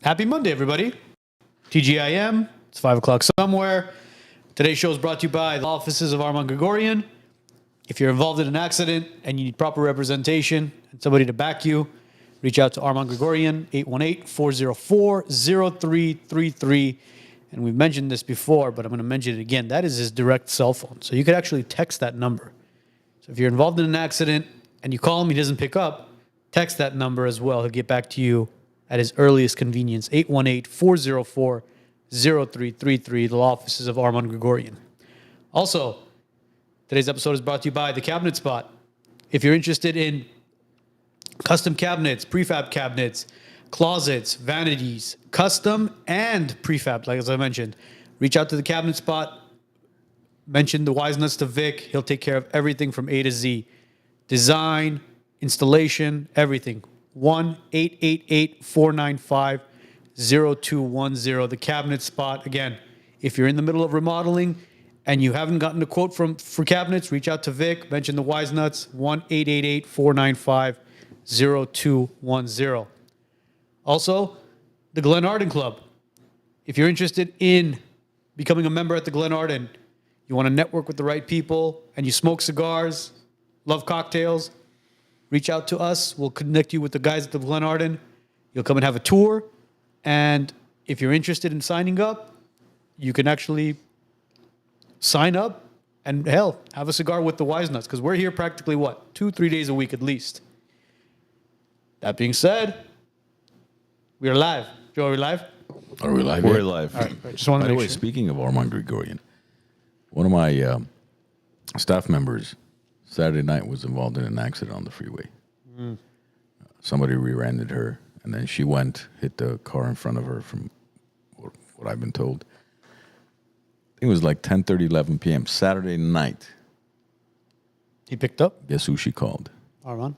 Happy Monday, everybody. TGIM, it's 5 o'clock somewhere. Today's show is brought to you by the offices of Armand Gregorian. If you're involved in an accident and you need proper representation and somebody to back you, reach out to Armand Gregorian, 818-404-0333. And we've mentioned this before, but I'm going to mention it again. That is his direct cell phone. So you could actually text that number. So if you're involved in an accident and you call him, he doesn't pick up, text that number as well. He'll get back to you at his earliest convenience, 818-404-0333, the law offices of Armand Gregorian. Also, today's episode is brought to you by The Cabinet Spot. If you're interested in custom cabinets, prefab cabinets, closets, vanities, custom and prefab, like as I mentioned, reach out to The Cabinet Spot. Mention the WiseNuts to Vic. He'll take care of everything from A to Z. Design, installation, everything. 1-888-495-0210. The Cabinet Spot. Again, if you're in the middle of remodeling and you haven't gotten a quote for cabinets, reach out to Vic. Mention the WiseNuts. 1-888-495-0210. Also, the Glen Arden Club. If you're interested in becoming a member at the Glen Arden, you want to network with the right people, and you smoke cigars, love cocktails, reach out to us. We'll connect you with the guys at the Glen Arden. You'll come and have a tour. And if you're interested in signing up, you can actually sign up and, hell, have a cigar with the WiseNuts. Because we're here practically, 2-3 days a week at least. That being said, we are live. Joe, are we live? Are we live? We're live. All right. Just wanted By to the make way, sure. speaking of Armand Gregorian, one of my staff members Saturday night was involved in an accident on the freeway. Somebody rear-ended her, and then she hit the car in front of her from what I've been told. I think it was like 10:30, 11 p.m. Saturday night. He picked up? Guess who she called? Armand.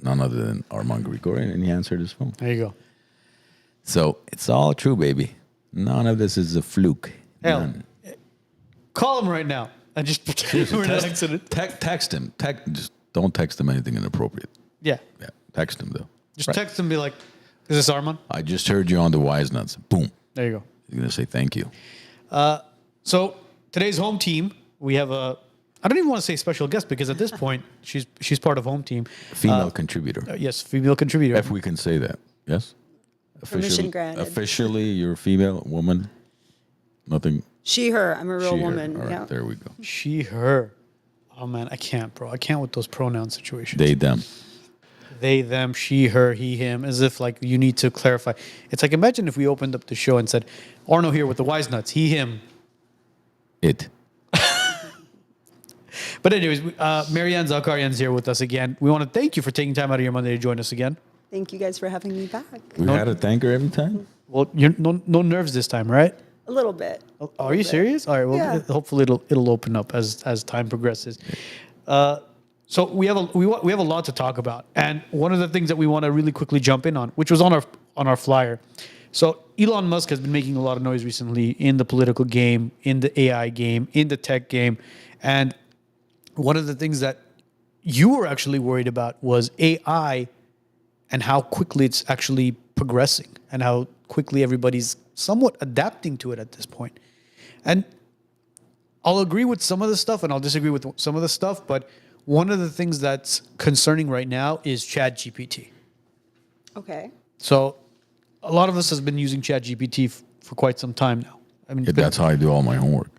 None other than Armand Gregorian, and he answered his phone. There you go. So it's all true, baby. None of this is a fluke. Hell, None. call him right now. And just pretend we're in an accident. Text him. Just don't text him anything inappropriate. Yeah. Yeah, text him though. Just Right. text him and be like, is this Armand? I just heard you on the WiseNuts. Boom. There you go. You're gonna say thank you. So today's home team, we have I don't even want to say special guest because at this point, she's part of home team. Female contributor. Yes, female contributor. If we can say that. Yes? Permission granted. Officially, you're a female woman. Nothing. She, her. I'm a real she, her. woman. All right, Yeah. there we go. She, her. Oh, man, I can't, bro. I can't with those pronoun situations. They, them. They, them, she, her, he, him, as if like you need to clarify. It's like imagine if we opened up the show and said, Arno here with the WiseNuts, he, him. It. But anyways, Marianne Zakarian's here with us again. We want to thank you for taking time out of your Monday to join us again. Thank you guys for having me back. We had to thank her every time. Well, you're no nerves this time, right? A little bit. Are you serious? All right. Well, Yeah. hopefully it'll open up as time progresses. So we have a lot to talk about, and one of the things that we want to really quickly jump in on, which was on our flyer. So Elon Musk has been making a lot of noise recently in the political game, in the AI game, in the tech game, and one of the things that you were actually worried about was AI and how quickly it's actually progressing and how quickly everybody's somewhat adapting to it at this point. And I'll agree with some of the stuff and I'll disagree with some of the stuff, but one of the things that's concerning right now is ChatGPT. Okay. So a lot of us has been using ChatGPT for quite some time now. I mean, Yeah, that's how I do all my homework.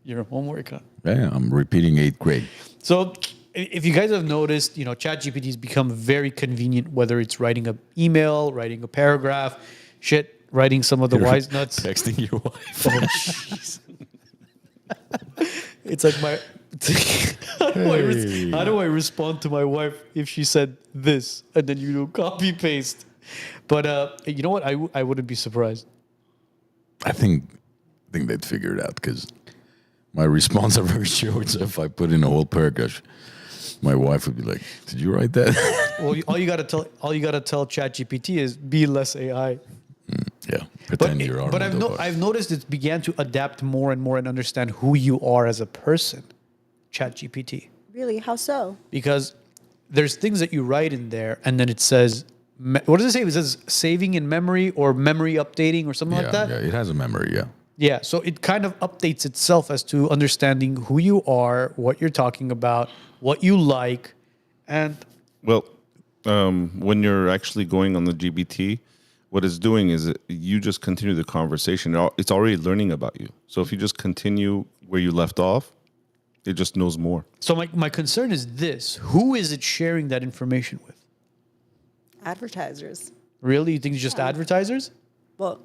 your homework, huh? Yeah, I'm repeating 8th grade. So if you guys have noticed, ChatGPT has become very convenient, whether it's writing an email, writing a paragraph, writing some of the WiseNuts. Texting your wife. Oh, jeez. It's like how do I respond to my wife if she said this and then you do copy paste? But you know what? I wouldn't be surprised. I think they'd figure it out because my response are very short. So if I put in a whole paragraph, my wife would be like, "Did you write that?" Well, all you gotta tell ChatGPT is be less AI. Yeah, pretend you're But I've noticed it's began to adapt more and more and understand who you are as a person. ChatGPT. Really? How so? Because there's things that you write in there, and then it says what does it say? It says saving in memory or memory updating or something like that. Yeah, it has a memory. Yeah. Yeah, so it kind of updates itself as to understanding who you are, what you're talking about, what you like, and Well, when you're actually going on the GBT, what it's doing is you just continue the conversation. It's already learning about you. So if you just continue where you left off, it just knows more. so my concern is this: who is it sharing that information with? Advertisers. Really, you think it's just advertisers? Well,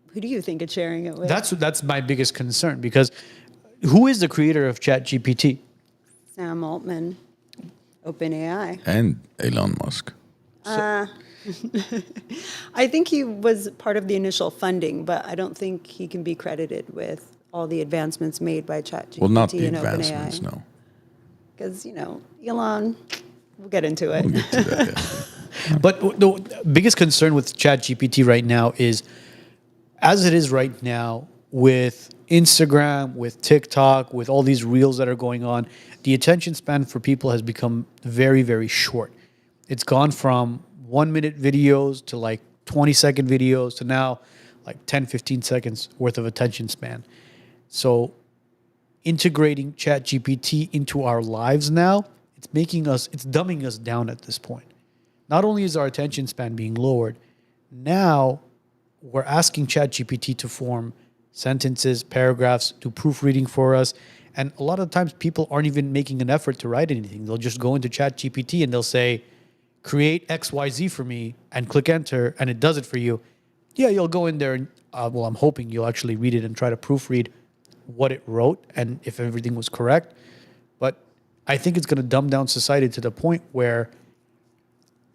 who do you think it's sharing it with? That's my biggest concern because who is the creator of ChatGPT? Sam Altman, OpenAI. And Elon Musk. I think he was part of the initial funding, but I don't think he can be credited with all the advancements made by ChatGPT Well, not the and advancements, OpenAI. no. Because, Elon, we'll get into it. We'll get to that, yeah. But the biggest concern with ChatGPT right now is, as it is right now, with Instagram, with TikTok, with all these reels that are going on, the attention span for people has become very, very short. It's gone from 1 minute videos to like 20-second videos to now like 10, 15 seconds worth of attention span. So integrating ChatGPT into our lives now, it's dumbing us down at this point. Not only is our attention span being lowered, now we're asking ChatGPT to form sentences, paragraphs, do proofreading for us. And a lot of times people aren't even making an effort to write anything. They'll just go into ChatGPT and they'll say, create XYZ for me, and click enter, and it does it for you. Yeah, you'll go in there and, I'm hoping you'll actually read it and try to proofread what it wrote and if everything was correct. But I think it's going to dumb down society to the point where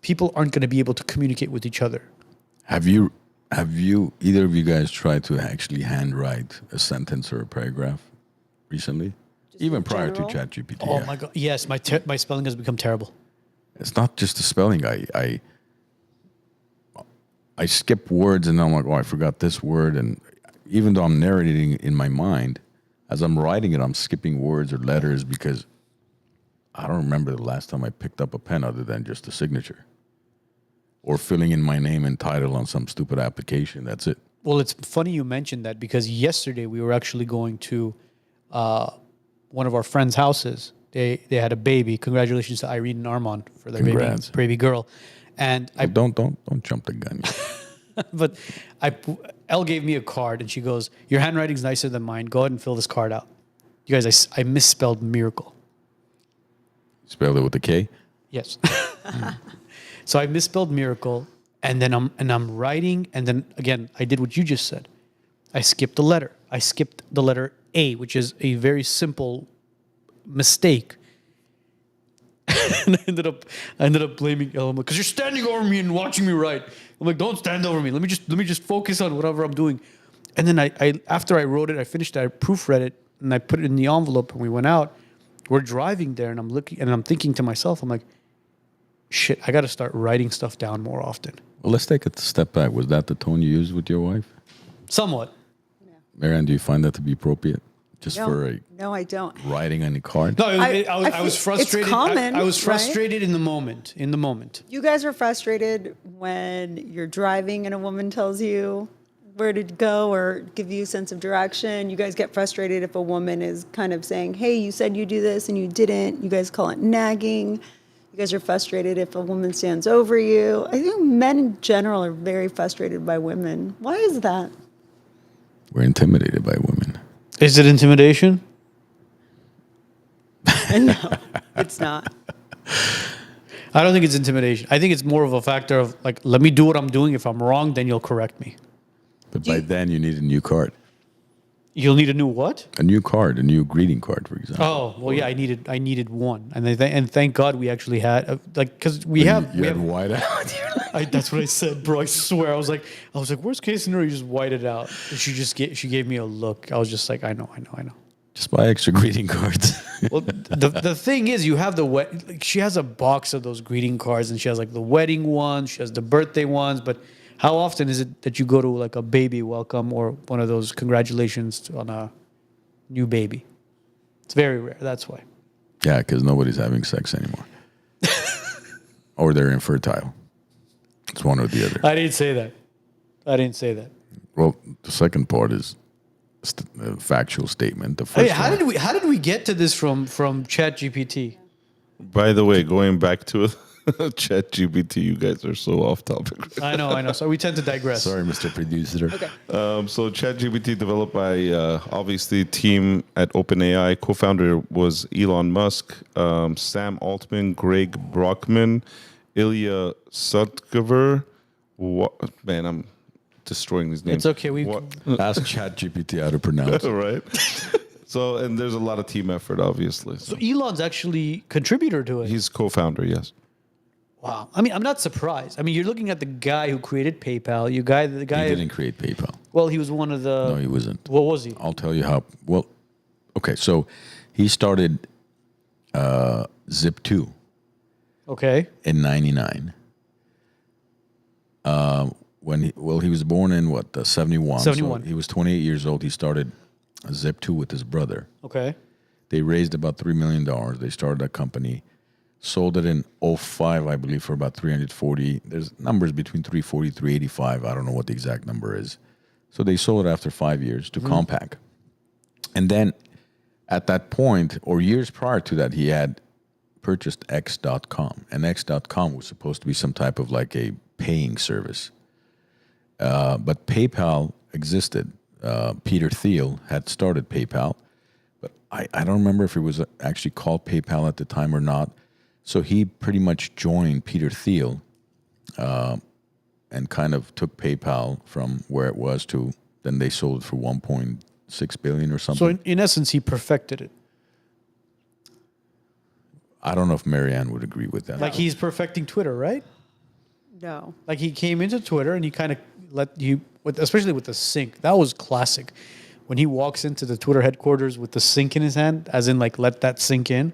people aren't going to be able to communicate with each other. Have you either of you guys tried to actually handwrite a sentence or a paragraph recently? Even in prior general? to ChatGPT. Oh yeah. my God. Yes, my spelling has become terrible. It's not just the spelling. I skip words and I'm like, oh, I forgot this word. And even though I'm narrating in my mind, as I'm writing it, I'm skipping words or letters because I don't remember the last time I picked up a pen other than just a signature. Or filling in my name and title on some stupid application. That's it. Well, it's funny you mentioned that because yesterday we were actually going to one of our friends' houses. They had a baby. Congratulations to Irene and Armand for their baby girl. And Don't jump the gun. but Elle gave me a card and she goes, "Your handwriting's nicer than mine. Go ahead and fill this card out." You guys, I misspelled miracle. Spelled it with a K? Yes. So I misspelled miracle, and then I'm writing, and then again I did what you just said. I skipped the letter. I skipped the letter A, which is a very simple mistake. And I ended up blaming Elma because you're standing over me and watching me write. I'm like, don't stand over me. Let me just focus on whatever I'm doing. And then I after I wrote it, I finished it, I proofread it, and I put it in the envelope, and we went out. We're driving there, and I'm looking, and I'm thinking to myself, I'm like, shit, I got to start writing stuff down more often. Well, let's take a step back. Was that the tone you used with your wife? Somewhat. Marianne, do you find that to be appropriate? Just for No, I don't. writing on the card? No, I was feel- frustrated. it's common, I was right? frustrated in the moment. You guys are frustrated when you're driving and a woman tells you where to go or give you a sense of direction. You guys get frustrated if a woman is kind of saying, hey, you said you do this and you didn't. You guys call it nagging. You guys are frustrated if a woman stands over you. I think men in general are very frustrated by women. Why is that? We're intimidated by women. Is it intimidation? No, it's not. I don't think it's intimidation. I think it's more of a factor of like, let me do what I'm doing. If I'm wrong, then you'll correct me. But by then, you need a new card. You'll need a new what? A new card, a new greeting card, for example. Oh, well, yeah, I needed one, and thank God we actually had because we have You had white out. that's what I said, bro. I swear, I was like, worst case scenario, you just white it out. And she gave me a look. I was just like, I know. Just buy extra greeting cards. Well, the thing is, you have she has a box of those greeting cards, and she has like the wedding ones, she has the birthday ones, but how often is it that you go to like a baby welcome or one of those congratulations on a new baby? It's very rare. That's why. Yeah, because nobody's having sex anymore. Or they're infertile. It's one or the other. I didn't say that. Well, the second part is a factual statement. The Hey, first how did we get to this from ChatGPT? By the way, going back to ChatGPT, you guys are so off topic. I know. So we tend to digress. Sorry, Mr. Producer. Okay. So ChatGPT developed by obviously team at OpenAI. Co-founder was Elon Musk, Sam Altman, Greg Brockman, Ilya Sutskever. Man, I'm destroying these names. It's okay. Ask ChatGPT how to pronounce it. Right. So, and there's a lot of team effort, obviously. So Elon's actually contributor to it. He's co-founder, yes. Wow. I mean, I'm not surprised. I mean, you're looking at the guy who created PayPal. The guy. He didn't create PayPal. Well, he was one of the. No, he wasn't. What was he? I'll tell you how. Well, okay, so he started Zip2 Okay. in '99. He was born in 71. 71. So he was 28 years old. He started Zip2 with his brother. Okay. They raised about $3 million. They started a company, sold it in '05, I believe, for about 340. There's numbers between 340, 385. I don't know what the exact number is. So they sold it after 5 years to Compaq. And then at that point, or years prior to that, he had purchased X.com. And X.com was supposed to be some type of like a paying service. But PayPal existed. Peter Thiel had started PayPal, but I don't remember if it was actually called PayPal at the time or not. So he pretty much joined Peter Thiel and kind of took PayPal from where it was to, then they sold it for $1.6 billion or something. So in essence, he perfected it. I don't know if Marianne would agree with that. Like he's perfecting Twitter, right? No. Like he came into Twitter and he kind of especially with the sync. That was classic. When he walks into the Twitter headquarters with the sync in his hand, as in like let that sink in.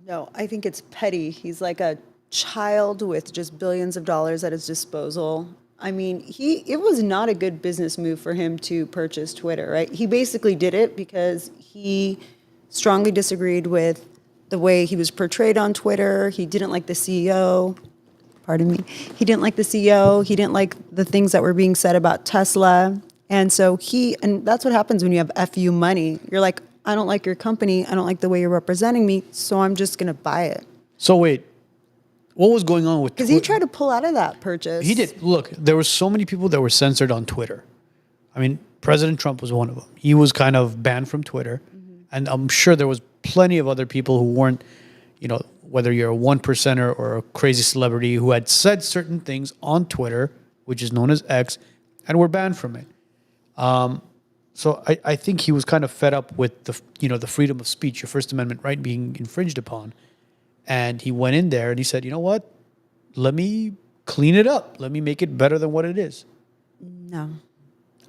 No, I think it's petty. He's like a child with just billions of dollars at his disposal. I mean, it was not a good business move for him to purchase Twitter, right? He basically did it because he strongly disagreed with the way he was portrayed on Twitter. He didn't like the CEO. Pardon me. He didn't like the CEO. He didn't like the things that were being said about Tesla. And so and that's what happens when you have FU money. You're like, I don't like your company. I don't like the way you're representing me. So I'm just going to buy it. So wait, what was going on with Because he tried to pull out of that purchase. He did. Look, there were so many people that were censored on Twitter. I mean, President Trump was one of them. He was kind of banned from Twitter. Mm-hmm. And I'm sure there was plenty of other people who weren't, whether you're a 1%er or a crazy celebrity who had said certain things on Twitter, which is known as X, and were banned from it. So I think he was kind of fed up with the freedom of speech, your First Amendment right being infringed upon. And he went in there and he said, you know what? Let me clean it up. Let me make it better than what it is. No.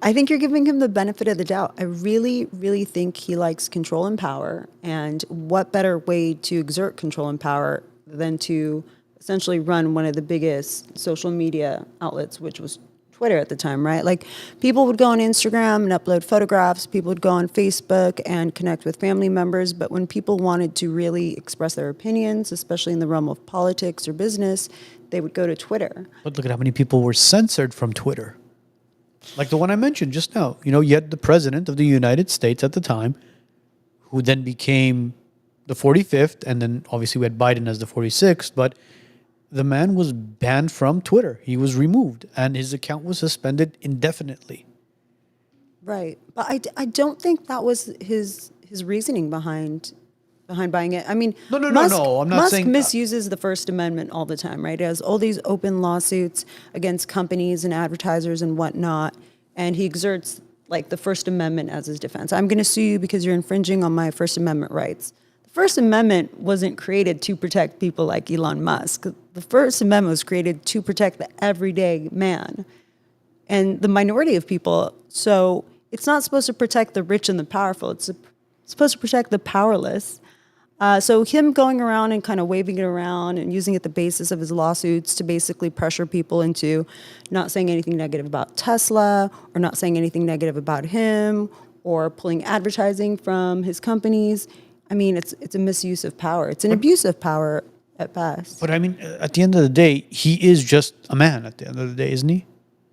I think you're giving him the benefit of the doubt. I really, really think he likes control and power. And what better way to exert control and power than to essentially run one of the biggest social media outlets, which was Twitter at the time, right? Like people would go on Instagram and upload photographs. People would go on Facebook and connect with family members. But when people wanted to really express their opinions, especially in the realm of politics or business, they would go to Twitter. But look at how many people were censored from Twitter. Like the one I mentioned just now. You had the president of the United States at the time, who then became the 45th, and then obviously we had Biden as the 46th, but the man was banned from Twitter. He was removed, and his account was suspended indefinitely. Right. But I don't think that was his reasoning behind buying it. I mean, No. I'm not Musk saying misuses the First Amendment all the time, right? He has all these open lawsuits against companies and advertisers and whatnot, and he exerts like the First Amendment as his defense. I'm going to sue you because you're infringing on my First Amendment rights. The First Amendment wasn't created to protect people like Elon Musk. The First Amendment was created to protect the everyday man and the minority of people. So it's not supposed to protect the rich and the powerful. It's supposed to protect the powerless. So him going around and kind of waving it around and using it the basis of his lawsuits to basically pressure people into not saying anything negative about Tesla or not saying anything negative about him or pulling advertising from his companies. I mean, it's a misuse of power. It's an abuse of power. at best. But I mean, at the end of the day, he is just a man at the end of the day, isn't he?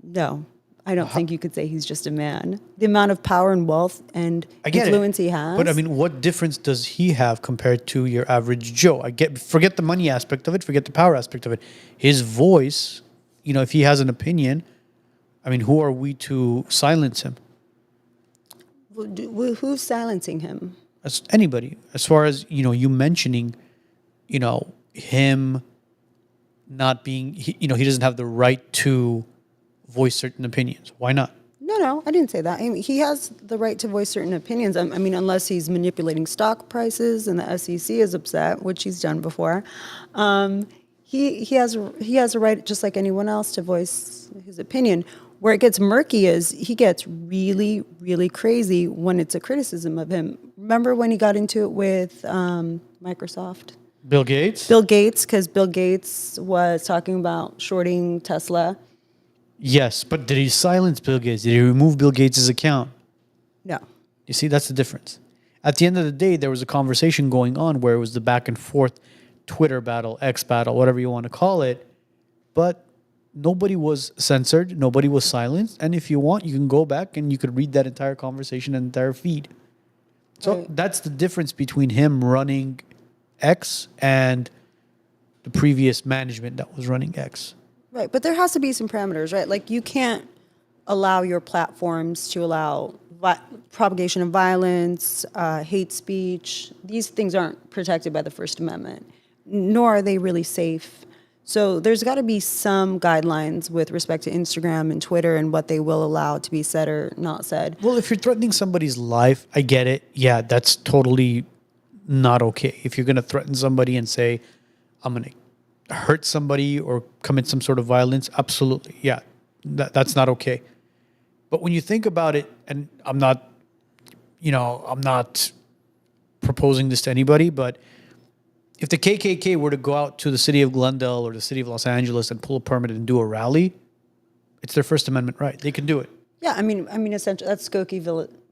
No, I don't think you could say he's just a man. The amount of power and wealth and I get influence it. he has. But I mean, what difference does he have compared to your average Joe? Forget the money aspect of it, forget the power aspect of it. His voice, if he has an opinion, I mean, who are we to silence him? Who's silencing him? As anybody. As far as, you mentioning, him not being, he doesn't have the right to voice certain opinions. Why not? No, I didn't say that. I mean, he has the right to voice certain opinions. I mean, unless he's manipulating stock prices and the SEC is upset, which he's done before. He has a right, just like anyone else, to voice his opinion. Where it gets murky is he gets really, really crazy when it's a criticism of him. Remember when he got into it with Microsoft? Bill Gates? Bill Gates, because Bill Gates was talking about shorting Tesla. Yes, but did he silence Bill Gates? Did he remove Bill Gates' account? No. You see, that's the difference. At the end of the day, there was a conversation going on where it was the back and forth Twitter battle, X battle, whatever you want to call it. But nobody was censored. Nobody was silenced. And if you want, you can go back and you could read that entire conversation and entire feed. So Right. that's the difference between him running X and the previous management that was running X. Right, but there has to be some parameters, right? Like you can't allow your platforms to allow propagation of violence, hate speech. These things aren't protected by the First Amendment, nor are they really safe. So there's got to be some guidelines with respect to Instagram and Twitter and what they will allow to be said or not said. Well, if you're threatening somebody's life, I get it. Yeah, that's totally not okay. If you're going to threaten somebody and say, I'm going to hurt somebody or commit some sort of violence, absolutely. Yeah, that's not okay. But when you think about it, and I'm not proposing this to anybody, but if the KKK were to go out to the city of Glendale or the city of Los Angeles and pull a permit and do a rally, it's their First Amendment right. They can do it. Yeah, I mean, essentially, that's Skokie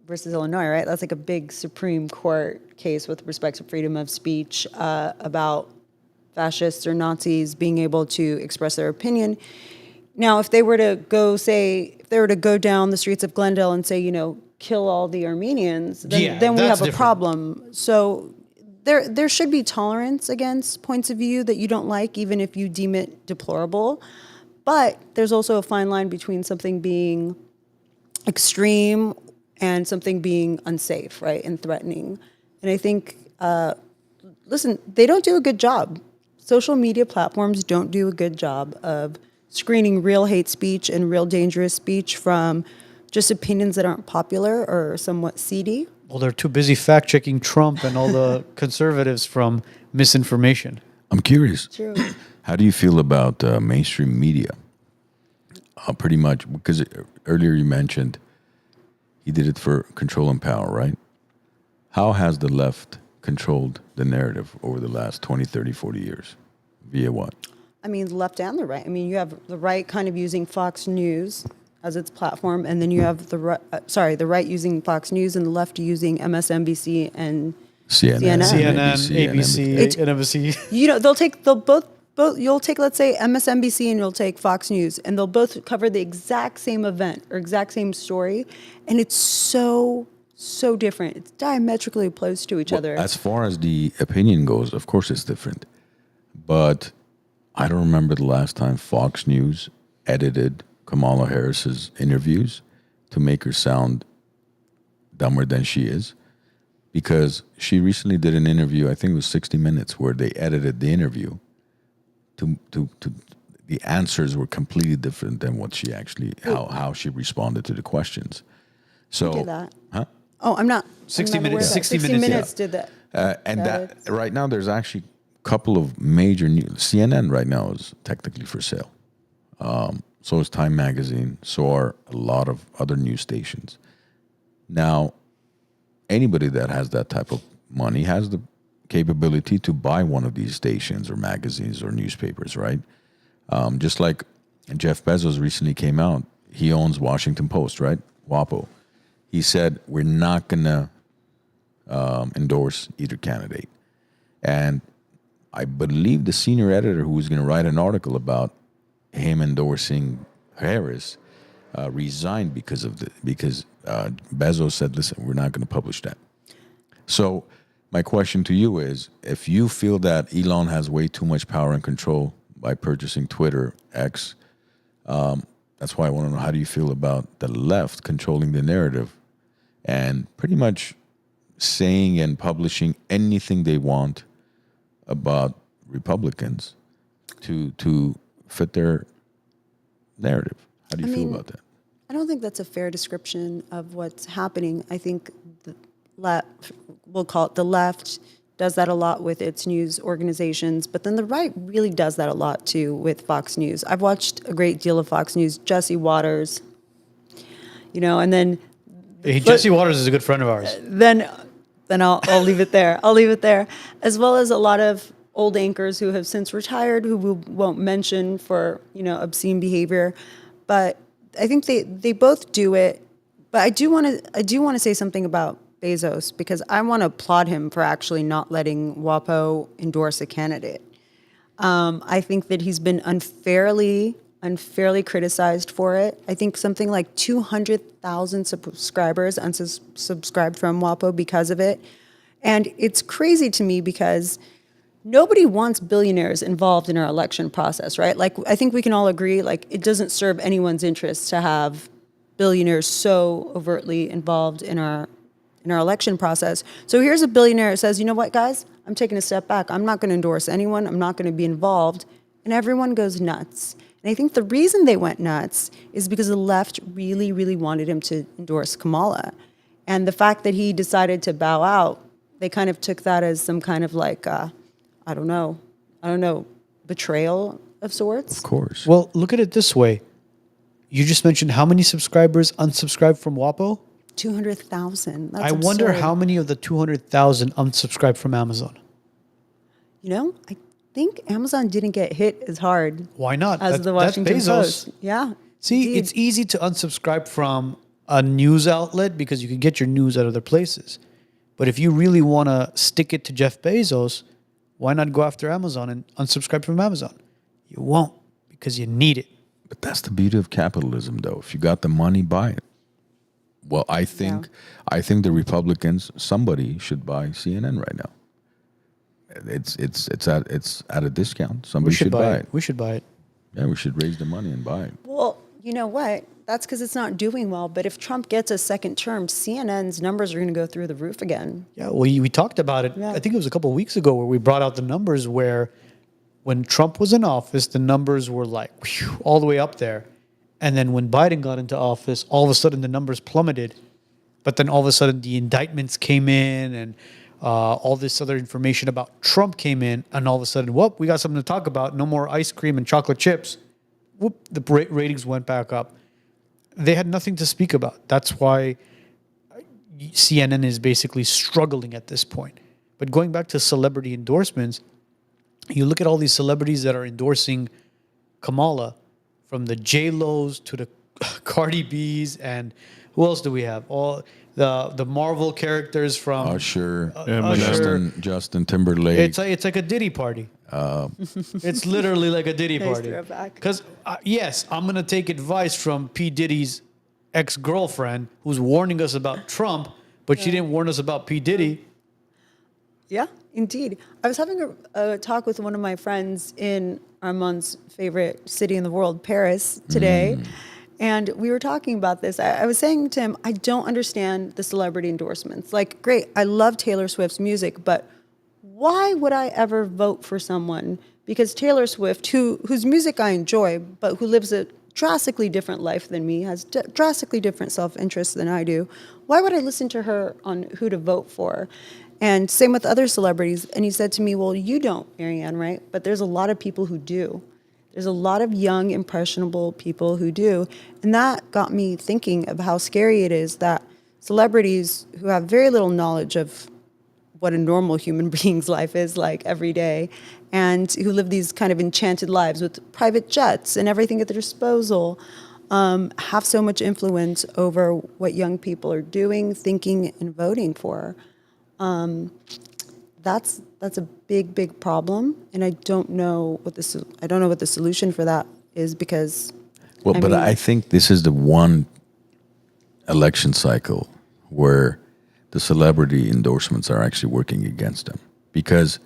versus Illinois, right? That's like a big Supreme Court case with respect to freedom of speech about fascists or Nazis being able to express their opinion. Now, if they were to go down the streets of Glendale and say, kill all the Armenians, then we have a problem. So there should be tolerance against points of view that you don't like, even if you deem it deplorable. But there's also a fine line between something being extreme and something being unsafe, right, and threatening. And I think, listen, they don't do a good job. Social media platforms don't do a good job of screening real hate speech and real dangerous speech from just opinions that aren't popular or somewhat seedy. Well, they're too busy fact-checking Trump and all the conservatives from misinformation. I'm curious. True. How do you feel about mainstream media? Pretty much, because earlier you mentioned he did it for control and power, right? How has the left controlled the narrative over the last 20, 30, 40 years? Via what? I mean, the left and the right. I mean, you have the right kind of using Fox News as its platform, and then you have the right using Fox News and the left using MSNBC and CNN. CNN, ABC, NBC. You'll take, let's say, MSNBC and you'll take Fox News, and they'll both cover the exact same event or exact same story, and it's so different. It's diametrically opposed to each other. As far as the opinion goes, of course it's different. But I don't remember the last time Fox News edited Kamala Harris's interviews to make her sound dumber than she is. Because she recently did an interview, I think it was 60 Minutes, where they edited the interview to the answers were completely different than what she actually, how she responded to the questions. So, did that? Huh? Oh, I'm not. 60 I'm not aware Minutes. of that. 60 Minutes did that. And that right now, there's actually a couple of major news. CNN right now is technically for sale. So is Time Magazine. So are a lot of other news stations. Now, anybody that has that type of money has the capability to buy one of these stations or magazines or newspapers, right? Just like Jeff Bezos recently came out. He owns Washington Post, right? WAPO. He said, we're not going to endorse either candidate. And I believe the senior editor who was going to write an article about him endorsing Harris resigned because Bezos said, "Listen, we're not going to publish that." So my question to you is, if you feel that Elon has way too much power and control by purchasing Twitter, X, that's why I want to know, how do you feel about the left controlling the narrative and pretty much saying and publishing anything they want about Republicans to fit their narrative? How do you feel about that? I don't think that's a fair description of what's happening. I think the left, we'll call it the left, does that a lot with its news organizations, but then the right really does that a lot too with Fox News. I've watched a great deal of Fox News. Jesse Waters, and then Jesse Waters is a good friend of ours. Then I'll leave it there. I'll leave it there, as well as a lot of old anchors who have since retired, who we won't mention for obscene behavior, but I think they both do it. But I do want to say something about Bezos, because I want to applaud him for actually not letting WAPO endorse a candidate. I think that he's been unfairly criticized for it. I think something like 200,000 subscribers unsubscribed from WAPO because of it. And it's crazy to me because nobody wants billionaires involved in our election process, right? Like, I think we can all agree, like, it doesn't serve anyone's interest to have billionaires so overtly involved in our election process. So here's a billionaire that says, you know what, guys, I'm taking a step back. I'm not going to endorse anyone. I'm not going to be involved. And everyone goes nuts. And I think the reason they went nuts is because the left really, really wanted him to endorse Kamala. And the fact that he decided to bow out, they kind of took that as some kind of like, I don't know, betrayal of sorts. Of course. Well, look at it this way. You just mentioned how many subscribers unsubscribed from WAPO? 200,000. That's I wonder absurd. how many of the 200,000 unsubscribed from Amazon. I think Amazon didn't get hit as hard. Why not? As the Washington Bezos. Post. Yeah. See, indeed. it's easy to unsubscribe from a news outlet because you can get your news at other places. But if you really want to stick it to Jeff Bezos, why not go after Amazon and unsubscribe from Amazon? You won't, because you need it. But that's the beauty of capitalism, though. If you got the money, buy it. Well, I think the Republicans, somebody should buy CNN right now. It's at a discount. Somebody should buy it. We should buy it. Yeah, we should raise the money and buy it. Well, you know what? That's because it's not doing well. But if Trump gets a second term, CNN's numbers are going to go through the roof again. Yeah, we talked about it. Yeah. I think it was a couple of weeks ago where we brought out the numbers where when Trump was in office, the numbers were like all the way up there. And then when Biden got into office, all of a sudden the numbers plummeted. But then all of a sudden the indictments came in and all this other information about Trump came in. And all of a sudden, whoop, we got something to talk about. No more ice cream and chocolate chips. Whoop, the ratings went back up. They had nothing to speak about. That's why CNN is basically struggling at this point. But going back to celebrity endorsements, you look at all these celebrities that are endorsing Kamala, from the J-Los to the Cardi B's, and who else do we have? All the Marvel characters from Usher, Usher. Justin Timberlake. It's like a Diddy party. It's literally like a Diddy Nice party. throwback. Because yes, I'm gonna take advice from P Diddy's ex-girlfriend, who's warning us about Trump, but she didn't warn us about P Diddy. Yeah, indeed. I was having a talk with one of my friends in Armand's favorite city in the world, Paris, today. And we were talking about this. I was saying to him, I don't understand the celebrity endorsements. Like, great, I love Taylor Swift's music, but why would I ever vote for someone? Because Taylor Swift, whose music I enjoy, but who lives a drastically different life than me, has drastically different self-interest than I do, why would I listen to her on who to vote for? And same with other celebrities. And he said to me, well, you don't, Marianne, right? But there's a lot of people who do. There's a lot of young, impressionable people who do. And that got me thinking of how scary it is that celebrities who have very little knowledge of what a normal human being's life is like every day, and who live these kind of enchanted lives with private jets and everything at their disposal, have so much influence over what young people are doing, thinking, and voting for. that's a big problem, and I don't know what the solution for that is, because I think this is the one election cycle where the celebrity endorsements are actually working against them, because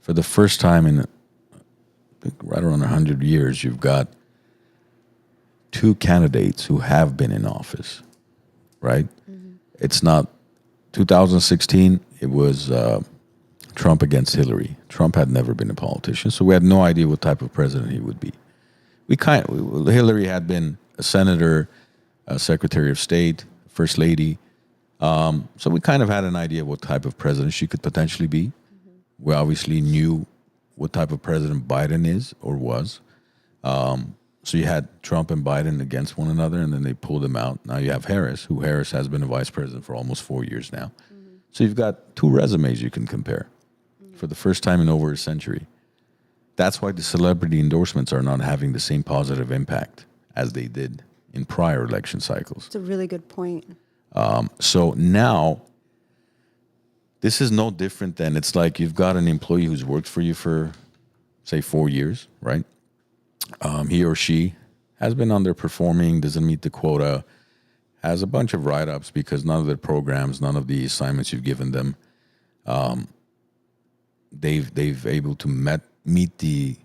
for the first time in, I think, right around 100 years, you've got two candidates who have been in office, right? It's not 2016. It was Trump against Hillary. Trump had never been a politician, so we had no idea what type of president he would be. Hillary had been a senator, a secretary of state, first lady. So we kind of had an idea what type of president she could potentially be. We obviously knew what type of president Biden is or was. So you had Trump and Biden against one another, and then they pulled him out. Now you have Harris, Harris has been a vice president for almost 4 years now. So you've got two resumes you can compare for the first time in over a century. That's why the celebrity endorsements are not having the same positive impact as they did in prior election cycles. It's a really good point. So now, this is no different than, it's like you've got an employee who's worked for you for, say, 4 years, right? He or she has been underperforming, doesn't meet the quota, has a bunch of write-ups because none of the programs, none of the assignments you've given them, they've able to meet the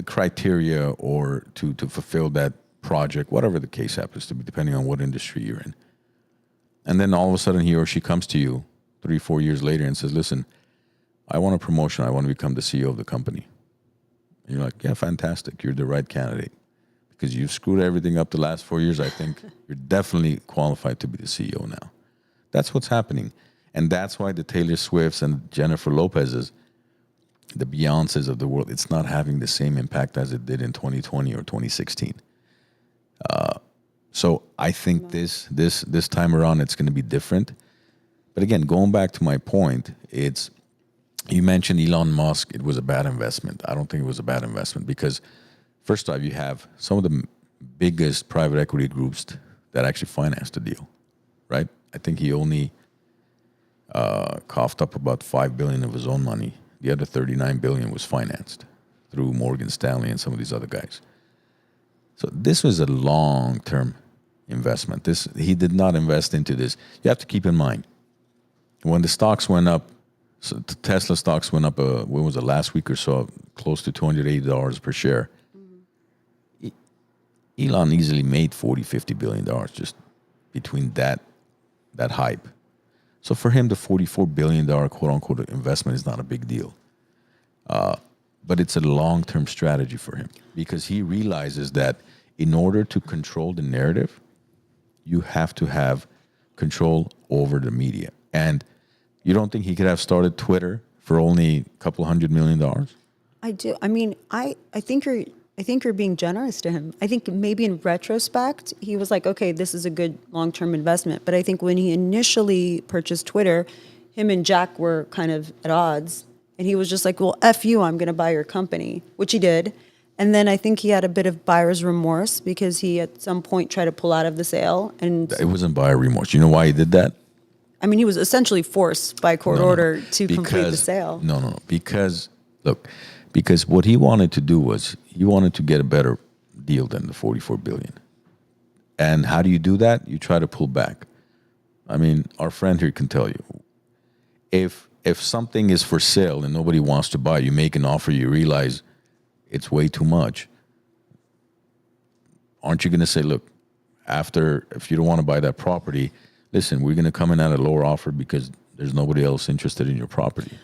criteria or to fulfill that project, whatever the case happens to be, depending on what industry you're in. And then all of a sudden he or she comes to you 3-4 years later and says, listen, I want a promotion. I want to become the CEO of the company. And you're like, yeah, fantastic. You're the right candidate. Because you've screwed everything up the last 4 years. I think you're definitely qualified to be the CEO now. That's what's happening. And that's why the Taylor Swifts and Jennifer Lopez's, the Beyoncés of the world, it's not having the same impact as it did in 2020 or 2016. So I think this time around it's going to be different. But again, going back to my point, you mentioned Elon Musk. It was a bad investment. I don't think it was a bad investment because, first off, you have some of the biggest private equity groups that actually financed the deal, right? I think he only coughed up about $5 billion of his own money. The other $39 billion was financed through Morgan Stanley and some of these other guys. So this was a long-term investment. He did not invest into this. You have to keep in mind, when the stocks went up, so Tesla stocks went up, when was it, last week or so, close to $280 per share. Elon easily made $40-50 billion just between that hype. So for him, the $44 billion quote-unquote investment is not a big deal. But it's a long-term strategy for him because he realizes that in order to control the narrative, you have to have control over the media. And you don't think he could have started Twitter for only a couple $100 million? I do. I mean, I think you're being generous to him. I think maybe in retrospect, he was like, okay, this is a good long-term investment. But I think when he initially purchased Twitter, him and Jack were kind of at odds. And he was just like, well, F you, I'm going to buy your company, which he did. And then I think he had a bit of buyer's remorse because he at some point tried to pull out of the sale. And it wasn't buyer remorse. You know why he did that? I mean, he was essentially forced by court order to complete the sale. No. Because what he wanted to do was he wanted to get a better deal than the $44 billion. And how do you do that? You try to pull back. I mean, our friend here can tell you. If something is for sale and nobody wants to buy, you make an offer, you realize it's way too much. Aren't you going to say, look, if you don't want to buy that property, listen, we're going to come in at a lower offer because there's nobody else interested in your property.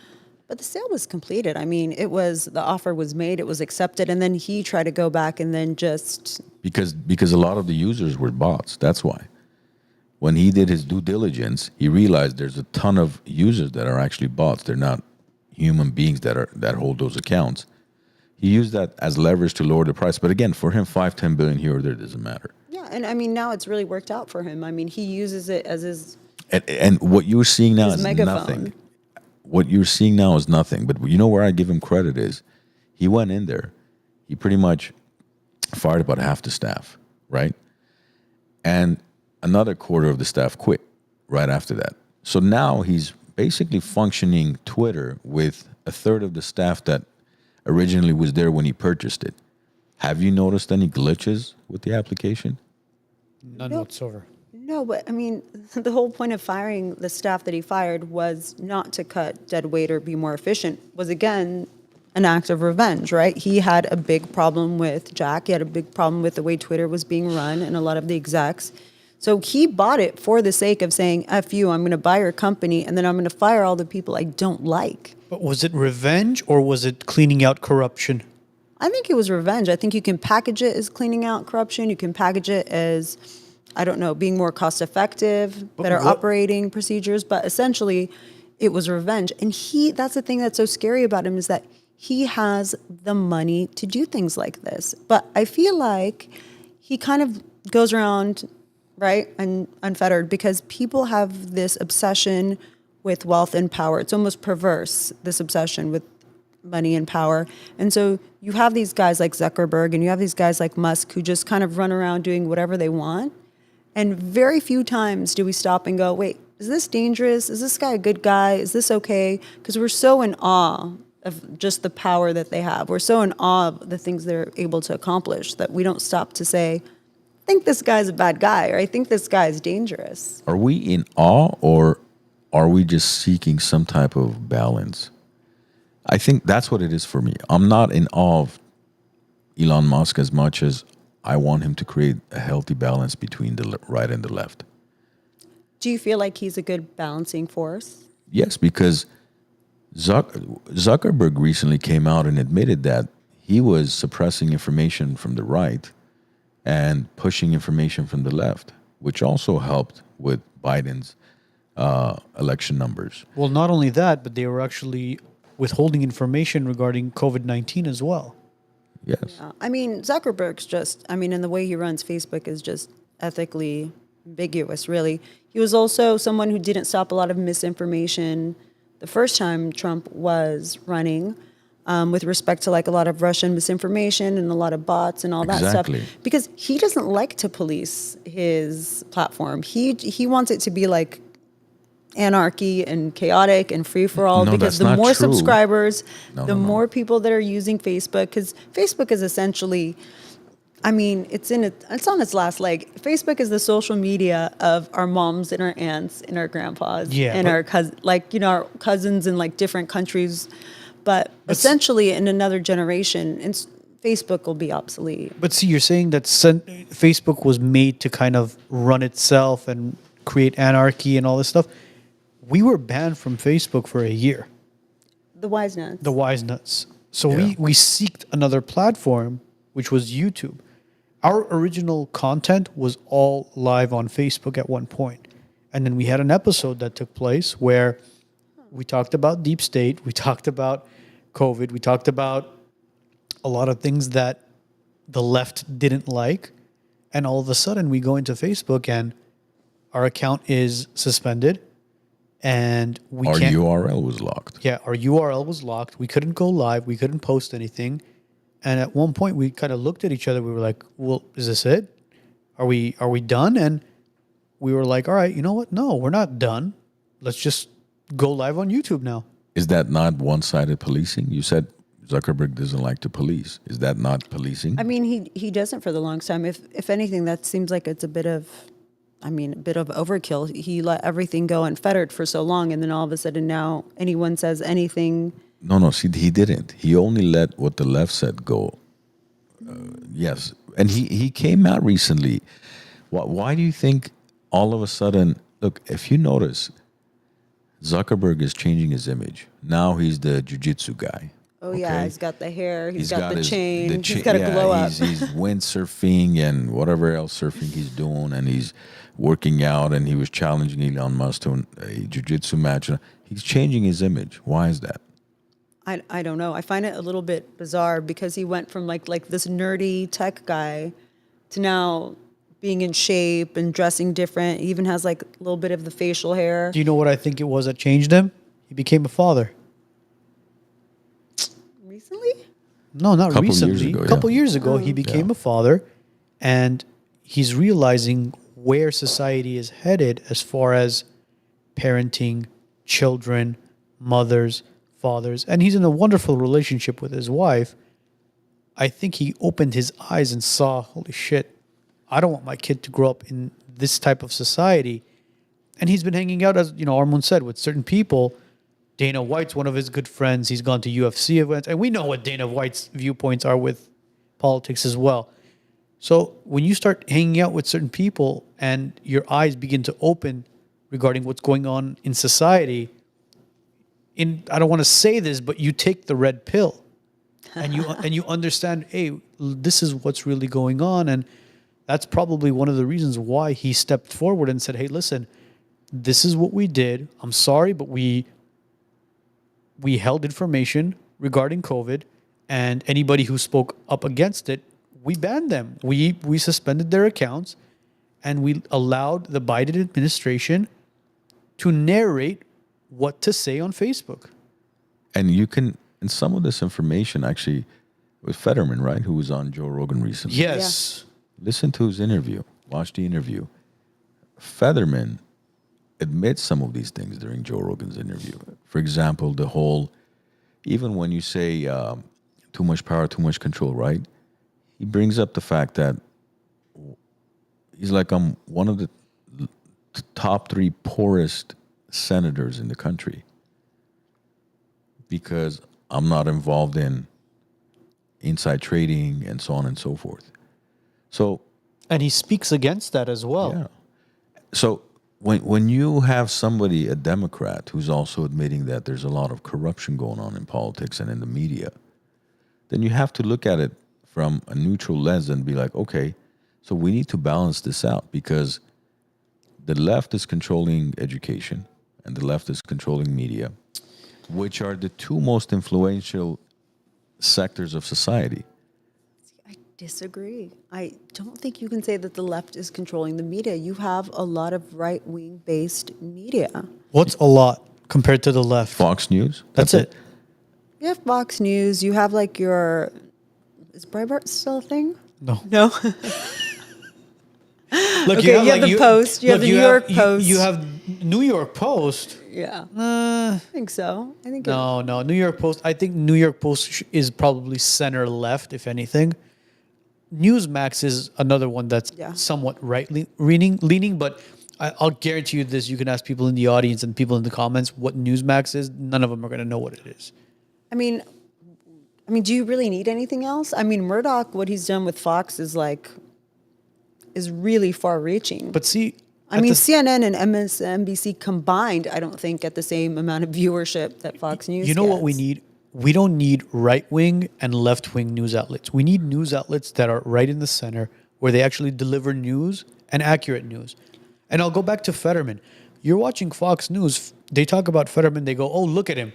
But the sale was completed. I mean, the offer was made, it was accepted, and then he tried to go back and then just... Because a lot of the users were bots, that's why. When he did his due diligence, he realized there's a ton of users that are actually bots. They're not human beings that hold those accounts. He used that as leverage to lower the price. But again, for him, $5-10 billion here or there doesn't matter. Yeah, and I mean, now it's really worked out for him. I mean, he uses it as his... And what you're seeing now is megaphone. Nothing. What you're seeing now is nothing. But you know where I give him credit is he went in there. He pretty much fired about half the staff, right? And another quarter of the staff quit right after that. So now he's basically functioning Twitter with a third of the staff that originally was there when he purchased it. Have you noticed any glitches with the application? None No. whatsoever. No, but I mean, the whole point of firing the staff that he fired was not to cut dead weight or be more efficient, was again an act of revenge, right? He had a big problem with Jack. He had a big problem with the way Twitter was being run and a lot of the execs. So he bought it for the sake of saying, F you, I'm going to buy your company and then I'm going to fire all the people I don't like. But was it revenge or was it cleaning out corruption? I think it was revenge. I think you can package it as cleaning out corruption. You can package it as, I don't know, being more cost effective, better operating procedures. But essentially, it was revenge. And that's the thing that's so scary about him is that he has the money to do things like this. But I feel like he kind of goes around, right, and unfettered because people have this obsession with wealth and power. It's almost perverse, this obsession with money and power. And so you have these guys like Zuckerberg and you have these guys like Musk who just kind of run around doing whatever they want. And very few times do we stop and go, wait, is this dangerous? Is this guy a good guy? Is this okay? Because we're so in awe of just the power that they have. We're so in awe of the things they're able to accomplish that we don't stop to say, I think this guy's a bad guy, or I think this guy is dangerous. Are we in awe or are we just seeking some type of balance? I think that's what it is for me. I'm not in awe of Elon Musk as much as I want him to create a healthy balance between the right and the left. Do you feel like he's a good balancing force? Yes, because Zuckerberg recently came out and admitted that he was suppressing information from the right and pushing information from the left, which also helped with Biden's election numbers. Well, not only that, but they were actually withholding information regarding COVID-19 as well. Yes. I mean, Zuckerberg's just, I mean, and the way he runs Facebook is just ethically ambiguous, really. He was also someone who didn't stop a lot of misinformation the first time Trump was running, with respect to like a lot of Russian misinformation and a lot of bots and all that Exactly. stuff. Because he doesn't like to police his platform. He wants it to be like anarchy and chaotic and free for all, No, because that's the not more true. subscribers, No, the no, no. more people that are using Facebook, because Facebook is essentially, I mean, it's on its last leg. Facebook is the social media of our moms and our aunts and our grandpas and our our cousins in like different countries, but essentially in another generation, Facebook will be obsolete. But see, you're saying that Facebook was made to kind of run itself and create anarchy and all this stuff. We were banned from Facebook for a year. The WiseNuts. The WiseNuts. So Yeah. we seeked another platform, which was YouTube. Our original content was all live on Facebook at one point. And then we had an episode that took place where we talked about deep state, we talked about COVID, we talked about a lot of things that the left didn't like. And all of a sudden we go into Facebook and our account is suspended and we Our can't. URL was locked. Yeah, our URL was locked. We couldn't go live. We couldn't post anything. And at one point, we kind of looked at each other. We were like, "Well, is this it? Are we done?" And we were like, "All right, you know what? No, we're not done. Let's just go live on YouTube now." Is that not one-sided policing? You said Zuckerberg doesn't like to police. Is that not policing? I mean, he doesn't for the longest time. If anything, that seems like it's a bit of overkill. He let everything go unfettered for so long, and then all of a sudden now anyone says anything. No. See, he didn't. He only let what the left said go. Yes, and he came out recently. Why do you think all of a sudden? Look, if you notice, Zuckerberg is changing his image. Now he's the jiu-jitsu guy. Oh yeah, okay? he's got the hair, he's got the his- chain, cha- he's got a glow up. He's windsurfing and whatever else surfing he's doing, and he's working out, and he was challenging Elon Musk to a jiu-jitsu match. He's changing his image. Why is that? I don't know. I find it a little bit bizarre because he went from like this nerdy tech guy to now being in shape and dressing different. He even has like a little bit of the facial hair. Do you know what I think it was that changed him? He became a father. Recently? No, not Couple years recently. ago, A couple yeah. years ago, he became a father, and he's realizing where society is headed as far as parenting children, mothers, fathers, and he's in a wonderful relationship with his wife. I think he opened his eyes and saw, holy shit, I don't want my kid to grow up in this type of society. And he's been hanging out, as Armand said, with certain people. Dana White's one of his good friends. He's gone to UFC events, and we know what Dana White's viewpoints are with politics as well. So when you start hanging out with certain people and your eyes begin to open regarding what's going on in society, I don't want to say this, but you take the red pill, and you understand, hey, this is what's really going on, and that's probably one of the reasons why he stepped forward and said, hey, listen, this is what we did. I'm sorry, but we held information regarding COVID, and anybody who spoke up against it, we banned them. We suspended their accounts, and we allowed the Biden administration to narrate what to say on Facebook. And you can, and some of this information actually with Fetterman, right, who was on Joe Rogan recently. Yes. Listen to his interview. Watch the interview. Fetterman admits some of these things during Joe Rogan's interview. For example, the whole, even when you say too much power, too much control, right? He brings up the fact that he's like, I'm one of the top 3 poorest senators in the country because I'm not involved in inside trading and so on and so forth. So, And he speaks against that as well. yeah. So when you have somebody, a Democrat, who's also admitting that there's a lot of corruption going on in politics and in the media, then you have to look at it from a neutral lens and be like, okay, so we need to balance this out because the left is controlling education and the left is controlling media, which are the 2 most influential sectors of society. I disagree. I don't think you can say that the left is controlling the media. You have a lot of right-wing based media. What's a lot compared to the left? Fox News. That's it. You have Fox News. You have like is Breitbart still a thing? No. No. Look, Okay, you have the Post. You have the New York Post. You have New York Post. Yeah. I think so. I think No. New York Post. I think New York Post is probably center left, if anything. Newsmax is another one that's somewhat leaning, but I'll guarantee you this. You can ask people in the audience and people in the comments what Newsmax is. None of them are going to know what it is. I mean, do you really need anything else? I mean, Murdoch, what he's done with Fox is really far-reaching. But see, CNN and MSNBC combined, I don't think get the same amount of viewership that Fox News. You know what we need? We don't need right-wing and left-wing news outlets. We need news outlets that are right in the center, where they actually deliver news and accurate news. And I'll go back to Fetterman. You're watching Fox News. They talk about Fetterman. They go, "Oh, look at him.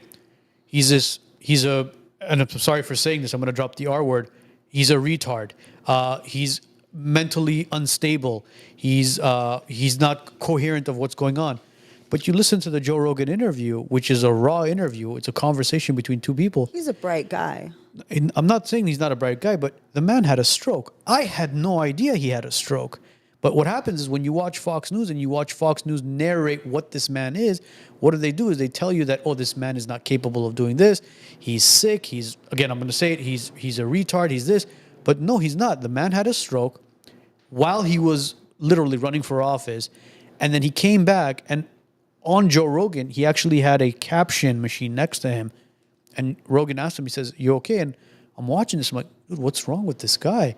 And I'm sorry for saying this. I'm going to drop the R word. He's a retard. He's mentally unstable. He's not coherent of what's going on." But you listen to the Joe Rogan interview, which is a raw interview. It's a conversation between 2 people. He's a bright guy. And I'm not saying he's not a bright guy, but the man had a stroke. I had no idea he had a stroke. But what happens is when you watch Fox News and you watch Fox News narrate what this man is, what do? Is they tell you that, oh, this man is not capable of doing this. He's sick. I'm going to say it, he's a retard. He's this. But no, he's not. The man had a stroke while he was literally running for office. And then he came back, and on Joe Rogan, he actually had a caption machine next to him. And Rogan asked him, he says, "You okay?" And I'm watching this. I'm like, dude, what's wrong with this guy?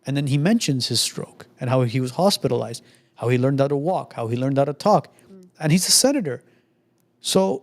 And then he mentions his stroke and how he was hospitalized, how he learned how to walk, how he learned how to talk. And he's a senator. So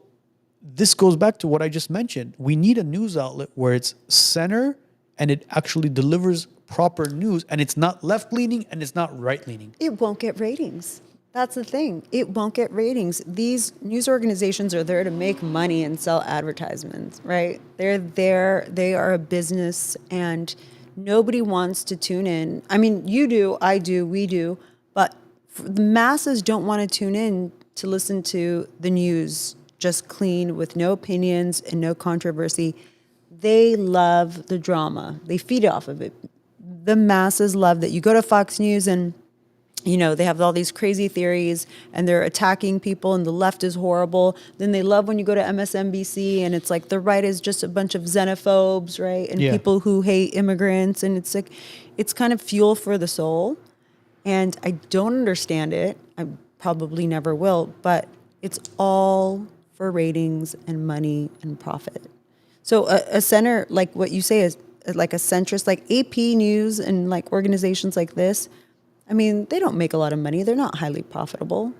this goes back to what I just mentioned. We need a news outlet where it's center and it actually delivers proper news, and it's not left-leaning and it's not right-leaning. It won't get ratings. That's the thing. It won't get ratings. These news organizations are there to make money and sell advertisements, right? They're there. They are a business, and nobody wants to tune in. I mean, you do, I do, we do, but the masses don't want to tune in to listen to the news just clean with no opinions and no controversy. They love the drama. They feed off of it. The masses love that. You go to Fox News and They have all these crazy theories and they're attacking people and the left is horrible. Then they love when you go to MSNBC and it's like the right is just a bunch of xenophobes, right? And Yeah. people who hate immigrants. And it's like, it's kind of fuel for the soul. And I don't understand it. I probably never will, but it's all for ratings and money and profit. So a center, like what you say is like a centrist, like AP News and like organizations like this, I mean, they don't make a lot of money. They're not highly profitable.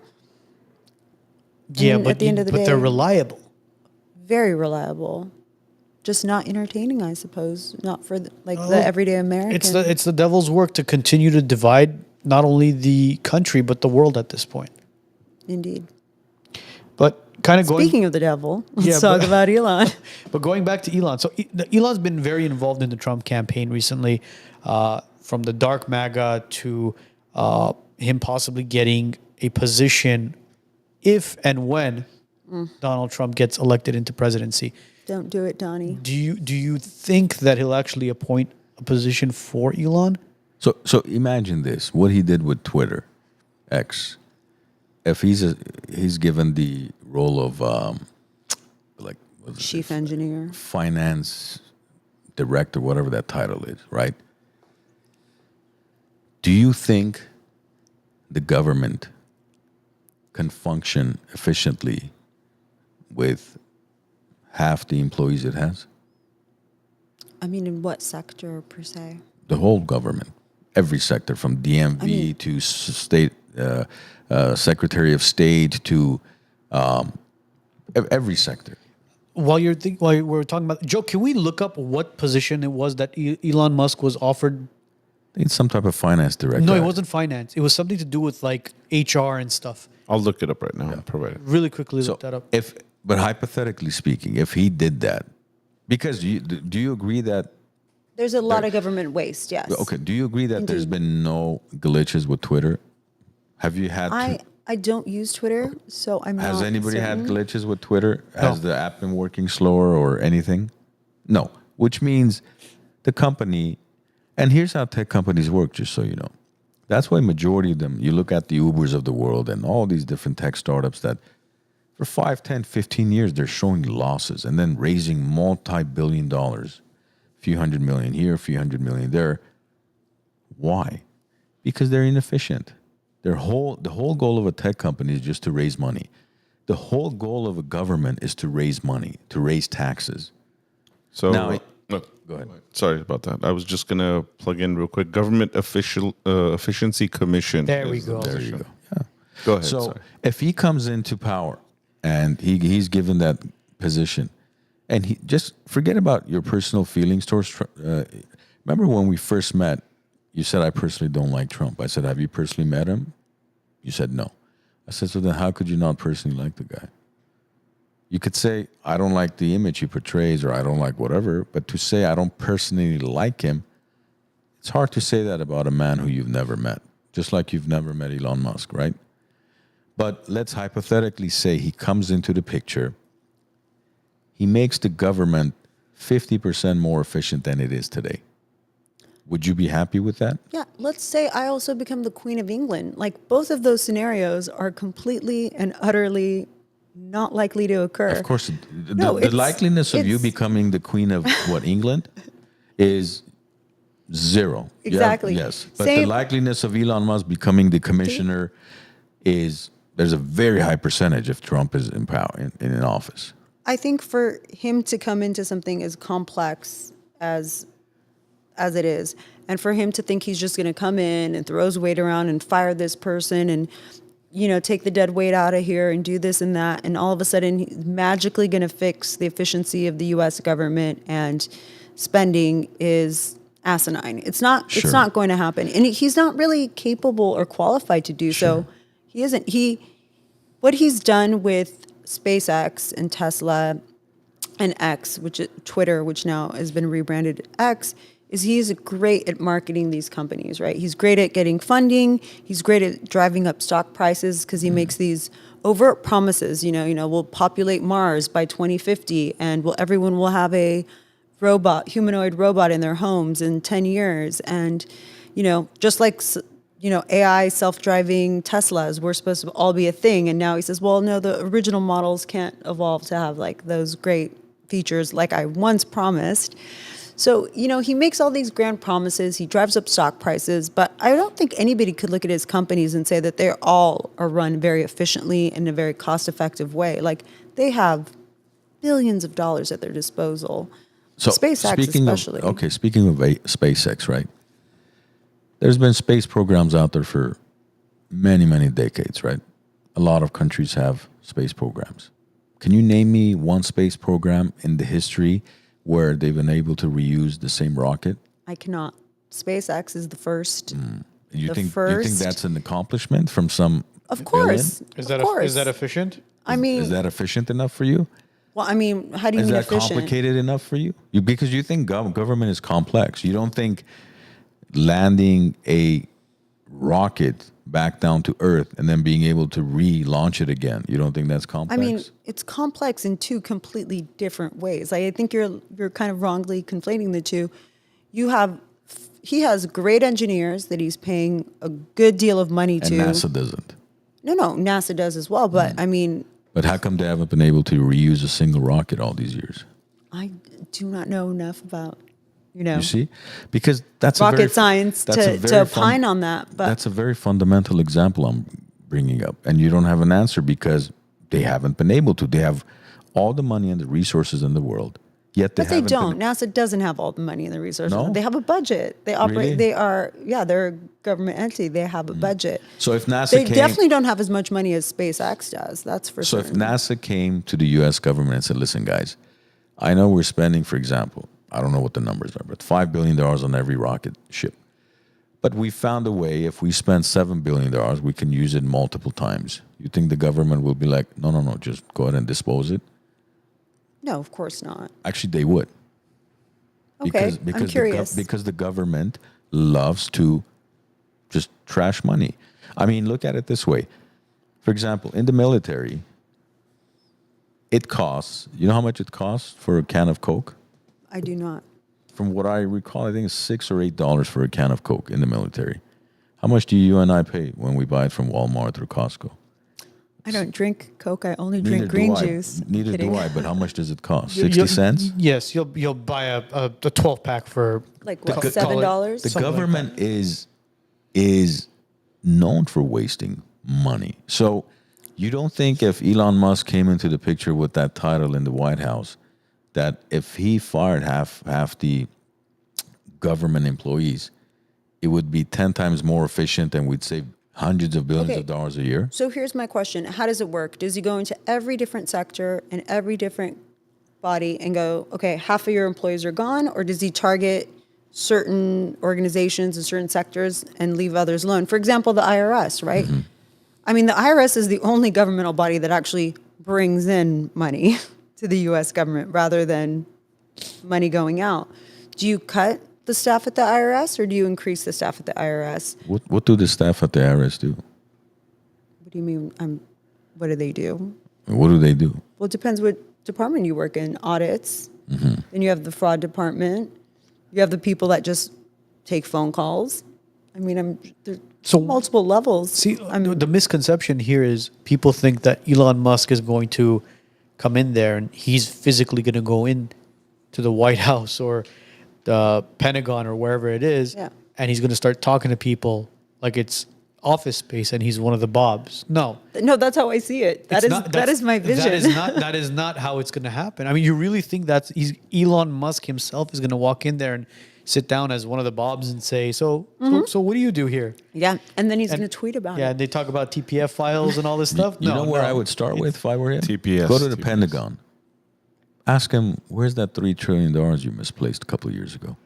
Yeah, And but, at the end of the but they're day- reliable. Very reliable. Just not entertaining, I suppose. Not for the Oh, everyday American. It's the devil's work to continue to divide not only the country but the world at this point. Indeed. But kind of going. Speaking of the devil, let's Yeah, talk but- about Elon. But going back to Elon, so Elon's been very involved in the Trump campaign recently, from the dark MAGA to him possibly getting a position if and when Donald Trump gets elected into presidency. Don't do it, Donnie. Do you think that he'll actually appoint a position for Elon? So imagine this: what he did with Twitter, X. If he's given the role of like what's it? Chief engineer. Finance director, whatever that title is, right? Do you think the government can function efficiently with half the employees it has? I mean, in what sector per se? The whole government, every sector, from DMV to state Secretary of State to every sector. While we're talking about Joe, can we look up what position it was that Elon Musk was offered? I think it's some type of finance director. No, it wasn't finance. It was something to do with like HR and stuff. I'll look it up right now and provide it. Really quickly So look that up. but hypothetically speaking, if he did that, because do you agree that? There's a lot of government waste, yes. Okay, do you agree that there's Indeed. been no glitches with Twitter? Have you had? I don't use Twitter, so I'm Has not anybody had certain. glitches with Twitter? Has the app been working slower or anything? No, which means the company, and here's how tech companies work, just so you know. That's why majority of them, you look at the Ubers of the world and all these different tech startups that for 5, 10, 15 years, they're showing losses and then raising multi-billion dollars, a few hundred million here, a few hundred million there. Why? Because they're inefficient. The whole goal of a tech company is just to raise money. The whole goal of a government is to raise money, to raise taxes. So Now, no, go ahead. Sorry about that. I was just gonna plug in real quick. Government Efficiency Commission. There we is the go. There you go. Yeah. Go ahead. So sorry. if he comes into power and he's given that position, and he just forget about your personal feelings towards Trump. Remember when we first met, you said, I personally don't like Trump. I said, have you personally met him? You said no. I said, so then how could you not personally like the guy? You could say, I don't like the image he portrays or I don't like whatever, but to say I don't personally like him, it's hard to say that about a man who you've never met, just like you've never met Elon Musk, right? But let's hypothetically say he comes into the picture. He makes the government 50% more efficient than it is today. Would you be happy with that? Yeah, let's say I also become the Queen of England. Like both of those scenarios are completely and utterly not likely to occur. Of course, No, the it's- likeliness of you it's- becoming the queen of what, England, is zero. Yeah, Exactly. yes, but the Same- likeliness of Elon Musk becoming the commissioner is there's a very high percentage if Trump is in power in office. I think for him to come into something as complex as it is, and for him to think he's just going to come in and throw his weight around and fire this person and take the dead weight out of here and do this and that, and all of a sudden he's magically going to fix the efficiency of the U.S. government and spending is asinine. It's not. Sure. It's not going to happen, and he's not really capable or qualified to do so. He isn't. What he's done with SpaceX and Tesla and X, which is Twitter, which now has been rebranded X, is he's great at marketing these companies, right? He's great at getting funding. He's great at driving up stock prices because he makes these overt promises. We'll populate Mars by 2050, and everyone will have a humanoid robot in their homes in 10 years. And just like AI self-driving Teslas were supposed to all be a thing. And now he says, well, no, the original models can't evolve to have like those great features like I once promised. So, he makes all these grand promises. He drives up stock prices, but I don't think anybody could look at his companies and say that they all are run very efficiently in a very cost-effective way. Like they have billions of dollars at their disposal. So SpaceX especially. Speaking of SpaceX, right? There's been space programs out there for many, many decades, right? A lot of countries have space programs. Can you name me one space program in the history where they've been able to reuse the same rocket? I cannot. SpaceX is the first. You The think first- that's an accomplishment from some Of course. Is of that course. is that efficient? I mean, Is that efficient enough for you? well, I mean, how do you Is mean that efficient? complicated enough for you? Because you think government is complex. You don't think landing a rocket back down to Earth and then being able to relaunch it again. You don't think that's I complex? mean, it's complex in two completely different ways. I think you're kind of wrongly conflating the two. He has great engineers that he's paying a good deal of money and to. NASA doesn't. No, NASA does as well. But I mean, But how come they haven't been able to reuse a single rocket all these years? I do not know enough about, You see, because that's rocket a very, science that's a to very opine on that. But that's a very fundamental example I'm bringing up, and you don't have an answer because they haven't been able to. They have all the money and the resources in the world, yet they But they haven't don't. been- NASA doesn't have all the money and the resources. No? They have a budget. They operate. Really? They're a government entity. They have a budget. So if NASA They came, definitely don't have as much money as SpaceX does. That's for so if certain. NASA came to the U.S. government and said, "Listen, guys, I know we're spending, for example, I don't know what the numbers are, but $5 billion on every rocket ship. But we found a way, if we spend $7 billion, we can use it multiple times." You think the government will be like, no, just go ahead and dispose it? No, of course not. Actually, they would. Okay, I'm curious. Because the government loves to just trash money. I mean, look at it this way. For example, in the military, it costs, you know how much it costs for a can of Coke? I do not. From what I recall, I think it's $6 or $8 for a can of Coke in the military. How much do you and I pay when we buy it from Walmart or Costco? I don't drink Coke. I only drink green juice. Neither Kidding. do I. But how much does it cost? You- 60 you'll- cents? Yes, you'll buy a 12 pack for Like call what, it- $7? The Something like government is known for wasting money. So you don't think if Elon Musk came into the picture with that title in the White House, that if he fired half the government employees, it would be 10 times more efficient and we'd save hundreds of billions Okay. of dollars a year? So here's my question. How does it work? Does he go into every different sector and every different body and go, okay, half of your employees are gone? Or does he target certain organizations and certain sectors and leave others alone? For example, the IRS, right? Mm-hmm. I mean, the IRS is the only governmental body that actually brings in money to the U.S. government rather than money going out. Do you cut the staff at the IRS or do you increase the staff at the IRS? What do the staff at the IRS do? What do you mean? What do they do? What do they do? Well, it depends what department you work in. Audits. Mm-hmm. Then you have the fraud department. You have the people that just take phone calls. I mean, there's So- multiple levels. See, the misconception here is people think that Elon Musk is going to come in there and he's physically going to go in to the White House or the Pentagon or wherever it is, Yeah. and he's going to start talking to people like it's office space and he's one of the Bobs. No, No, that's how I see it. It's not- That that's- is my vision. That is not how it's going to happen. I mean, you really think that Elon Musk himself is going to walk in there and sit down as one of the Bobs and say, so what do you do here? Yeah, and then he's going to tweet about Yeah, it. and they talk about TPF files and all this stuff. You know where I would start with if I were him? TPS. Go to the TPS. Pentagon. Ask him, where's that $3 trillion you misplaced a couple of years ago?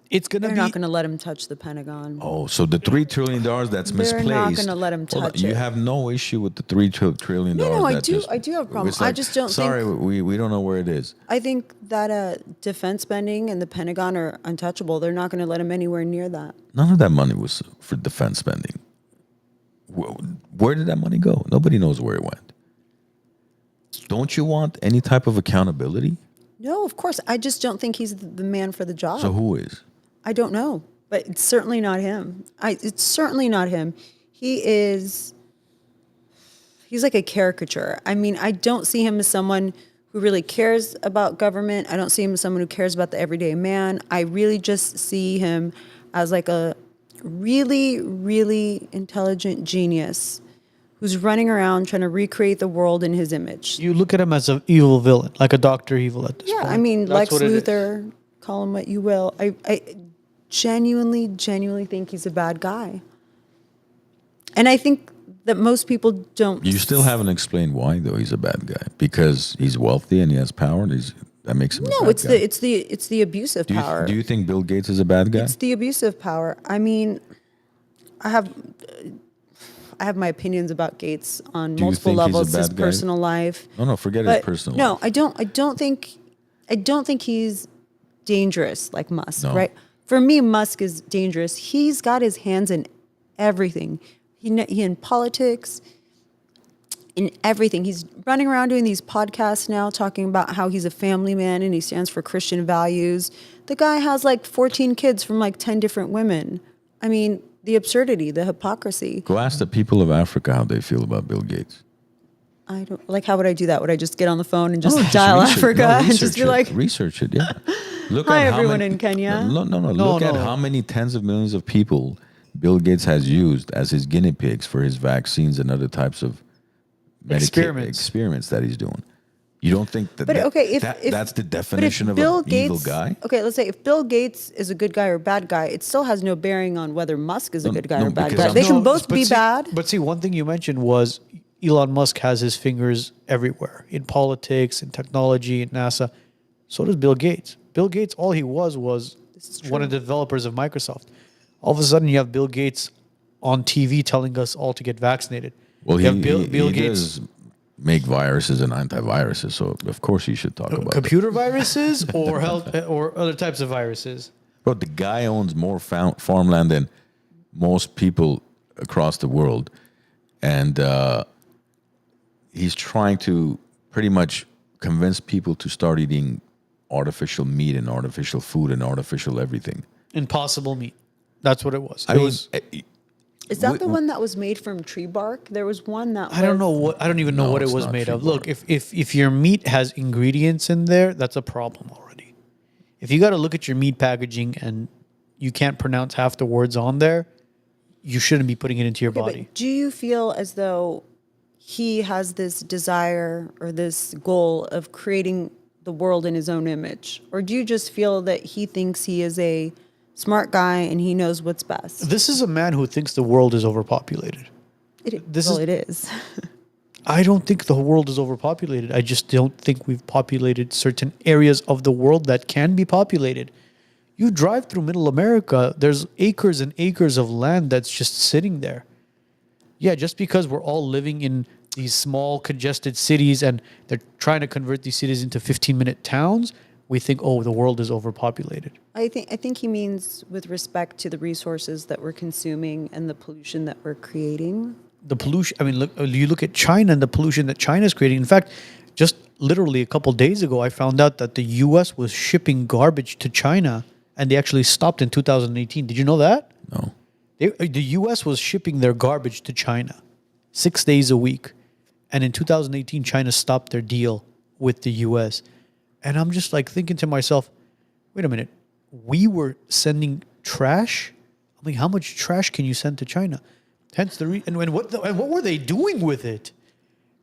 It's going to They're be. not going to let him touch the Pentagon. Oh, so the $3 trillion that's They're misplaced. not gonna let him Hold on, touch You it. have no issue with the $3 trillion. No, I that do- just- I do have a problem. It's I just don't Sorry, think- we don't know where it is. I think that defense spending and the Pentagon are untouchable. They're not going to let him anywhere near that. None of that money was for defense spending. Where did that money go? Nobody knows where it went. Don't you want any type of accountability? No, of course. I just don't think he's the man for the job. So who is? I don't know. but it's certainly not him. It's certainly not him. He's like a caricature. I mean, I don't see him as someone who really cares about government. I don't see him as someone who cares about the everyday man. I really just see him as like a really, really intelligent genius who's running around trying to recreate the world in his image. You look at him as an evil villain, like a Dr. Evil at this point. I mean, That's Lex what it is. Luthor, call him what you will. I genuinely think he's a bad guy. And I think that most people don't. You still haven't explained why, though, he's a bad guy. Because he's wealthy and he has power, and that makes him a No, bad it's guy. it's the abusive power. Do you think Bill Gates is a bad guy? It's the abusive power. I mean, I have my opinions about Gates on Do you multiple think he's a levels. His bad guy? personal life. No, forget his But personal no, life. I don't think he's dangerous like Musk, No. right? For me, Musk is dangerous. He's got his hands in everything. He in politics, in everything. He's running around doing these podcasts now, talking about how he's a family man and he stands for Christian values. The guy has like 14 kids from like 10 different women. I mean, the absurdity, the hypocrisy. Go ask the people of Africa how they feel about Bill Gates. I don't like. How would I do that? Would I just get on the phone and just No, just dial research- Africa no, and just research be it. like, research it, yeah. Look Hi, at how everyone many- in Kenya. No. Look at no. how many tens of millions of people Bill Gates has used as his guinea pigs for his vaccines and other types of experiments that he's doing. You don't think that, But okay, if that's the but if definition of Bill an Gates, evil guy? Okay, let's say if Bill Gates is a good guy or bad guy, it still has no bearing on whether Musk is a good guy no, or bad because guy. I'm- They can No, both but be see- bad. But see, one thing you mentioned was Elon Musk has his fingers everywhere in politics, in technology, in NASA. So does Bill Gates. Bill Gates, all he was one of the developers of Microsoft. All of a sudden, you have Bill Gates on TV telling us all to get vaccinated. Well, You he, have Bill he Gates. does make viruses and antiviruses, so of course he should talk about it. Computer viruses or health or other types of viruses. But the guy owns more farmland than most people across the world, and he's trying to pretty much convince people to start eating artificial meat and artificial food and artificial everything. Impossible meat. That's what it was. I It mean, was. Is that the one that was made from tree bark? There was one that I don't know what. I don't even know No, what it it's was not made tree of. Look, bark. if your meat has ingredients in there, that's a problem already. If you got to look at your meat packaging and you can't pronounce half the words on there, you shouldn't be putting it into your body. But do you feel as though he has this desire or this goal of creating the world in his own image? Or do you just feel that he thinks he is a smart guy and he knows what's best? This is a man who thinks the world is overpopulated. It is. I don't think the world is overpopulated. I just don't think we've populated certain areas of the world that can be populated. You drive through middle America, there's acres and acres of land that's just sitting there. Yeah, just because we're all living in these small congested cities and they're trying to convert these cities into 15-minute towns, we think, oh, the world is overpopulated. I think he means with respect to the resources that we're consuming and the pollution that we're creating. The pollution, I mean, look, you look at China and the pollution that China is creating. In fact, just literally a couple days ago, I found out that the U.S. was shipping garbage to China and they actually stopped in 2018. Did you know that? No. The U.S. was shipping their garbage to China 6 days a week. And in 2018, China stopped their deal with the U.S. And I'm just like thinking to myself, wait a minute, we were sending trash? I mean, how much trash can you send to China? Hence the and what were they doing with it?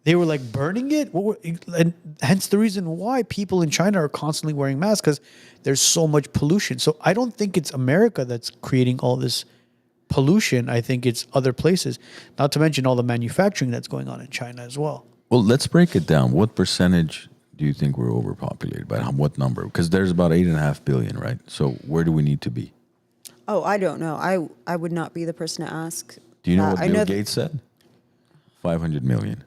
They were like burning it, and hence the reason why people in China are constantly wearing masks, because there's so much pollution. So I don't think it's America that's creating all this pollution. I think it's other places. Not to mention all the manufacturing that's going on in China as well. Well, let's break it down. What percentage do you think we're overpopulated? By what number? Because there's about 8.5 billion, right? So where do we need to be? Oh, I don't know. I would not be the person to ask. Do you know that. what Bill Gates said? 500 million.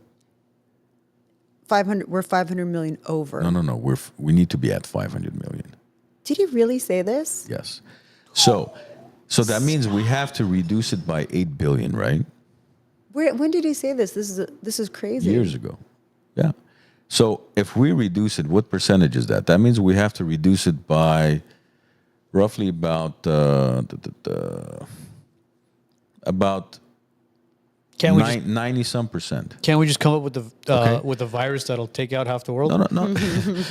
500. We're 500 million over. No. We need to be at 500 million. Did he really say this? Yes. So that means we have to reduce it by 8 billion, right? When did he say this? This is crazy. Years ago. Yeah. So if we reduce it, what percentage is that? That means we have to reduce it by roughly about about Can't we just 90 some percent. can't we just come up with the Okay. with a virus that'll take out half the world? No.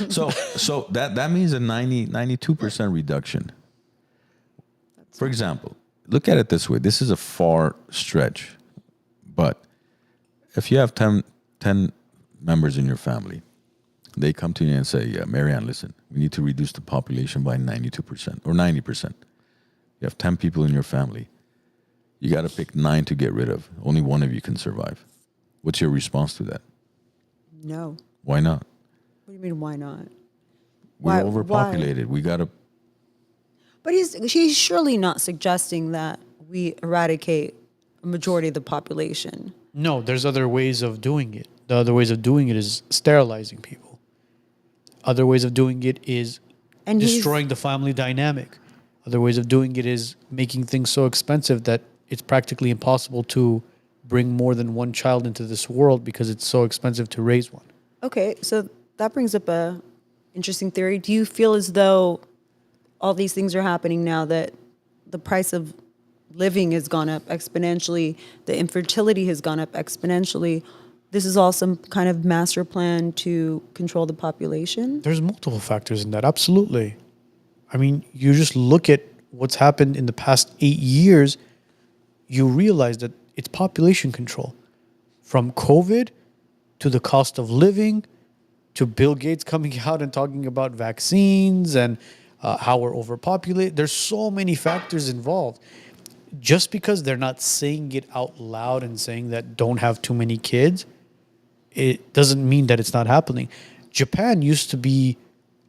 so that means a 92% reduction. For example, look at it this way. This is a far stretch, but if you have 10 members in your family, they come to you and say, yeah, Marianne, listen, we need to reduce the population by 92% or 90%. You have 10 people in your family. You got to pick 9 to get rid of. Only one of you can survive. What's your response to that? No. Why not? What do you mean, why not? We're Why- overpopulated. We got to. But she's surely not suggesting that we eradicate a majority of the population. No, there's other ways of doing it. The other ways of doing it is sterilizing people. Other ways of doing it is And he's- destroying the family dynamic. Other ways of doing it is making things so expensive that it's practically impossible to bring more than one child into this world because it's so expensive to raise one. Okay, so that brings up a interesting theory. Do you feel as though all these things are happening now that the price of living has gone up exponentially, the infertility has gone up exponentially? This is all some kind of master plan to control the population? There's multiple factors in that. Absolutely. I mean, you just look at what's happened in the past 8 years, you realize that it's population control. From COVID to the cost of living to Bill Gates coming out and talking about vaccines and how we're overpopulated. There's so many factors involved. Just because they're not saying it out loud and saying that don't have too many kids, it doesn't mean that it's not happening. Japan used to be,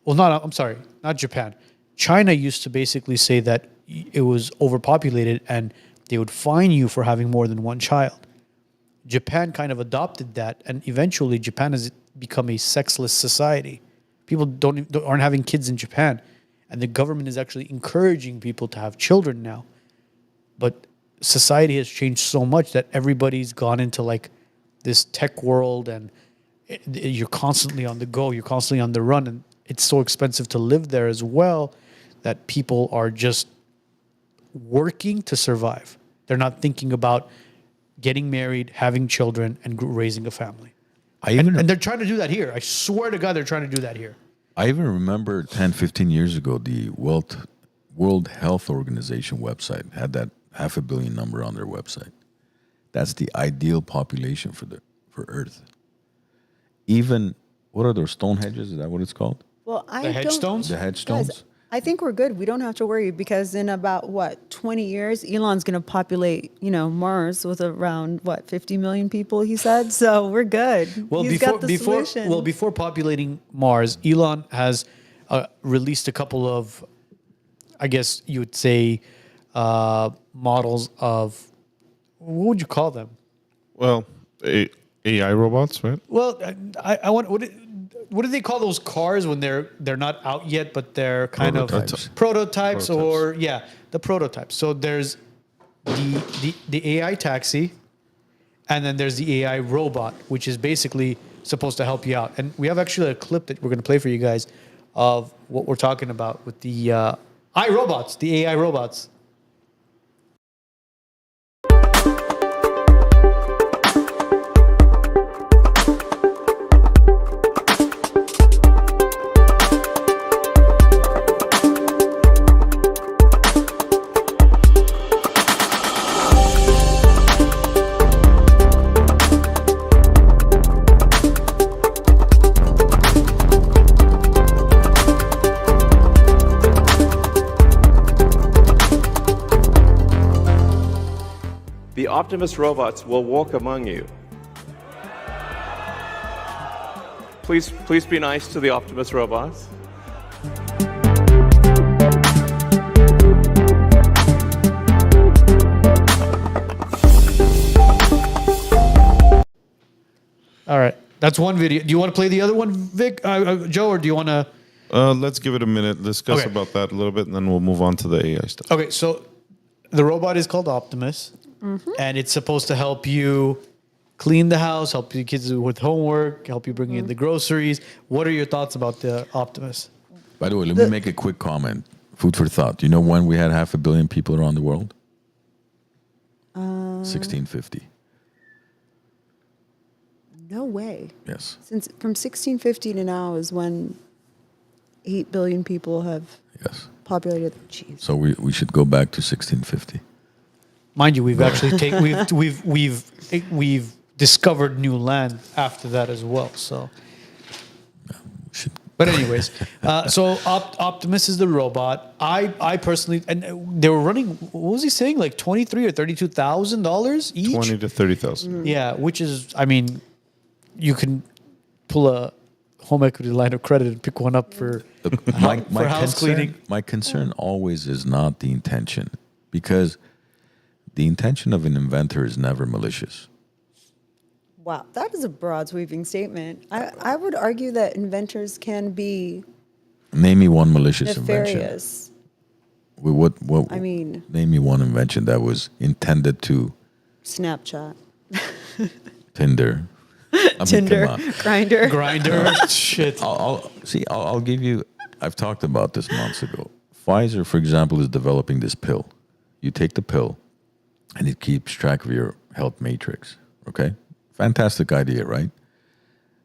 not Japan. China used to basically say that it was overpopulated and they would fine you for having more than one child. Japan kind of adopted that, and eventually Japan has become a sexless society. People aren't having kids in Japan, and the government is actually encouraging people to have children now. But society has changed so much that everybody's gone into like this tech world, and you're constantly on the go, you're constantly on the run, and it's so expensive to live there as well that people are just working to survive. They're not thinking about getting married, having children, and raising a family. And they're trying to do that here. I swear to God, they're trying to do that here. I even remember 10, 15 years ago, the World Health Organization website had that 500 million number on their website. That's the ideal population for Earth. Even, what are those, stone hedges? Is that what it's called? Well, I The don't- headstones? The headstones? Guys, I think we're good. We don't have to worry because in about 20 years, Elon's going to populate, Mars with around 50 million people, he said. So we're good. Well, He's got the solution. before populating Mars, Elon has released a couple of, I guess you would say, models of, what would you call them? Well, AI robots, right? Well, I want what do they call those cars when they're not out yet, but they're kind Prototypes. of prototypes, or the prototypes. So there's the AI taxi, and then there's the AI robot, which is basically supposed to help you out. And we have actually a clip that we're going to play for you guys of what we're talking about with the iRobots, the AI robots. The Optimus robots will walk among you. Please be nice to the Optimus robots. All right, that's one video. Do you want to play the other one, Vic, Joe, or do you want to? Let's give it a minute, discuss Okay. about that a little bit, and then we'll move on to the AI stuff. Okay, so the robot is called Optimus, and it's supposed to help you clean the house, help your kids with homework, help you bring in the groceries. What are your thoughts about the Optimus? By the way, let me make a quick comment. Food for thought. Do you know when we had 500 million people around the world? 1650. No way. Yes. Since from 1650 to now is when 8 billion people have Yes. populated. Jeez. So we should go back to 1650. Mind you, we've actually we've discovered new land after that as well. So, Should, but anyways, so Optimus is the robot. I personally, and they were running. What was he saying? Like $23,000 or $32,000 each. 20 to 30,000. Yeah, which is, I mean, you can pull a home equity line of credit and pick one up for look, for house cleaning. My concern always is not the intention, because the intention of an inventor is never malicious. Wow, that is a broad sweeping statement. I would argue that inventors can be Name me one malicious invention. nefarious. What? I mean, name me one invention that was intended to Snapchat, Tinder. Tinder, Come on. Grinder. Grinder, shit. I'll give you. I've talked about this months ago. Pfizer, for example, is developing this pill. You take the pill, and it keeps track of your health matrix. Okay, fantastic idea, right?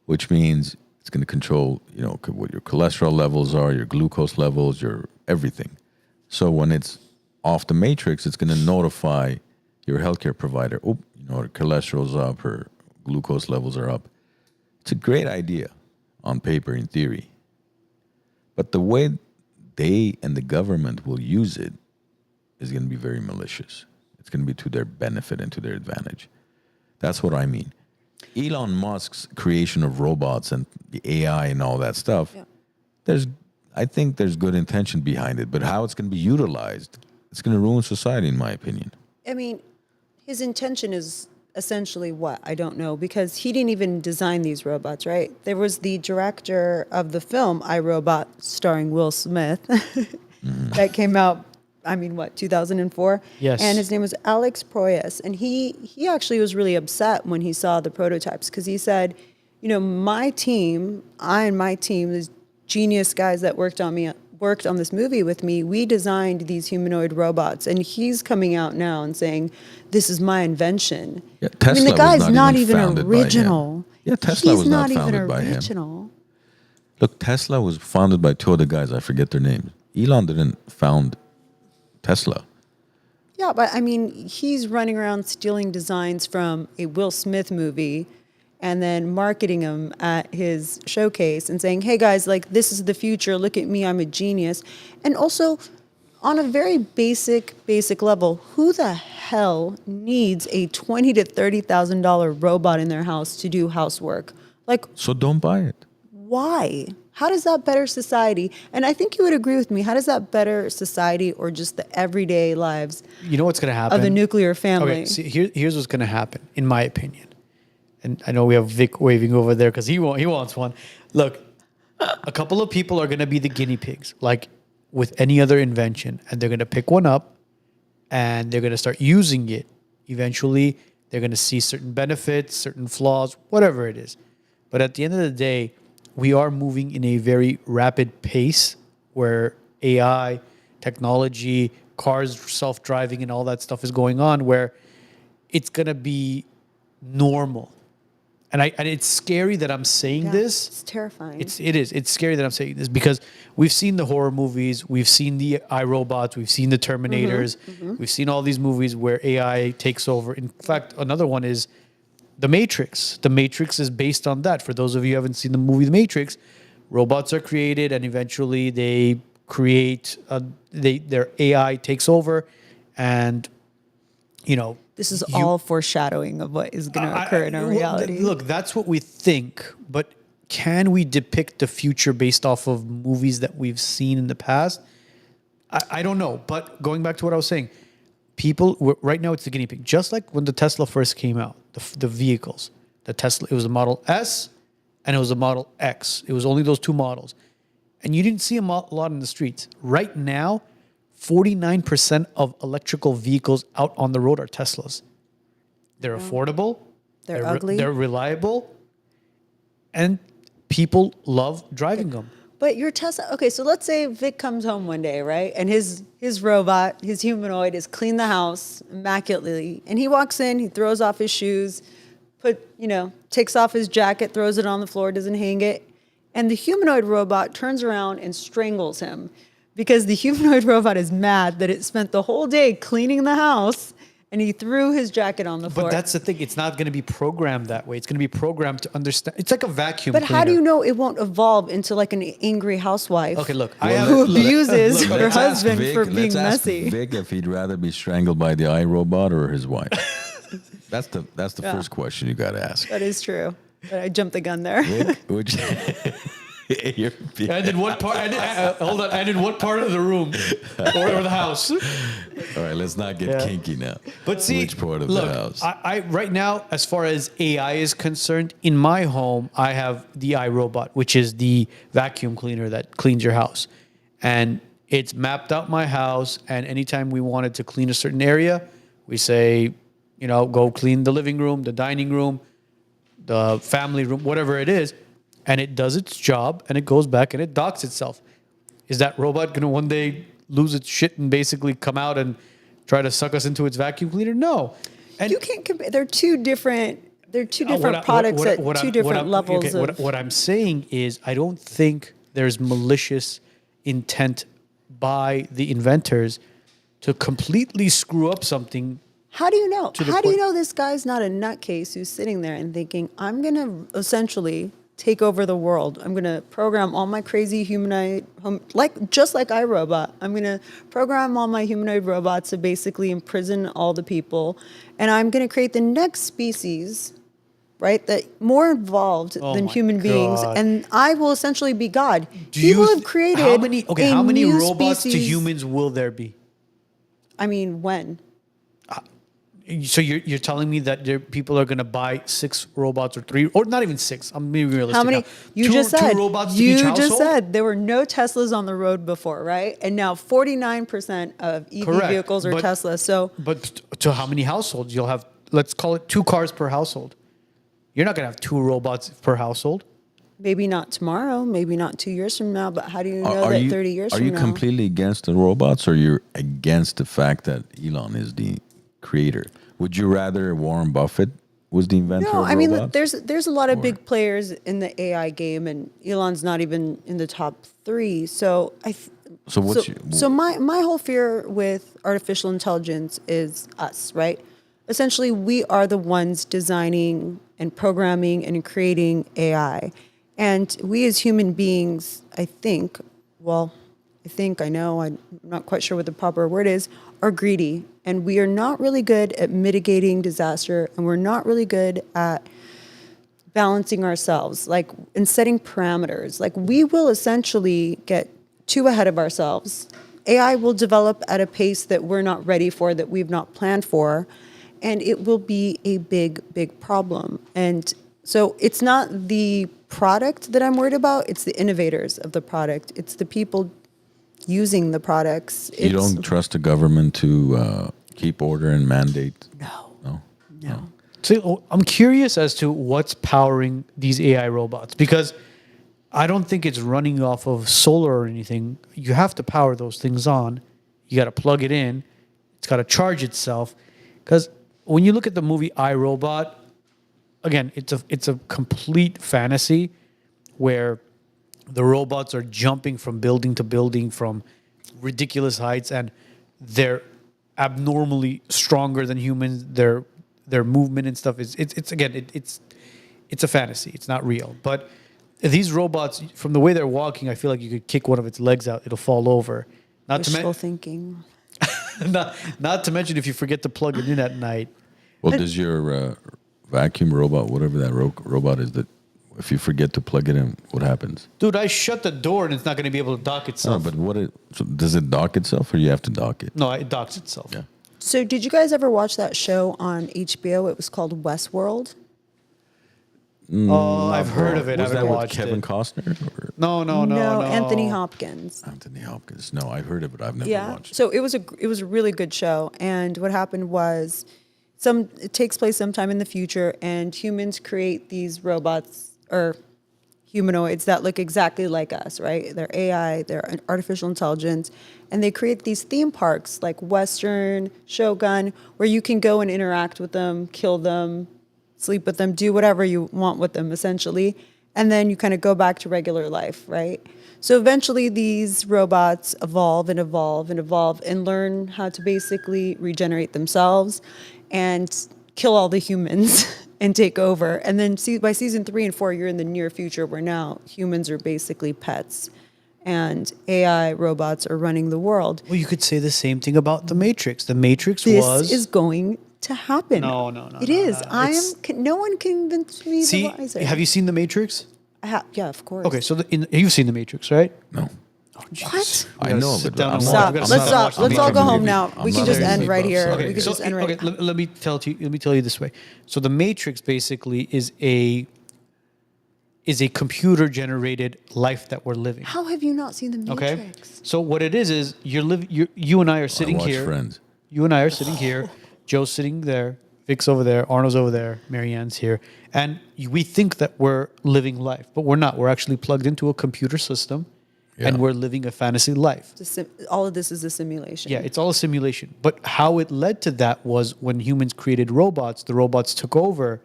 Which means it's going to control, what your cholesterol levels are, your glucose levels, your everything. So when it's off the matrix, it's going to notify your healthcare provider. Oh, her cholesterol's up, her glucose levels are up. It's a great idea on paper, in theory. But the way they and the government will use it is going to be very malicious. It's going to be to their benefit and to their advantage. That's what I mean. Elon Musk's creation of robots and the AI and all that stuff, I think there's good intention behind it, but how it's going to be utilized, it's going to ruin society, in my opinion. I mean, his intention is essentially what? I don't know, because he didn't even design these robots, right? There was the director of the film I, Robot, starring Will Smith, that came out, 2004? Yes. And his name was Alex Proyas. And he actually was really upset when he saw the prototypes, because he said, my team, these genius guys that worked on this movie with me, we designed these humanoid robots, and he's coming out now and saying, this is my invention. Yeah, Tesla the guy's was not even even founded by him. original. Yeah, Tesla He's was not even founded by him. original. Look, Tesla was founded by two other guys. I forget their names. Elon didn't found Tesla. Yeah, but he's running around stealing designs from a Will Smith movie and then marketing them at his showcase and saying, hey guys, this is the future. Look at me, I'm a genius. And also, on a very basic level, who the hell needs a $20,000 to $30,000 robot in their house to do housework? So don't buy it. Why? How does that better society? And I think you would agree with me. How does that better society or just the everyday lives You know what's going to happen? of the nuclear family? Okay, see, here's what's going to happen, in my opinion. And I know we have Vic waving over there because he wants one. Look, a couple of people are going to be the guinea pigs, like with any other invention, and they're going to pick one up, and they're going to start using it. Eventually, they're going to see certain benefits, certain flaws, whatever it is. But at the end of the day, we are moving in a very rapid pace where AI, technology, cars, self-driving, and all that stuff is going on, where it's going to be normal. And it's scary that I'm saying this. It's terrifying. It is. It's scary that I'm saying this because we've seen the horror movies, we've seen the iRobots, we've seen the Terminators, we've seen all these movies where AI takes over. In fact, another one is The Matrix. The Matrix is based on that. For those of you who haven't seen the movie The Matrix, robots are created and eventually they create, their AI takes over, and this is all foreshadowing of what is going to occur in our reality. Look, that's what we think, but can we depict the future based off of movies that we've seen in the past? I don't know. But going back to what I was saying, right now it's the guinea pig. Just like when the Tesla first came out, the vehicles, the Tesla, it was a Model S and it was a Model X. It was only those two models. And you didn't see a lot in the streets. Right now, 49% of electrical vehicles out on the road are Teslas. They're affordable. They're ugly. They're reliable. And people love driving them. But your Tesla, okay, so let's say Vic comes home one day, right? And his robot, his humanoid, has cleaned the house immaculately. And he walks in, he throws off his shoes, takes off his jacket, throws it on the floor, doesn't hang it. And the humanoid robot turns around and strangles him because the humanoid robot is mad that it spent the whole day cleaning the house and he threw his jacket on the floor. But that's the thing. It's not going to be programmed that way. It's going to be programmed to understand. It's like a vacuum But cleaner. how do you know it won't evolve into like an angry housewife? Okay, look. Who abuses her Let's ask husband Vic- for being let's ask messy. Vic if he'd rather be strangled by the iRobot or his wife. That's the first question you got to ask. That is true. But I jumped the gun there. Vic, would you? You're- And in what part? Hold on. And in what part of the room or the house? All right, let's not get kinky now. But see, which part of look, the house? I right now, as far as AI is concerned, in my home, I have the iRobot, which is the vacuum cleaner that cleans your house, and it's mapped out my house. And anytime we wanted to clean a certain area, we say, go clean the living room, the dining room, the family room, whatever it is. And it does its job, and it goes back and it docks itself. Is that robot going to one day lose its shit and basically come out and try to suck us into its vacuum cleaner? No. And You can't compare. They're two different. Products at two different levels. What I'm saying is, I don't think there's malicious intent by the inventors to completely screw up something. How do you know? To the How do you point- know this guy's not a nutcase who's sitting there and thinking, I'm going to essentially take over the world. I'm going to program all my crazy humanoid, just like iRobot. I'm going to program all my humanoid robots to basically imprison all the people. And I'm going to create the next species, right, that more evolved than my human beings. God. And I will essentially be God. Do you People have th- created how many new robots to species- humans will there be? I mean, when? So you're telling me that people are going to buy 6 robots or 3, or not even 6? I'm being realistic. How many? now. You two, just said. two robots to You each just household? said there were no Teslas on the road before, right? And now 49% of EV Correct. vehicles are But- Tesla. So But to how many households? You'll have, let's call it 2 cars per household. You're not going to have 2 robots per household. maybe not tomorrow, maybe not 2 years from now. But how do you know that 30 years Are from you now? completely against the robots, or you're against the fact that Elon is the creator? Would you rather Warren Buffett was the inventor No, of I mean robots? there's a lot of big players in the AI game, and Elon's not even in the top 3. So So what's so my whole fear with artificial intelligence is us, right? Essentially, we are the ones designing and programming and creating AI, and we as human beings, I know, I'm not quite sure what the proper word is, are greedy. And we are not really good at mitigating disaster, and we're not really good at balancing ourselves, like in setting parameters. Like we will essentially get too ahead of ourselves. AI will develop at a pace that we're not ready for, that we've not planned for, and it will be a big, big problem. And so it's not the product that I'm worried about, it's the innovators of the product. It's the people using the products. you don't trust the government to keep order and mandate? No. No. So I'm curious as to what's powering these AI robots, because I don't think it's running off of solar or anything. You have to power those things on. You got to plug it in. It's got to charge itself. Because when you look at the movie iRobot, again, it's a complete fantasy where the robots are jumping from building to building from ridiculous heights, and they're abnormally stronger than humans. Their movement and stuff is it's a fantasy. It's not real. But these robots, from the way they're walking, I feel like you could kick one of its legs out, it'll fall over. Wishful thinking. Not to mention if you forget to plug it in at night. Well, does your vacuum robot, whatever that robot is, that if you forget to plug it in, what happens? Dude, I shut the door and it's not going to be able to dock No, itself. but so does it dock itself, or you have to dock it? No, it docks itself. Yeah. So did you guys ever watch that show on HBO? It was called Westworld. Oh, I've heard of it. Was I that haven't with watched Kevin it. Costner? Or No. Anthony Hopkins. Anthony Hopkins. No, I've heard of it. I've never Yeah. watched it. So it was a really good show, and what happened was it takes place sometime in the future, and humans create these robots, or humanoids that look exactly like us, right? They're AI, they're artificial intelligence, and they create these theme parks like Western, Shogun, where you can go and interact with them, kill them, sleep with them, do whatever you want with them, essentially. And then you kind of go back to regular life, right? So eventually these robots evolve and evolve and evolve and learn how to basically regenerate themselves and kill all the humans and take over. And then by season 3 and 4, you're in the near future where now humans are basically pets and AI robots are running the world. Well, you could say the same thing about The Matrix. The Matrix This was... is going to happen. No. It is. No one convinced me See, the wiser. have you seen The Matrix? Yeah, of course. Okay, so you've seen The Matrix, right? No. What? I know, sit but down I'm and not- Stop. we gotta Let's stop stop. watching Let's The all go Matrix. home now. I'm We can not just a end movie right buff, here. sorry. We can just end right okay, let me tell you this way. So The Matrix basically is a computer generated life that we're living. How have you not seen the Okay. Matrix? So what it is you and I are sitting watch here. Friends. You and I are sitting here. Joe's sitting there. Vic's over there. Arnold's over there. Marianne's here. And we think that we're living life, but we're not. We're actually plugged into a computer system and Yeah. we're living a fantasy life. All of this is a simulation. Yeah, it's all a simulation. But how it led to that was when humans created robots, the robots took over.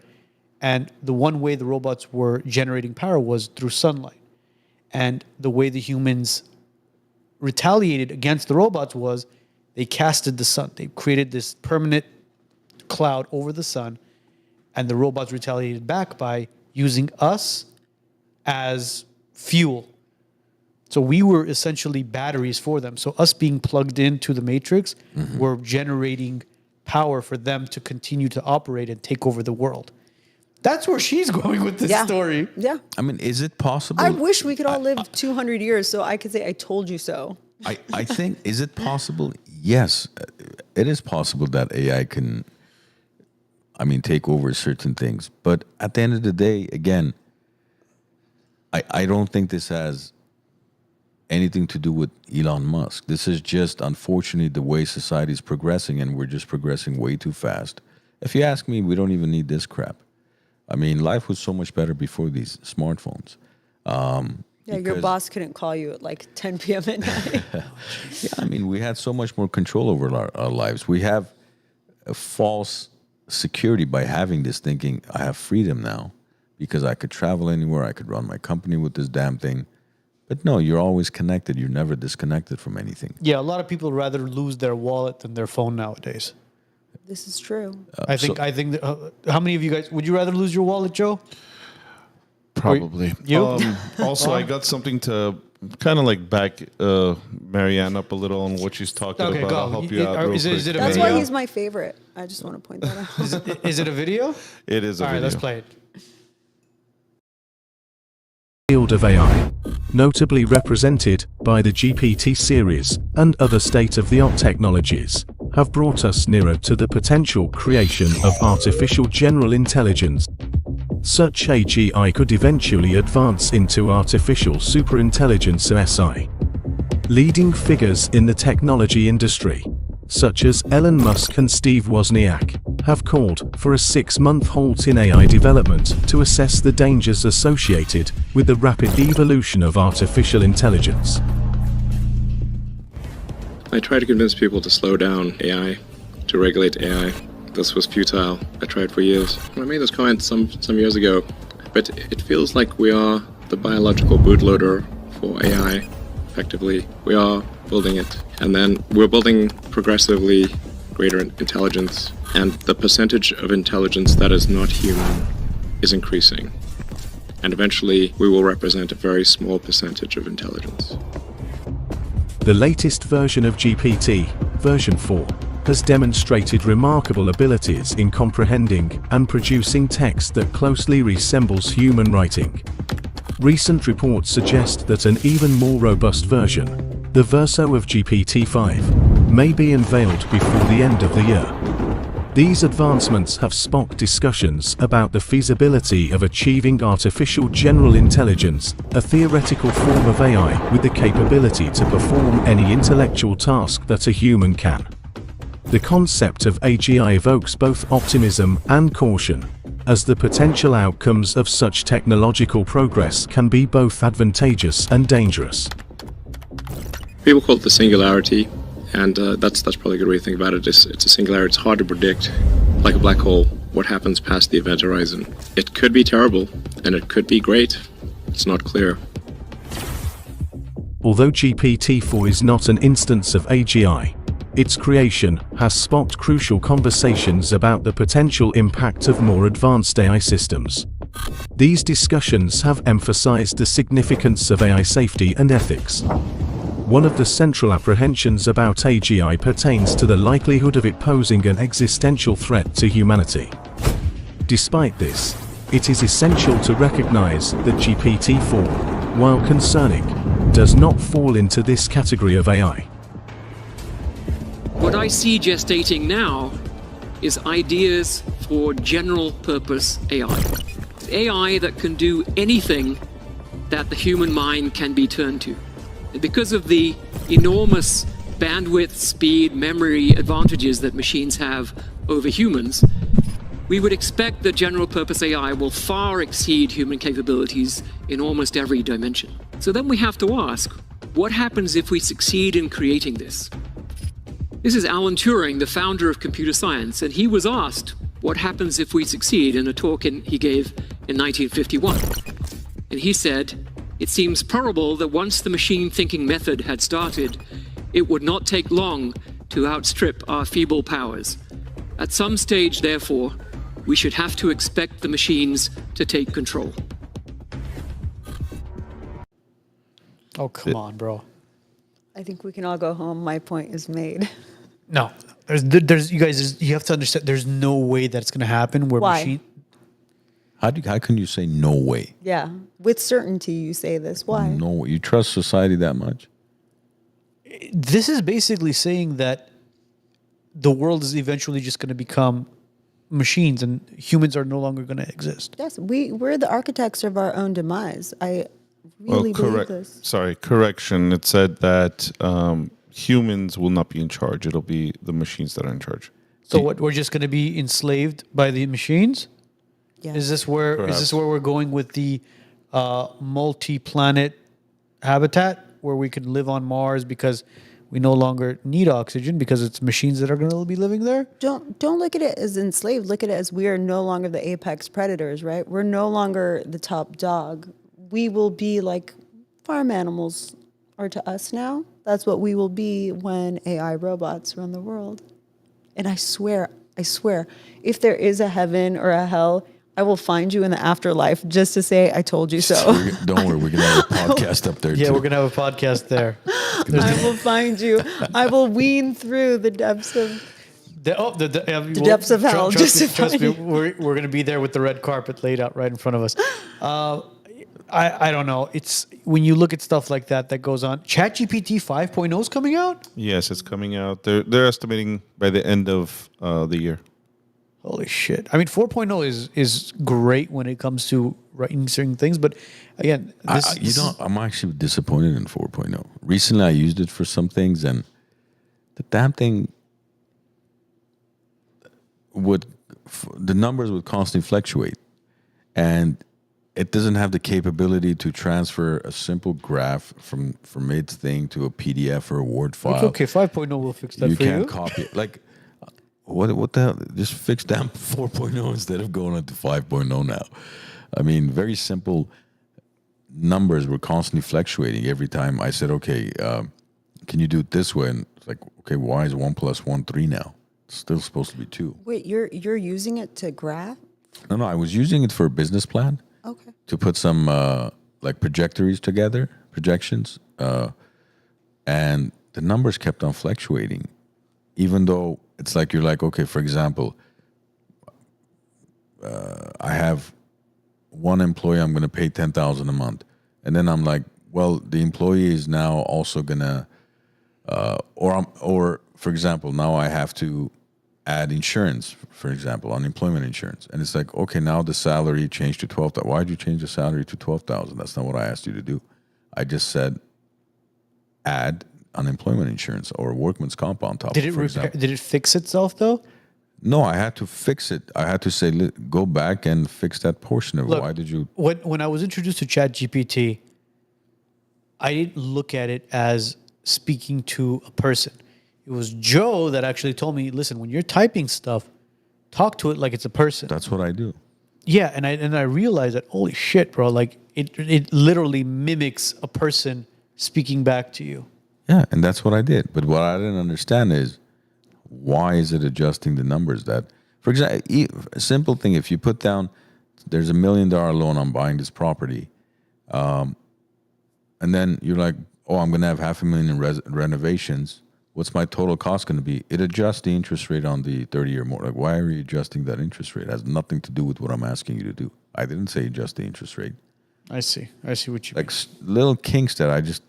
And the one way the robots were generating power was through sunlight. And the way the humans retaliated against the robots was they casted the sun. They created this permanent cloud over the sun. And the robots retaliated back by using us as fuel. So we were essentially batteries for them. So us being plugged into the Matrix, we're generating power for them to continue to operate and take over the world. That's where she's going with this story. Yeah. I mean, is it possible? I wish we could all live 200 years so I could say, I told you so. I think, is it possible? Yes, it is possible that AI can, take over certain things. But at the end of the day, again, I don't think this has anything to do with Elon Musk. This is just, unfortunately, the way society is progressing, and we're just progressing way too fast. If you ask me, we don't even need this crap. Life was so much better before these smartphones. Yeah, your boss couldn't call you at like 10 p.m. at night. We had so much more control over our lives. We have a false security by having this thinking, I have freedom now because I could travel anywhere, I could run my company with this damn thing. But no, you're always connected. You're never disconnected from anything. Yeah, a lot of people rather lose their wallet than their phone nowadays. This is true. I think how many of you guys, would you rather lose your wallet, Joe? Probably. You? Also, I got something to kind of like back Marianne up a little on what she's talking Okay, about. go. I'll help you out real Is quick. it a That's video? why he's my favorite. I just want to point that out. Is it a video? It is a All right, video. let's play it. Field of AI, notably represented by the GPT series and other state-of-the-art technologies, have brought us nearer to the potential creation of artificial general intelligence. Such AGI could eventually advance into artificial superintelligence SI. Leading figures in the technology industry, such as Elon Musk and Steve Wozniak, have called for a 6-month halt in AI development to assess the dangers associated with the rapid evolution of artificial intelligence. I tried to convince people to slow down AI, to regulate AI. This was futile. I tried for years. I made this comment some years ago, but it feels like we are the biological bootloader for AI, effectively. We are building it, and then we're building progressively greater intelligence, and the percentage of intelligence that is not human is increasing. And eventually, we will represent a very small percentage of intelligence. The latest version of GPT, version 4, has demonstrated remarkable abilities in comprehending and producing text that closely resembles human writing. Recent reports suggest that an even more robust version, the Verso of GPT-5, may be unveiled before the end of the year. These advancements have sparked discussions about the feasibility of achieving artificial general intelligence, a theoretical form of AI with the capability to perform any intellectual task that a human can. The concept of AGI evokes both optimism and caution. as the potential outcomes of such technological progress can be both advantageous and dangerous. People call it the singularity, and that's probably a good way to think about it. It's a singularity. It's hard to predict, like a black hole, what happens past the event horizon. It could be terrible, and it could be great. It's not clear. Although GPT-4 is not an instance of AGI, its creation has sparked crucial conversations about the potential impact of more advanced AI systems. These discussions have emphasized the significance of AI safety and ethics. One of the central apprehensions about AGI pertains to the likelihood of it posing an existential threat to humanity. Despite this, it is essential to recognize that GPT-4, while concerning, does not fall into this category of AI. What I see gestating now is ideas for general purpose AI. AI that can do anything that the human mind can be turned to. And because of the enormous bandwidth, speed, memory advantages that machines have over humans, we would expect that general purpose AI will far exceed human capabilities in almost every dimension. So then we have to ask, what happens if we succeed in creating this? This is Alan Turing, the founder of computer science, and he was asked what happens if we succeed in a talk he gave in 1951. And he said, it seems probable that once the machine thinking method had started, it would not take long to outstrip our feeble powers. At some stage, therefore, we should have to expect the machines to take control. Oh, come on, bro. I think we can all go home. My point is made. No, there's you guys. You have to understand. There's no way that's going to happen. Where Why? machine. How can you say no way? Yeah, with certainty you say this. Why? No way. You trust society that much? This is basically saying that the world is eventually just going to become machines, and humans are no longer going to exist. Yes, we're the architects of our own demise. I really believe this. Sorry, correction. It said that humans will not be in charge. It'll be the machines that are in charge. So what? We're just going to be enslaved by the machines? Yeah. Is this where we're going with the multi-planet habitat, where we can live on Mars because we no longer need oxygen because it's machines that are going to be living there? Don't look at it as enslaved. Look at it as we are no longer the apex predators, right? We're no longer the top dog. We will be like farm animals are to us now. That's what we will be when AI robots run the world. And I swear, if there is a heaven or a hell, I will find you in the afterlife just to say I told you so. Don't worry, we're going to have a podcast up there, Yeah, too. we're going to have a podcast there. I will find you. I will wean through the depths of The depths of hell. Trust me, we're going to be there with the red carpet laid out right in front of us. I don't know. It's when you look at stuff like that goes on. ChatGPT 5.0 is coming out? Yes, it's coming out. They're estimating by the end of the year. Holy shit. I mean, 4.0 is great when it comes to writing certain things, but again, I'm actually disappointed in 4.0. Recently, I used it for some things, and the damn thing the numbers would constantly fluctuate, and it doesn't have the capability to transfer a simple graph from its thing to a PDF or a Word file. It's okay. 5.0 will fix that You for can't you. copy it. Like, what the hell? Just fix down 4.0 instead of going on to 5.0 now. I mean, very simple numbers were constantly fluctuating every time I said, okay, can you do it this way? And it's like, okay, why is 1 + 1 3 now? It's still supposed to be 2. Wait, you're using it to graph? No, I was using it for a business plan. Okay. To put some like projections together, and the numbers kept on fluctuating, even though it's like you're like, okay, for example, I have one employee, I'm going to pay $10,000 a month, and then I'm like, well, the employee is now also gonna, or for example, now I have to add insurance, for example, unemployment insurance. And it's like, okay, now the salary changed to $12,000. Why did you change the salary to $12,000? That's not what I asked you to do. I just said add unemployment insurance or workman's comp on top. Did it fix itself though? No, I had to fix it. I had to say, go back and fix that portion of it. Look, Why did you? When I was introduced to ChatGPT, I didn't look at it as speaking to a person. It was Joe that actually told me, listen, when you're typing stuff, talk to it like it's a person. That's what I do. Yeah, and I realized that, holy shit, bro, like it literally mimics a person speaking back to you. Yeah, and that's what I did. But what I didn't understand is why is it adjusting the numbers? That, for example, a simple thing, if you put down, there's $1 million loan on buying this property, and then you're like, oh, I'm going to have $500,000 in renovations. What's my total cost going to be? It adjusts the interest rate on the 30-year mortgage. Like, why are you adjusting that interest rate? It has nothing to do with what I'm asking you to do. I didn't say adjust the interest rate. I see what you mean. Like little kinks that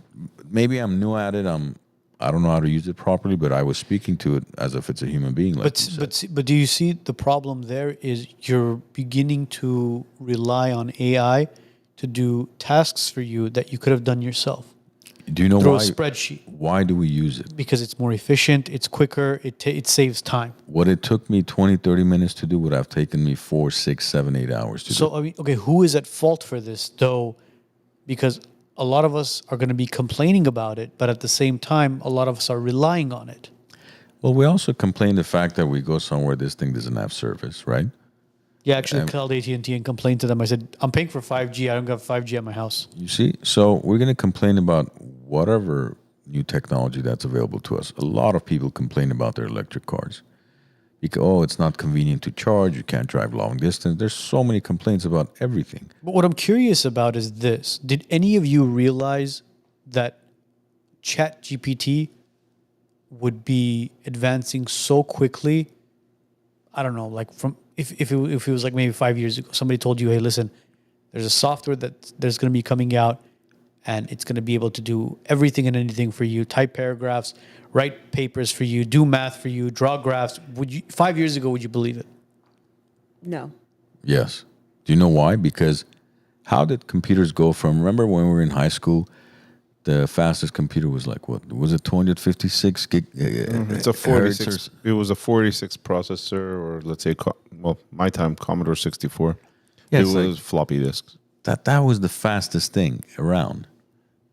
maybe I'm new at it. I don't know how to use it properly, but I was speaking to it as if it's a human being. Like But do you see the problem there is you're beginning to rely on AI to do tasks for you that you could have done yourself. Do you know Through why? a spreadsheet. Why do we use it? Because it's more efficient, it's quicker, it saves time. What it took me 20, 30 minutes to do would have taken me 4, 6, 7, 8 hours to do. So, I mean, okay, who is at fault for this, though? Because a lot of us are going to be complaining about it, but at the same time, a lot of us are relying on it. Well, we also complain the fact that we go somewhere, this thing doesn't have service, right? Yeah, actually called AT&T and complained to them. I said, I'm paying for 5G. I don't got 5G at my house. You see? So we're going to complain about whatever new technology that's available to us. A lot of people complain about their electric cars. Because, oh, it's not convenient to charge. You can't drive long distance. There's so many complaints about everything. But what I'm curious about is this. Did any of you realize that ChatGPT would be advancing so quickly? I don't know, like from if it was like maybe 5 years ago, somebody told you, hey, listen, there's a software there's going to be coming out and it's going to be able to do everything and anything for you, type paragraphs, write papers for you, do math for you, draw graphs. 5 years ago, would you believe it? No. Yes. Do you know why? Because how did computers go from, remember when we were in high school, the fastest computer was like, what? Was it 256 gig? It's a 46. It was a 46 processor, or let's say, my time, Commodore 64. Yeah, it was was floppy disks. That was the fastest thing around.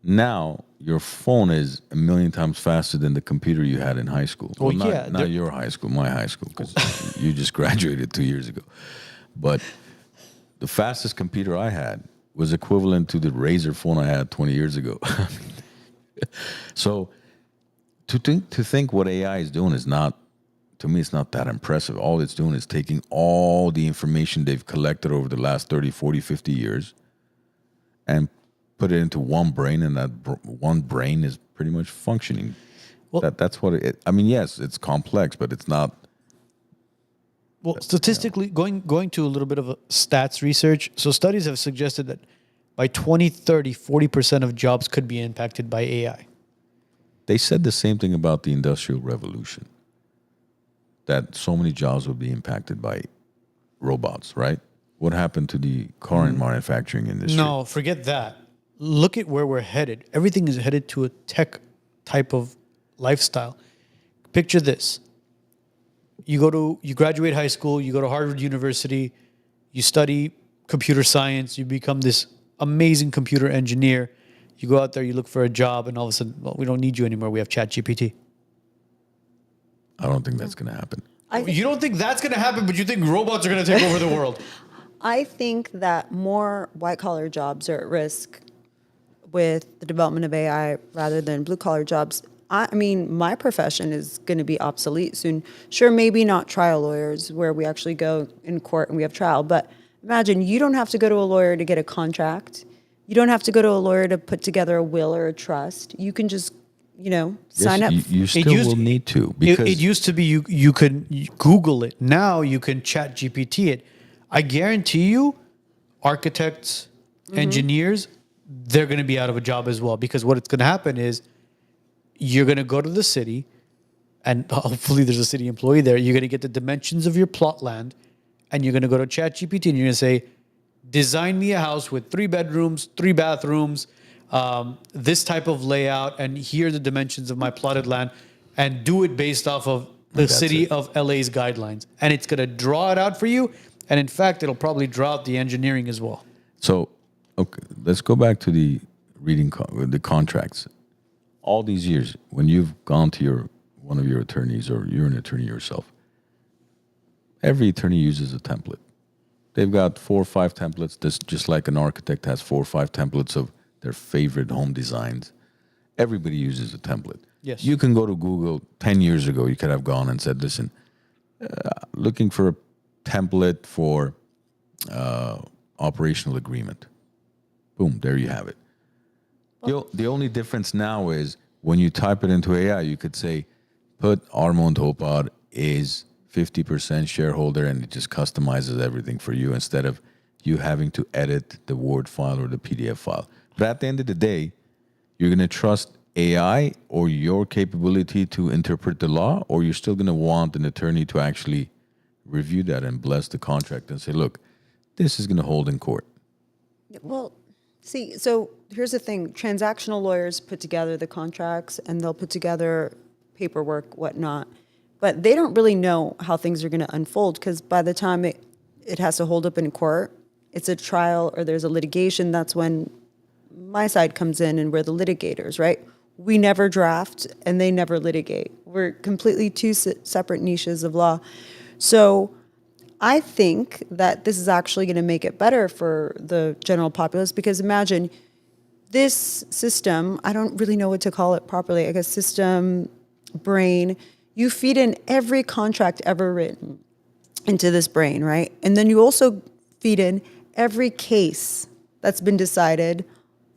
Now, your phone is 1 million times faster than the computer you had in high school. Well, not your high school, my high school, because you just graduated 2 years ago. But the fastest computer I had was equivalent to the Razr phone I had 20 years ago. So to think what AI is doing is not, to me, it's not that impressive. All it's doing is taking all the information they've collected over the last 30, 40, 50 years and put it into one brain, and that one brain is pretty much functioning. Well, that's what it, I mean, yes, it's complex, but it's not. Well, statistically, going to a little bit of a stats research, so studies have suggested that by 2030, 40% of jobs could be impacted by AI. They said the same thing about the Industrial Revolution, that so many jobs would be impacted by robots, right? What happened to the car and manufacturing industry? No, forget that. Look at where we're headed. Everything is headed to a tech type of lifestyle. Picture this. You graduate high school, you go to Harvard University, you study computer science, you become this amazing computer engineer. You go out there, you look for a job, and all of a sudden, well, we don't need you anymore. We have ChatGPT. I don't think that's going to happen. You don't think that's going to happen, but you think robots are going to take over the world. I think that more white-collar jobs are at risk with the development of AI rather than blue-collar jobs. I mean, my profession is going to be obsolete soon. Sure, maybe not trial lawyers where we actually go in court and we have trial, but imagine you don't have to go to a lawyer to get a contract. You don't have to go to a lawyer to put together a will or a trust. You can just, sign up. You still will need to. Because it used to be you could Google it. Now you can ChatGPT it. I guarantee you, architects, engineers, they're going to be out of a job as well, because what it's going to happen is you're going to go to the city, and hopefully there's a city employee there. You're going to get the dimensions of your plot land, and you're going to go to ChatGPT and you're going to say, design me a house with 3 bedrooms, 3 bathrooms, this type of layout, and here are the dimensions of my plotted land, and do it based off of the that's city it. of LA's guidelines, and it's going to draw it out for you. And in fact, it'll probably draw out the engineering as well. So, okay, let's go back to the the contracts. All these years, when you've gone to one of your attorneys, or you're an attorney yourself, every attorney uses a template. They've got 4 or 5 templates, just like an architect has 4 or 5 templates of their favorite home designs. Everybody uses a template. Yes. You can go to Google 10 years ago, you could have gone and said, listen, looking for a template for operational agreement. Boom, there you have it. The only difference now is when you type it into AI, you could say, put Armand Hopard is 50% shareholder, and it just customizes everything for you instead of you having to edit the Word file or the PDF file. But at the end of the day, you're going to trust AI or your capability to interpret the law, or you're still going to want an attorney to actually review that and bless the contract and say, look, this is going to hold in court. Well, see, so here's the thing. Transactional lawyers put together the contracts and they'll put together paperwork, whatnot. But they don't really know how things are going to unfold, because by the time it has to hold up in court, it's a trial or there's a litigation. That's when my side comes in and we're the litigators, right? We never draft and they never litigate. We're completely two separate niches of law. So I think that this is actually going to make it better for the general populace, because imagine this system, I don't really know what to call it properly, I guess system, brain, you feed in every contract ever written into this brain, right? And then you also feed in every case that's been decided,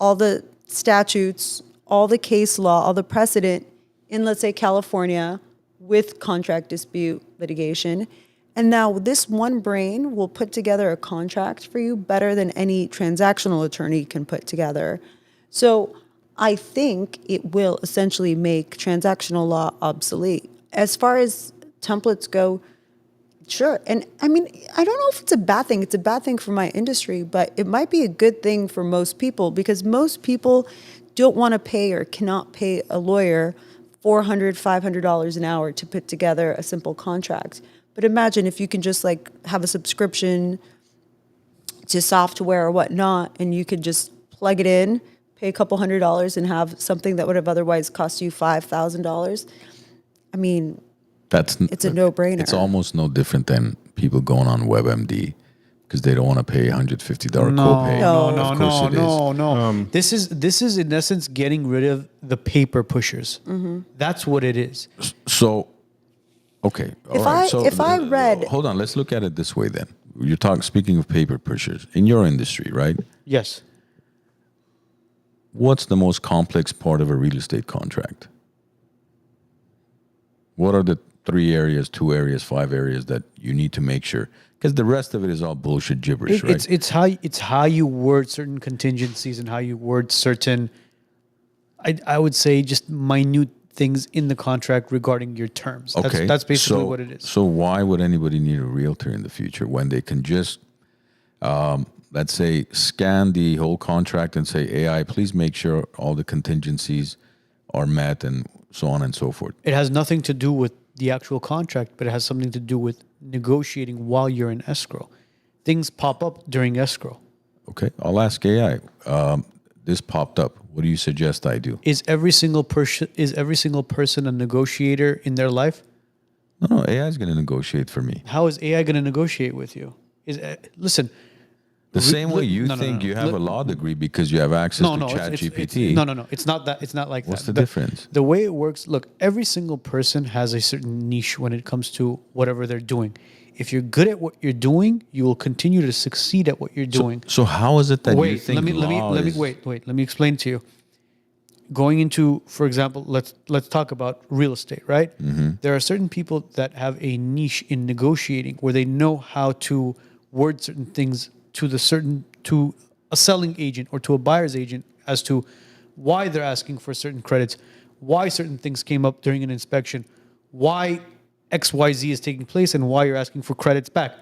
all the statutes, all the case law, all the precedent in, let's say, California with contract dispute litigation. And now this one brain will put together a contract for you better than any transactional attorney can put together. So I think it will essentially make transactional law obsolete. As far as templates go, sure. And I mean, I don't know if it's a bad thing. It's a bad thing for my industry, but it might be a good thing for most people, because most people don't want to pay or cannot pay a lawyer $400, $500 an hour to put together a simple contract. But imagine if you can just like have a subscription to software or whatnot, and you could just plug it in, pay a couple $100 and have something that would have otherwise cost you $5,000. I mean, it's a no-brainer. It's almost no different than people going on WebMD because they don't want to pay $150 copay. No. This is in essence getting rid of the paper pushers. Mm-hmm. That's what it is. So, okay. If I read, hold on. Let's look at it this way then. You're speaking of paper pushers in your industry, right? Yes. What's the most complex part of a real estate contract? What are the 3 areas, 2 areas, 5 areas that you need to make sure? Because the rest of it is all bullshit gibberish, right? It's how you word certain contingencies and how you word certain, I would say, just minute things in the contract regarding your terms. Okay, That's basically what it is. So why would anybody need a realtor in the future when they can just, let's say, scan the whole contract and say, AI, please make sure all the contingencies are met and so on and so forth? It has nothing to do with the actual contract, but it has something to do with negotiating while you're in escrow. Things pop up during escrow. Okay, I'll ask AI. This popped up. What do you suggest I do? Is every single person a negotiator in their life? No, AI is going to negotiate for me. How is AI going to negotiate with you? Listen. The same way you think you have a law degree because you have access to ChatGPT. No. It's not that. It's not like What's that. the difference? The way it works, look, every single person has a certain niche when it comes to whatever they're doing. If you're good at what you're doing, you will continue to succeed at what you're doing. So how is it that you think Let me explain to you. Going into, for example, let's talk about real estate, right? Mm-hmm. There are certain people that have a niche in negotiating where they know how to word certain things to a selling agent or to a buyer's agent as to why they're asking for certain credits, why certain things came up during an inspection, why XYZ is taking place, and why you're asking for credits back.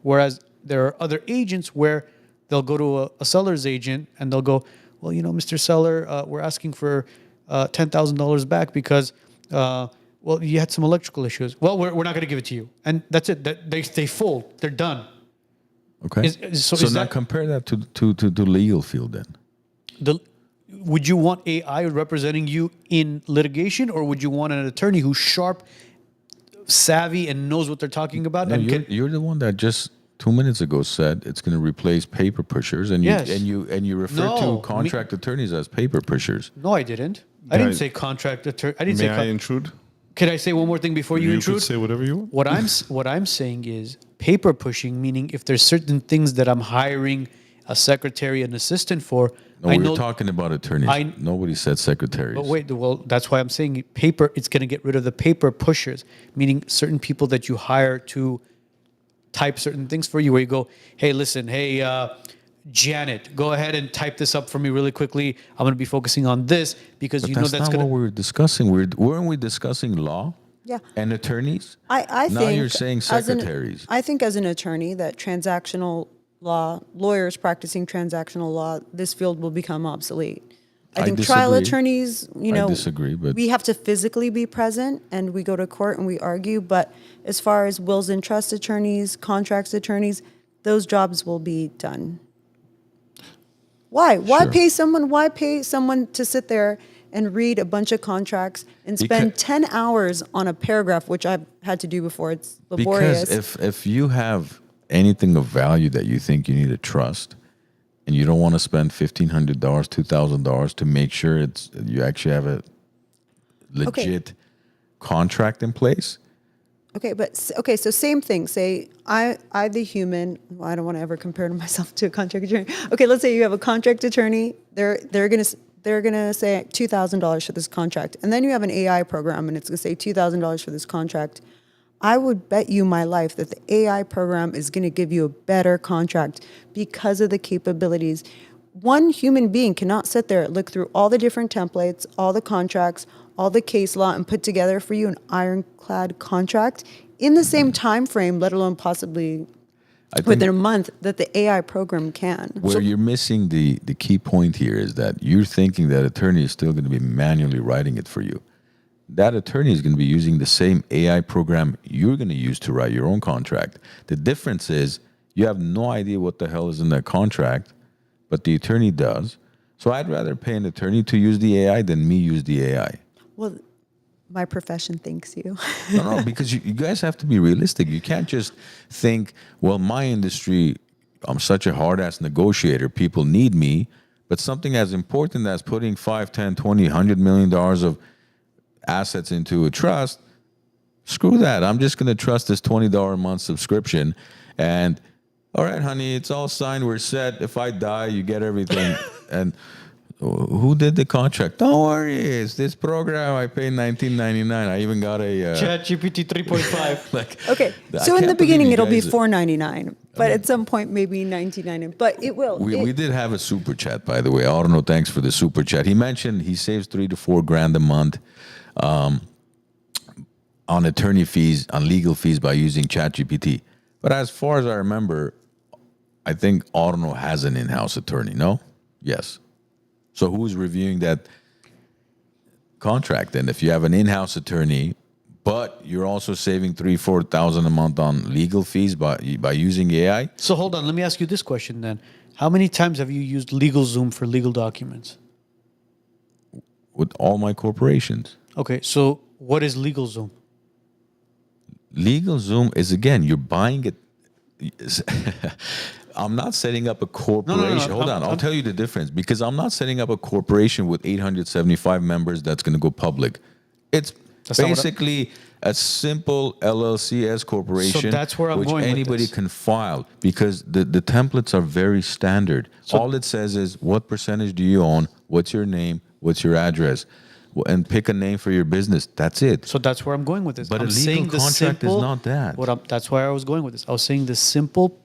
Whereas there are other agents where they'll go to a seller's agent and they'll go, well, Mr. Seller, we're asking for $10,000 back because Well, you had some electrical issues. Well, we're not going to give it to you, and that's it. They fold. They're done. Okay. So So is now that- compare that to legal field then. Would you want AI representing you in litigation, or would you want an attorney who's sharp, savvy, and knows what they're talking about? No, and you're the one that just 2 minutes ago said it's going to replace paper pushers, and Yes. you refer No, to contract attorneys as paper pushers. No, I didn't. I didn't Guys, say contract attorney. I didn't May say. I intrude? Can I say one more thing before you intrude? could say whatever you want. What I'm saying is paper pushing, meaning if there's certain things that I'm hiring a secretary, an assistant for, No, I we know. were talking about attorneys. Nobody said secretaries. But wait, well, that's why I'm saying paper. It's going to get rid of the paper pushers, meaning certain people that you hire to type certain things for you. Where you go, hey, listen, hey, Janet, go ahead and type this up for me really quickly. I'm going to be focusing on this because But you know that's not going what to. we were discussing. Weren't we discussing law? Yeah. And attorneys? I Now think you're saying secretaries. I think as an attorney that transactional law, lawyers practicing transactional law, this field will become obsolete. I I think trial disagree. attorneys, I disagree, but- we have to physically be present and we go to court and we argue. But as far as wills and trust attorneys, contracts attorneys, those jobs will be done. Why? Why Sure. pay someone? Why pay someone to sit there and read a bunch of contracts and spend 10 hours on a paragraph, which I've had to do before? It's laborious. Because if you have anything of value that you think you need to trust, and you don't want to spend $1,500, $2,000 to make sure you actually have a legit contract in place. Okay, so same thing. Say I the human. Well, I don't want to ever compare to myself to a contract attorney. Okay, let's say you have a contract attorney. They're gonna say $2,000 for this contract, and then you have an AI program, and it's gonna say $2,000 for this contract. I would bet you my life that the AI program is going to give you a better contract because of the capabilities. One human being cannot sit there, look through all the different templates, all the contracts, all the case law, and put together for you an ironclad contract in the same time frame, let alone possibly I think within a month, that the AI program can. where you're missing the key point here is that you're thinking that attorney is still going to be manually writing it for you. That attorney is going to be using the same AI program you're going to use to write your own contract. The difference is you have no idea what the hell is in that contract, but the attorney does. So I'd rather pay an attorney to use the AI than me use the AI. Well, my profession thanks you. No, because you guys have to be realistic. You can't just think, well, my industry, I'm such a hard-ass negotiator, people need me, but something as important as putting 5, 10, 20, $100 million of assets into a trust, screw that. I'm just going to trust this $20 a month subscription. And all right, honey, it's all signed. We're set. If I die, you get everything. And who did the contract? Don't worry. It's this program. I paid $19.99. I even got a ChatGPT 3.5. Okay, I so in can't the believe beginning you it'll be guys- $4.99, but at some point maybe $19.99. But it will. We did have a super chat, by the way. I don't know. Thanks for the super chat. He mentioned he saves $3,000 to $4,000 a month on attorney fees, on legal fees by using ChatGPT. But as far as I remember, I think Arno has an in-house attorney. No? Yes. So who's reviewing that contract? And if you have an in-house attorney, but you're also saving $3,000-4,000 a month on legal fees by using AI. So hold on, let me ask you this question then. How many times have you used LegalZoom for legal documents? With all my corporations. Okay, so what is LegalZoom? LegalZoom is, again, you're buying it. I'm not setting up a corporation. Hold on. I'll tell you the difference, because I'm not setting up a corporation with 875 members that's going to go public. It's basically a simple LLC corporation. So that's where I'm which going with anybody this. can file, because the templates are very standard. All it says is what percentage do you own, what's your name, what's your address, and pick a name for your business. That's it. So that's where I'm going with this. But I'm a legal saying the contract is simple, not that. That's why I was going with this. I was saying the simple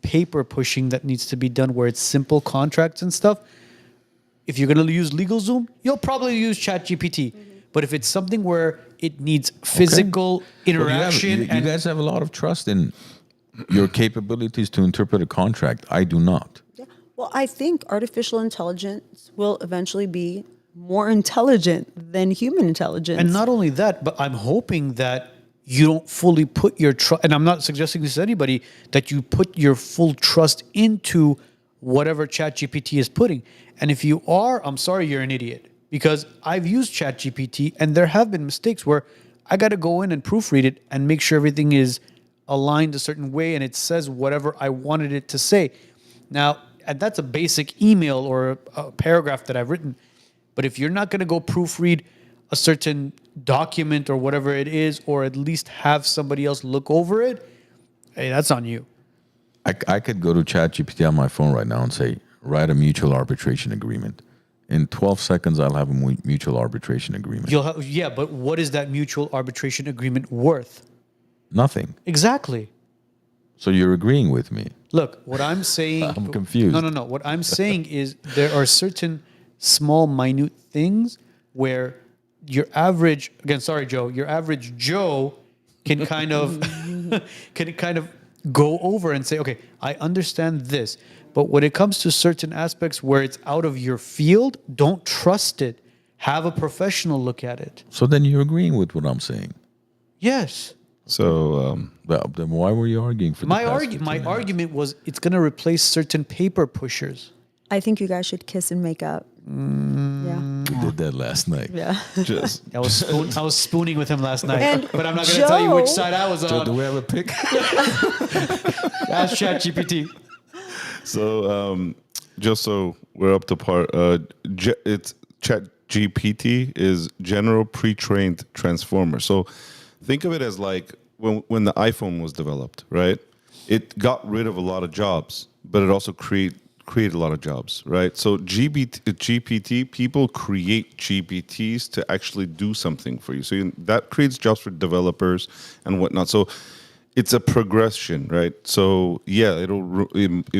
paper pushing that needs to be done, where it's simple contracts and stuff. If you're going to use LegalZoom, you'll probably use ChatGPT. But if it's something where it needs physical interaction, you guys have a lot of trust in your capabilities to interpret a contract. I do not. Well, I think artificial intelligence will eventually be more intelligent than human intelligence. And not only that, but I'm hoping that you don't fully put your trust, and I'm not suggesting this to anybody, that you put your full trust into whatever ChatGPT is putting. And if you are, I'm sorry, you're an idiot. Because I've used ChatGPT and there have been mistakes where I got to go in and proofread it and make sure everything is aligned a certain way and it says whatever I wanted it to say. Now, and that's a basic email or a paragraph that I've written. But if you're not going to go proofread a certain document or whatever it is, or at least have somebody else look over it, hey, that's on you. I could go to ChatGPT on my phone right now and say, write a mutual arbitration agreement. In 12 seconds, I'll have a mutual arbitration agreement. You'll have, yeah, but what is that mutual arbitration agreement worth? Nothing. Exactly. So you're agreeing with me. Look, what I'm saying... I'm confused. No. What I'm saying is there are certain small, minute things where your average... Again, sorry, Joe. Your average Joe can kind of... can kind of go over and say, okay, I understand this. But when it comes to certain aspects where it's out of your field, don't trust it. Have a professional look at it. So then you're agreeing with what I'm saying. Yes. So Well, then why were you arguing for My the past 15 minutes? argument was it's going to replace certain paper pushers. I think you guys should kiss and make up. Yeah. We did that last night. Yeah. just I was spooning with him last night, And but I'm not going to tell you which Joe- side I was So do on. we have a pick? Ask ChatGPT. so just so we're up to par. It's ChatGPT is general pre-trained transformer. So think of it as like when the iPhone was developed, right? It got rid of a lot of jobs, but it also created a lot of jobs, right? So GPT, people create GPTs to actually do something for you. So that creates jobs for developers and whatnot. So it's a progression, right? So yeah, it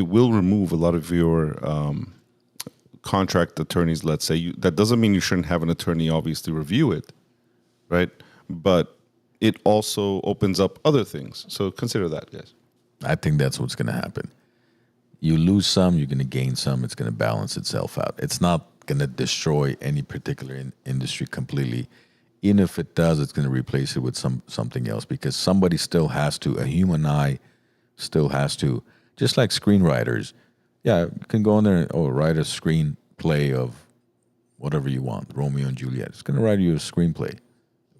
will remove a lot of your contract attorneys, let's say. That doesn't mean you shouldn't have an attorney obviously review it, right? But it also opens up other things. So consider that, guys. I think that's what's going to happen. You lose some, you're going to gain some. It's going to balance itself out. It's not going to destroy any particular industry completely. Even if it does, it's going to replace it with something else because somebody still has to, a human eye still has to, just like screenwriters. Yeah, you can go in there and write a screenplay of whatever you want, Romeo and Juliet. It's going to write you a screenplay.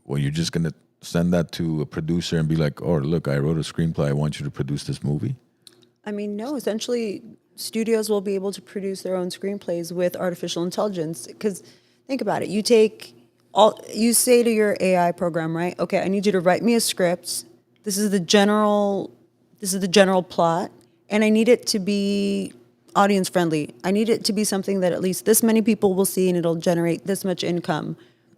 Well, you're just going to send that to a producer and be like, oh, look, I wrote a screenplay. I want you to produce this movie. I mean, no, essentially, studios will be able to produce their own screenplays with artificial intelligence. Because think about it. You say to your AI program, right? Okay, I need you to write me a script. This is the general plot, and I need it to be audience friendly. I need it to be something that at least this many people will see, and it'll generate this much income.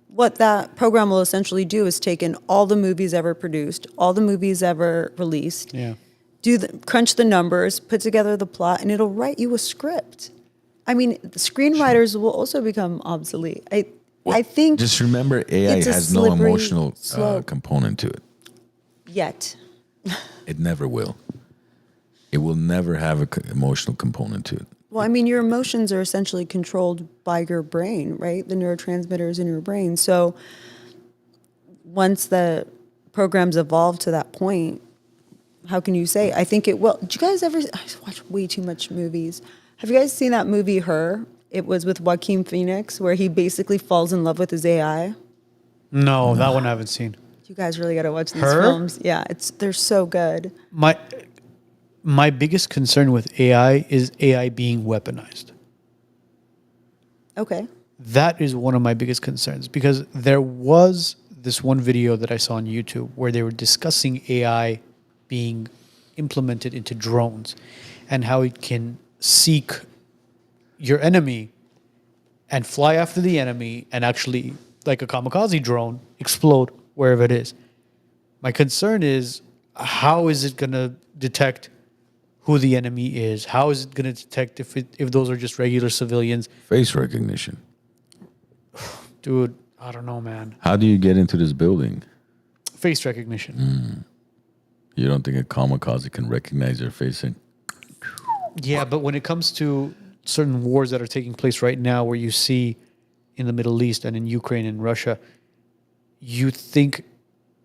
What that program will essentially do is take in all the movies ever produced, all the movies ever released. Yeah. Crunch the numbers, put together the plot, and it'll write you a script. I mean, the screenwriters will also become obsolete. I think Just remember, AI it's a has no slippery emotional slope. component to it. Yet. It never will. It will never have an emotional component to it. Well, I mean, your emotions are essentially controlled by your brain, right? The neurotransmitters in your brain. So once the programs evolve to that point, how can you say? I think it will. Did you guys ever? I watch way too much movies. Have you guys seen that movie Her? It was with Joaquin Phoenix, where he basically falls in love with his AI. No, that one I haven't seen. You guys really got to watch these Her? films. Yeah, they're so good. My biggest concern with AI is AI being weaponized. Okay. That is one of my biggest concerns because there was this one video that I saw on YouTube where they were discussing AI being implemented into drones and how it can seek your enemy and fly after the enemy and actually, like a kamikaze drone, explode wherever it is. My concern is, how is it going to detect who the enemy is? How is it going to detect if those are just regular civilians? Face recognition. Dude, I don't know, man. How do you get into this building? Face recognition. You don't think a kamikaze can recognize your face? Yeah, but when it comes to certain wars that are taking place right now where you see in the Middle East and in Ukraine and Russia, you think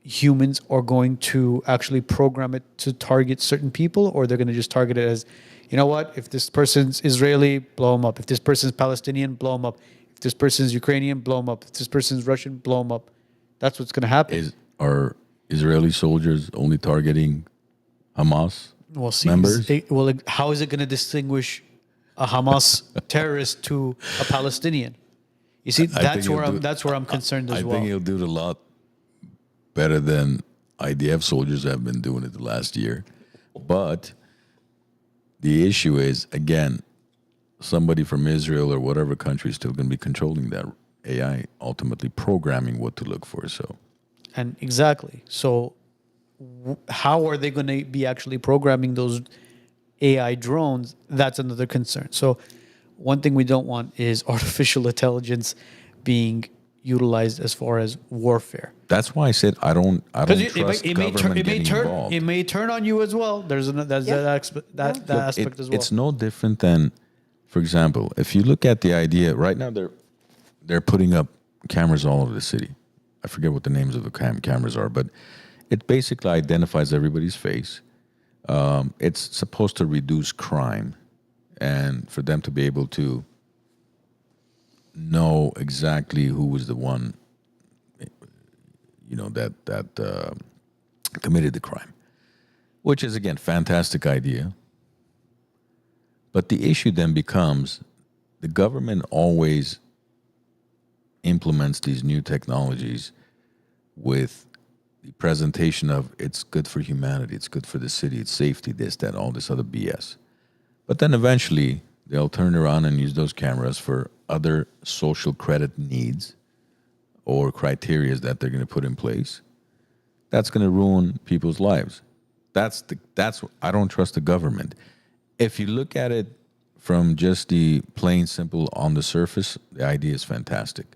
humans are going to actually program it to target certain people, or they're going to just target it as, you know what, if this person's Israeli, blow them up. If this person's Palestinian, blow them up. If this person's Ukrainian, blow them up. If this person's Russian, blow them up. That's what's going to happen. Are Israeli soldiers only targeting Hamas members? How is it going to distinguish a Hamas terrorist to a Palestinian? You see, that's where I'm concerned as well. I think he'll do it a lot better than IDF soldiers have been doing it the last year. But the issue is, again, somebody from Israel or whatever country is still going to be controlling that AI, ultimately programming what to look for. And exactly. So how are they going to be actually programming those AI drones? That's another concern. So one thing we don't want is artificial intelligence being utilized as far as warfare. That's why I said I don't trust government getting involved. It may turn on you as well. There's that aspect as well. It's no different than, for example, if you look at the idea right now, they're putting up cameras all over the city. I forget what the names of the cameras are, but it basically identifies everybody's face. It's supposed to reduce crime, and for them to be able to know exactly who was the one, that committed the crime, which is, again, fantastic idea. But the issue then becomes the government always implements these new technologies with the presentation of it's good for humanity, it's good for the city, it's safety, this, that, all this other BS. But then eventually they'll turn around and use those cameras for other social credit needs or criteria that they're going to put in place. That's going to ruin people's lives. That's I don't trust the government. If you look at it from just the plain simple on the surface, the idea is fantastic.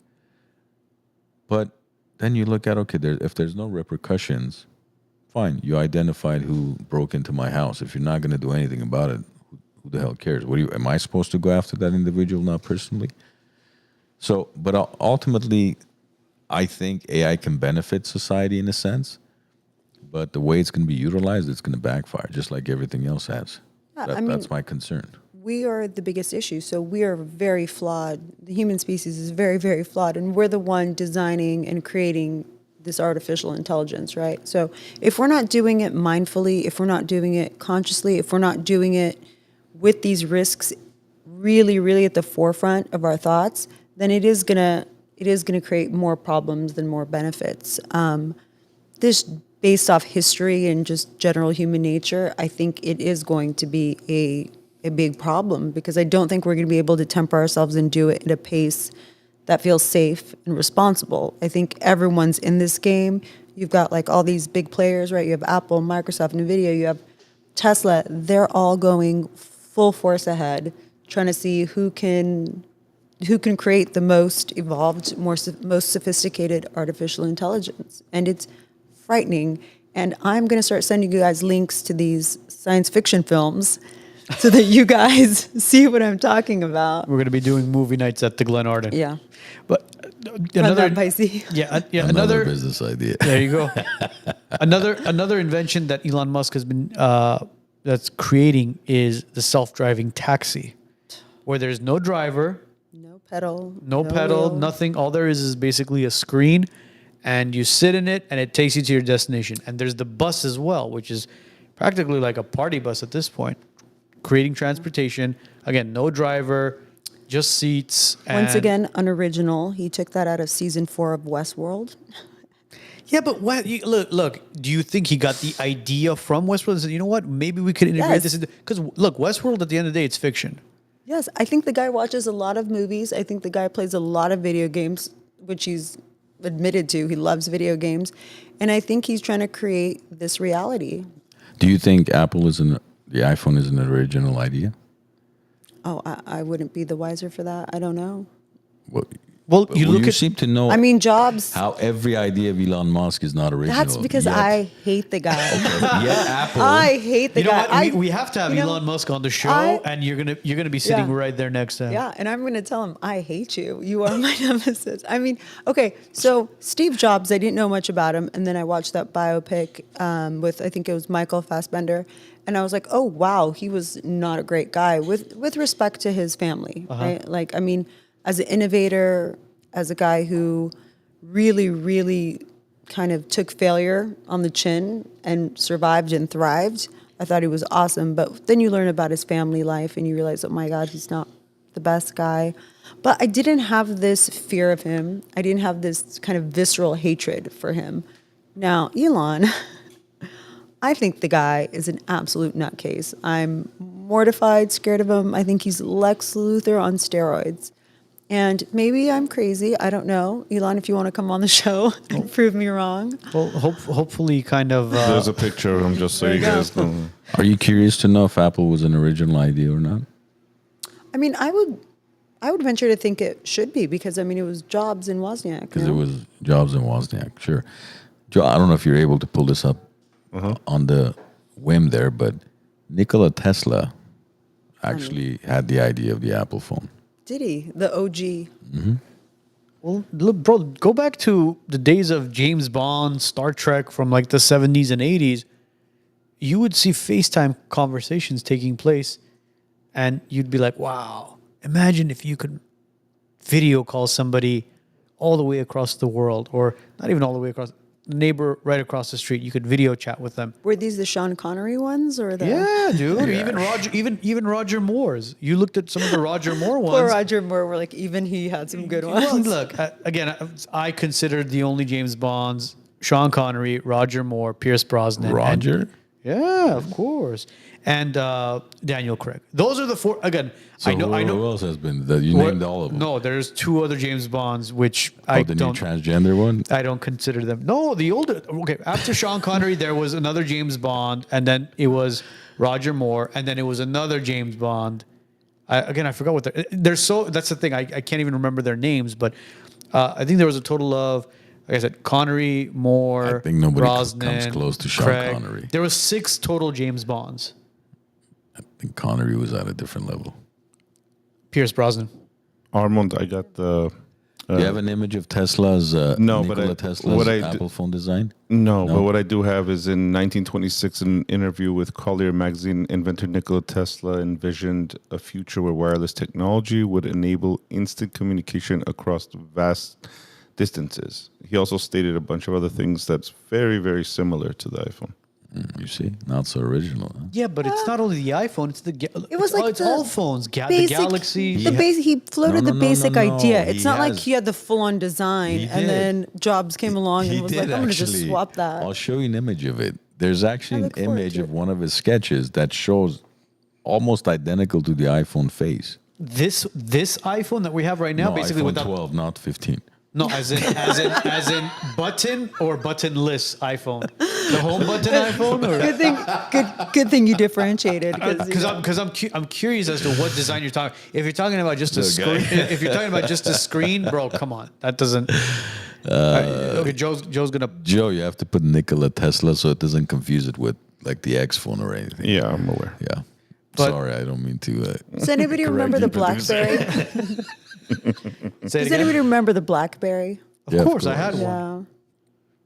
But then you look at, okay, if there's no repercussions, fine, you identified who broke into my house. If you're not going to do anything about it, who the hell cares? Am I supposed to go after that individual, not personally? So, but ultimately, I think AI can benefit society in a sense, but the way it's going to be utilized, it's going to backfire, just like everything else has. That's my concern. We are the biggest issue. So we are very flawed. The human species is very, very flawed. And we're the one designing and creating this artificial intelligence, right? So if we're not doing it mindfully, if we're not doing it consciously, if we're not doing it with these risks really, really at the forefront of our thoughts, then it is gonna create more problems than more benefits. This, based off history and just general human nature, I think it is going to be a big problem, because I don't think we're going to be able to temper ourselves and do it at a pace that feels safe and responsible. I think everyone's in this game. You've got like all these big players, right? You have Apple, Microsoft, NVIDIA, you have Tesla. They're all going full force ahead, trying to see who can create the most evolved, most sophisticated artificial intelligence. And it's frightening. And I'm going to start sending you guys links to these science fiction films so that you guys see what I'm talking about. We're going to be doing movie nights at the Glen Arden. Yeah. But another another business idea. There you go. another invention that Elon Musk has been that's creating is the self-driving taxi, where there's no driver, no pedal, wheel. Nothing. All there is basically a screen, and you sit in it, and it takes you to your destination. And there's the bus as well, which is practically like a party bus at this point, creating transportation. Again, no driver, just seats. Once again, unoriginal. He took that out of season 4 of Westworld. Yeah, but look. Do you think he got the idea from Westworld and said, you know what, maybe we could integrate this? Because look, Westworld, at the end of the day, it's fiction. Yes, I think the guy watches a lot of movies. I think the guy plays a lot of video games, which he's admitted to. He loves video games. And I think he's trying to create this reality. Do you think the iPhone is an original idea? Oh, I wouldn't be the wiser for that. I don't know. What Well, But you look at seem to know. I mean, Jobs. how every idea of Elon Musk is not original. That's because yet. I hate the guy. Yet Apple. I hate the you know guy. what? We have to have you know, Elon Musk on the show, I- and you're gonna be sitting Yeah. right there next to him. Yeah, and I'm going to tell him, I hate you. You are my nemesis. I mean, okay, so Steve Jobs, I didn't know much about him, and then I watched that biopic with, I think it was Michael Fassbender, and I was like, oh, wow, he was not a great guy with respect to his family, right? Like, I mean, as an innovator, as a guy who really, really kind of took failure on the chin and survived and thrived, I thought he was awesome. But then you learn about his family life and you realize, oh my God, he's not the best guy. But I didn't have this fear of him. I didn't have this kind of visceral hatred for him. Now, Elon, I think the guy is an absolute nutcase. I'm mortified, scared of him. I think he's Lex Luthor on steroids. And maybe I'm crazy. I don't know. Elon, if you want to come on the show and prove me wrong. Well, hopefully, kind of. There's a picture of him just so you guys know. Are you curious to know if Apple was an original idea or not? I mean, I would venture to think it should be because I mean it was Jobs and Wozniak. Because it was Jobs and Wozniak, sure. Joe, I don't know if you're able to pull this up on the whim there, but Nikola Tesla actually had the idea of the Apple phone. Did he? The OG. Well, look, bro, go back to the days of James Bond, Star Trek from like the 70s and 80s. You would see FaceTime conversations taking place, and you'd be like, wow, imagine if you could video call somebody all the way across the world, or not even all the way across, neighbor right across the street. You could video chat with them. Were these the Sean Connery ones or the Yeah, dude. Even Roger Moore's. You looked at some of the Roger Moore ones. Poor Roger Moore? Were like even he had some good ones. Well, look, again, I considered the only James Bonds Sean Connery, Roger Moore, Pierce Brosnan. Roger? Yeah, of course. And Daniel Craig. Those are the four. Again, So I know. who else has been? You named all of them. No, there's two other James Bonds, which Oh, I the new don't. transgender one? I don't consider them. No, the older. Okay, after Sean Connery, there was another James Bond, and then it was Roger Moore, and then it was another James Bond. I forgot what they're so. That's the thing. I can't even remember their names, but I think there was a total of, like I said, Connery, Moore, I think nobody Brosnan, comes close to Sean Craig. Connery. There was 6 total James Bonds. I think Connery was at a different level. Pierce Brosnan. Armand, I got the. Do you have an image of Tesla's No, but Nikola Tesla's what I Apple phone design? No, No? but what I do have is in 1926, an interview with Collier magazine, inventor Nikola Tesla envisioned a future where wireless technology would enable instant communication across vast distances. He also stated a bunch of other things that's very, very similar to the iPhone. You see, not so original. Huh? Yeah, but it's not only the iPhone; it's the. It was like it's the all phones. The basic- Galaxy. He floated No, the no, basic no. idea. It's He not like has- he had the full-on design, He and did. then Jobs came along and He was did like, "I'm going to just actually. swap that." I'll show you an image of it. There's actually an look forward image to of it. one of his sketches that shows almost identical to the iPhone face. This iPhone that we have right now, No, basically iPhone without 12, not 15. no, as in button or buttonless iPhone. The home button iPhone, or Good thing you differentiated because I'm curious as to what design you're talking. If you're talking about just a screen, if you're talking about just a screen, bro, come on, that doesn't. Okay, Joe's gonna. Joe, you have to put Nikola Tesla so it doesn't confuse it with like the X phone or anything. Yeah, I'm aware. Yeah. But- Sorry, I don't mean to. Does anybody remember the correct you, BlackBerry? Say it Does again. anybody remember the BlackBerry? Of Yeah, of course, I had one. Yeah.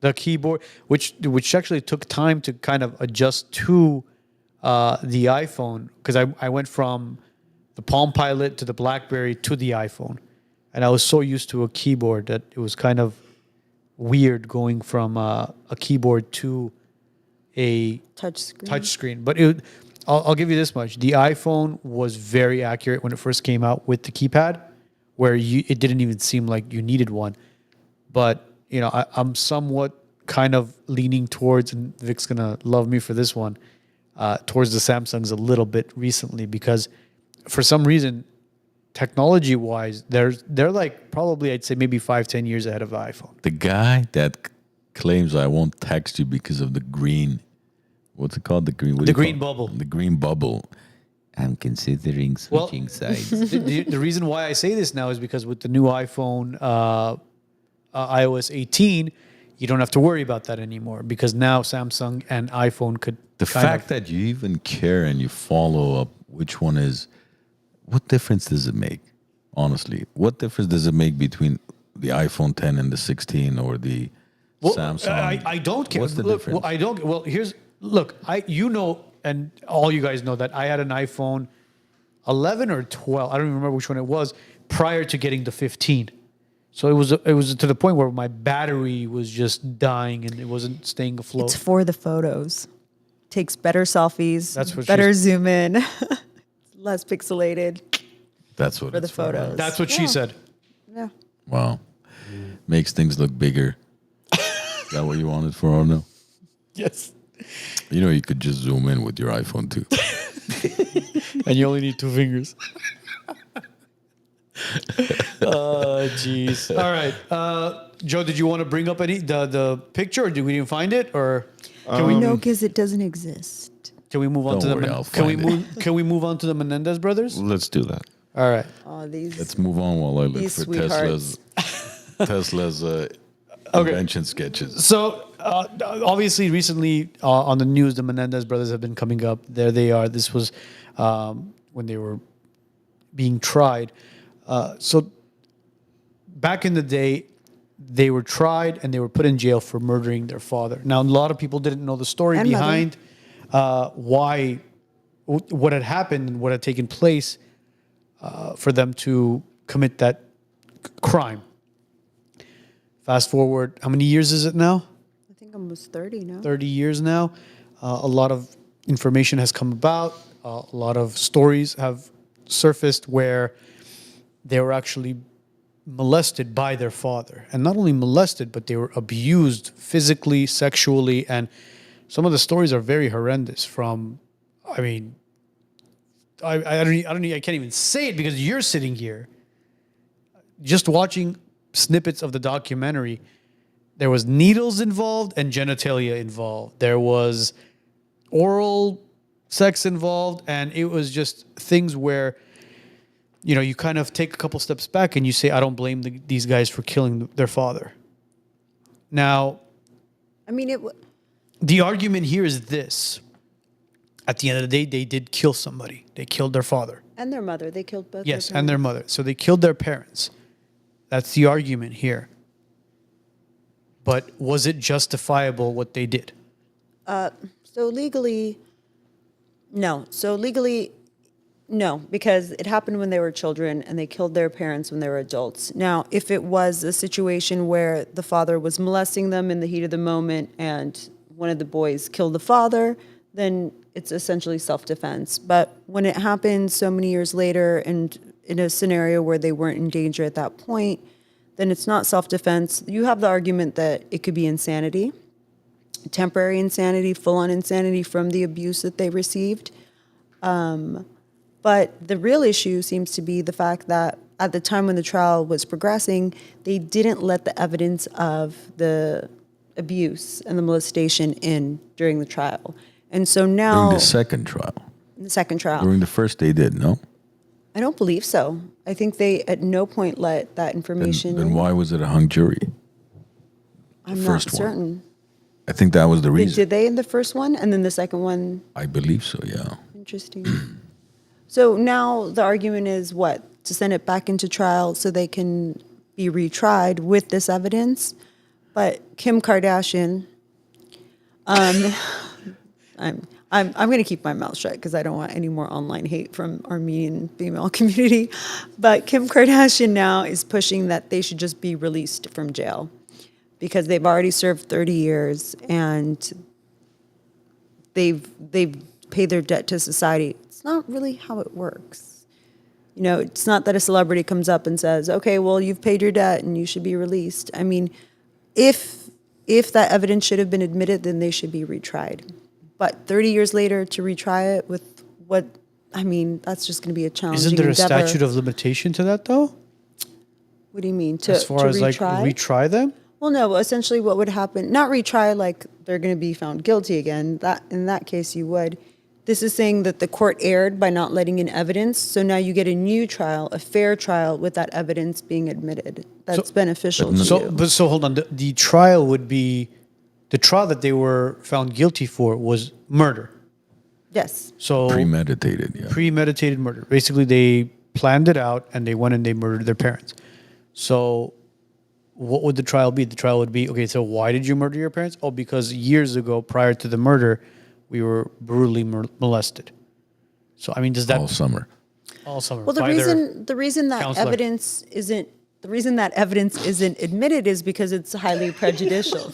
The keyboard, which actually took time to kind of adjust to the iPhone, because I went from the Palm Pilot to the BlackBerry to the iPhone, and I was so used to a keyboard that it was kind of weird going from a keyboard to a Touch screen. touch screen. But I'll give you this much: the iPhone was very accurate when it first came out with the keypad, where it didn't even seem like you needed one. But you know, I'm somewhat kind of leaning towards, and Vic's gonna love me for this one, towards the Samsungs a little bit recently, because for some reason, technology-wise, they're like probably, I'd say maybe 5-10 years ahead of the iPhone. The guy that claims I won't text you because of the green, what's it called? The green. What do The you call green it? bubble. The green bubble. I'm considering Well, switching sides. The reason why I say this now is because with the new iPhone, iOS 18, you don't have to worry about that anymore because now Samsung and iPhone could. The fact that you even care and you follow up which one is, what difference does it make? Honestly, what difference does it make between the iPhone 10 and the 16 or the Samsung? I don't care. What's the Look, difference? well, I don't. Well, and all you guys know that I had an iPhone 11 or 12. I don't even remember which one it was prior to getting the 15. So it was to the point where my battery was just dying and it wasn't staying afloat. It's for the photos. Takes better selfies. That's what better zoom in. Less pixelated. That's what For the it's for. photos. That's what she said. Yeah. Wow. Makes things look bigger. Is that what you wanted for or no? Yes. You know, you could just zoom in with your iPhone too. And you only need 2 fingers. Oh, jeez. All right. Joe, did you want to bring up the picture or did we even find it? Or can we No, because it doesn't exist. Can we move on Don't to worry, the I'll can we find it. move can we move on to the Menendez brothers? Let's do that. All right. Oh, these. Let's move on while I look These for sweethearts. Tesla's invention sketches. So obviously, recently on the news, the Menendez brothers have been coming up. There they are. This was when they were being tried. So back in the day, they were tried and they were put in jail for murdering their father. Now, a lot of people didn't know the story And behind what had happened and what had taken place for them to commit that crime. Fast forward, how many years is it now? I think almost 30 now. 30 years now. A lot of information has come about. A lot of stories have surfaced where they were actually molested by their father. And not only molested, but they were abused physically, sexually, and some of the stories are very horrendous from, I mean, I can't even say it because you're sitting here just watching snippets of the documentary. There was needles involved and genitalia involved. There was oral sex involved, and it was just things where, you know, you kind of take a couple steps back and you say, I don't blame these guys for killing their father. Now, I mean, the argument here is this. At the end of the day, they did kill somebody. They killed their father. and their mother. They killed both. Yes, their and their parents. mother. So they killed their parents. That's the argument here. But was it justifiable what they did? So legally, no. So legally, no, because it happened when they were children and they killed their parents when they were adults. Now, if it was a situation where the father was molesting them in the heat of the moment and one of the boys killed the father, then it's essentially self-defense. But when it happened so many years later and in a scenario where they weren't in danger at that point, then it's not self-defense. You have the argument that it could be insanity, temporary insanity, full-on insanity from the abuse that they received. But the real issue seems to be the fact that at the time when the trial was progressing, they didn't let the evidence of the abuse and the molestation in during the trial. And so now... During the second trial. The second trial. During the first, they did, no? I don't believe so. I think they at no point let that information Then in. why was it a hung jury? I'm not first one? certain. I think that was the reason. Did they in the first one? And then the second one? I believe so, yeah. Interesting. So now the argument is what? To send it back into trial so they can be retried with this evidence. But Kim Kardashian, I'm going to keep my mouth shut because I don't want any more online hate from Armenian female community. But Kim Kardashian now is pushing that they should just be released from jail because they've already served 30 years and they've paid their debt to society. It's not really how it works. You know, it's not that a celebrity comes up and says, okay, well, you've paid your debt and you should be released. I mean, if that evidence should have been admitted, then they should be retried. But 30 years later to retry it with what, I mean, that's just going to be a challenging Isn't there a endeavor. statute of limitation to that, though? What do you mean? To, As far to as like retry them? Well, no, essentially what would happen, not retry like they're going to be found guilty again. That in that case you would. This is saying that the court erred by not letting in evidence. So now you get a new trial, a fair trial with that evidence being admitted. That's beneficial to you. So hold on. The trial would be, the trial that they were found guilty for was murder. Yes. So Premeditated, yeah. premeditated murder. Basically, they planned it out and they went and they murdered their parents. So what would the trial be? The trial would be, okay, so why did you murder your parents? Oh, because years ago, prior to the murder, we were brutally molested. So, I mean, does that... All summer. All summer. Well, the reason that counselor. evidence isn't admitted is because it's highly prejudicial.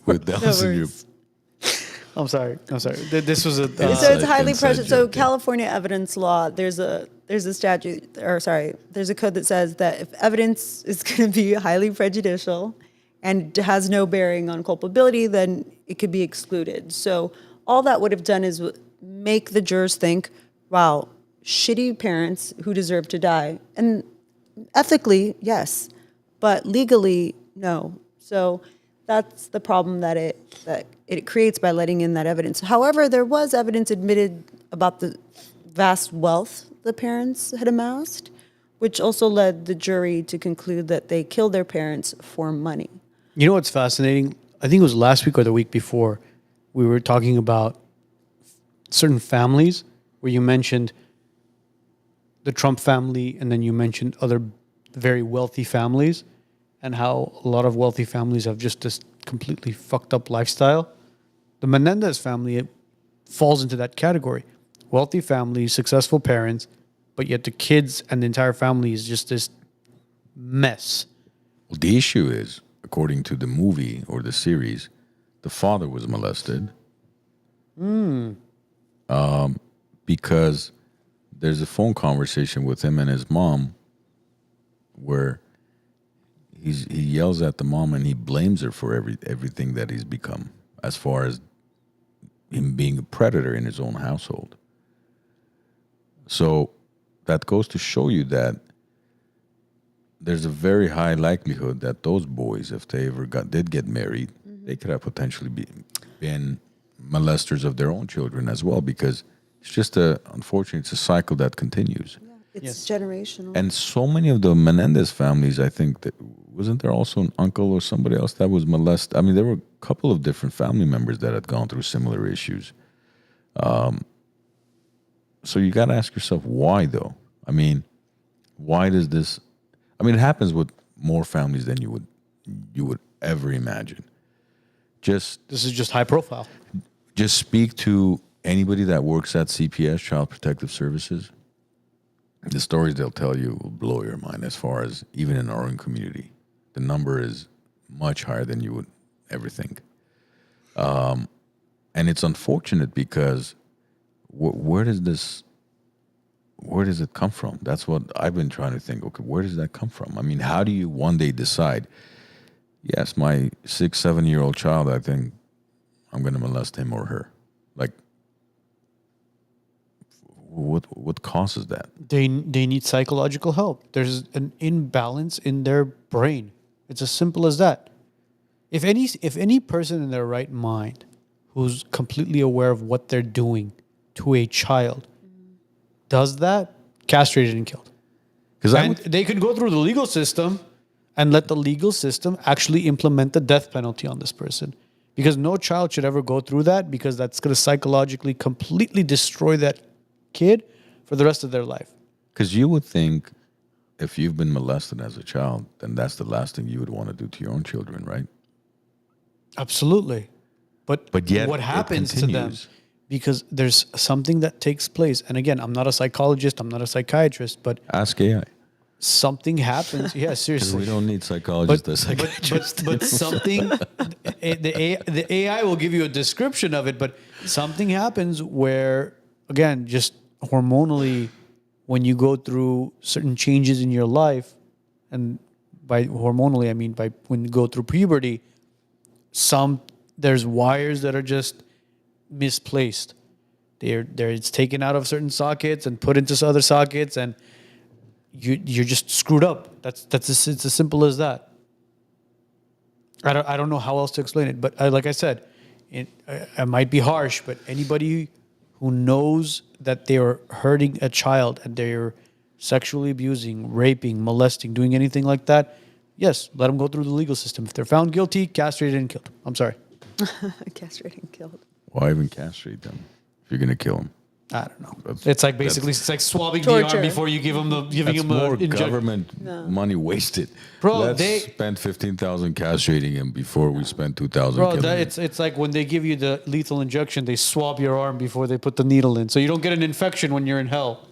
With Downs in your... I'm sorry. This was a... So it's highly inside prejudicial. So joke, yeah. California evidence law, there's a statute, or sorry, there's a code that says that if evidence is going to be highly prejudicial and has no bearing on culpability, then it could be excluded. So all that would have done is make the jurors think, wow, shitty parents who deserve to die. And ethically, yes, but legally, no. So that's the problem that it creates by letting in that evidence. However, there was evidence admitted about the vast wealth the parents had amassed, which also led the jury to conclude that they killed their parents for money. You know what's fascinating? I think it was last week or the week before, we were talking about certain families where you mentioned the Trump family and then you mentioned other very wealthy families and how a lot of wealthy families have just this completely fucked up lifestyle. The Menendez family, it falls into that category. Wealthy families, successful parents, but yet the kids and the entire family is just this mess. Well, the issue is, according to the movie or the series, the father was molested. Because there's a phone conversation with him and his mom where he yells at the mom and he blames her for everything that he's become, as far as him being a predator in his own household. So that goes to show you that there's a very high likelihood that those boys, if they ever did get married, they could have potentially been molesters of their own children as well, because it's just unfortunately, it's a cycle that continues. Yeah, it's generational. And so many of the Menendez families, I think, that wasn't there also an uncle or somebody else that was molested? I mean, there were a couple of different family members that had gone through similar issues. So you got to ask yourself, why though? I mean, why does this? I mean, it happens with more families than you would ever imagine. This is just high profile. Just speak to anybody that works at CPS, Child Protective Services. The stories they'll tell you will blow your mind, as far as even in our own community. The number is much higher than you would ever think. And it's unfortunate because where does it come from? That's what I've been trying to think. Okay, where does that come from? I mean, how do you one day decide, yes, my 6-7-year-old child, I think I'm going to molest him or her? Like, what causes that? They need psychological help. There's an imbalance in their brain. It's as simple as that. If any person in their right mind who's completely aware of what they're doing to a child does that, castrated and killed. And they could go through the legal system and let the legal system actually implement the death penalty on this person. Because no child should ever go through that, because that's going to psychologically completely destroy that kid for the rest of their life. Because you would think if you've been molested as a child, then that's the last thing you would want to do to your own children, right? Absolutely. But yet what happens to them? Because there's something that takes place. And again, I'm not a psychologist, I'm not a psychiatrist, but ask AI. Something happens. Yeah, seriously. We don't need psychologists or psychiatrists. But something, the AI will give you a description of it, but something happens where, again, just hormonally, when you go through certain changes in your life, and by hormonally, I mean by when you go through puberty, there's wires that are just misplaced. It's taken out of certain sockets and put into other sockets, and you're just screwed up. It's as simple as that. I don't know how else to explain it, but like I said, it might be harsh, but anybody who knows that they are hurting a child and they're sexually abusing, raping, molesting, doing anything like that, yes, let them go through the legal system. If they're found guilty, castrated and killed. I'm sorry. Castrated and killed. Why even castrate them if you're gonna kill them? I don't know. It's like basically it's like swabbing the Torture. arm before you give them the That's him more a government money wasted. Bro, Let's spend 15,000 castrating him before we spend 2,000. Bro, killing him. it's like when they give you the lethal injection, they swab your arm before they put the needle in, so you don't get an infection when you're in hell.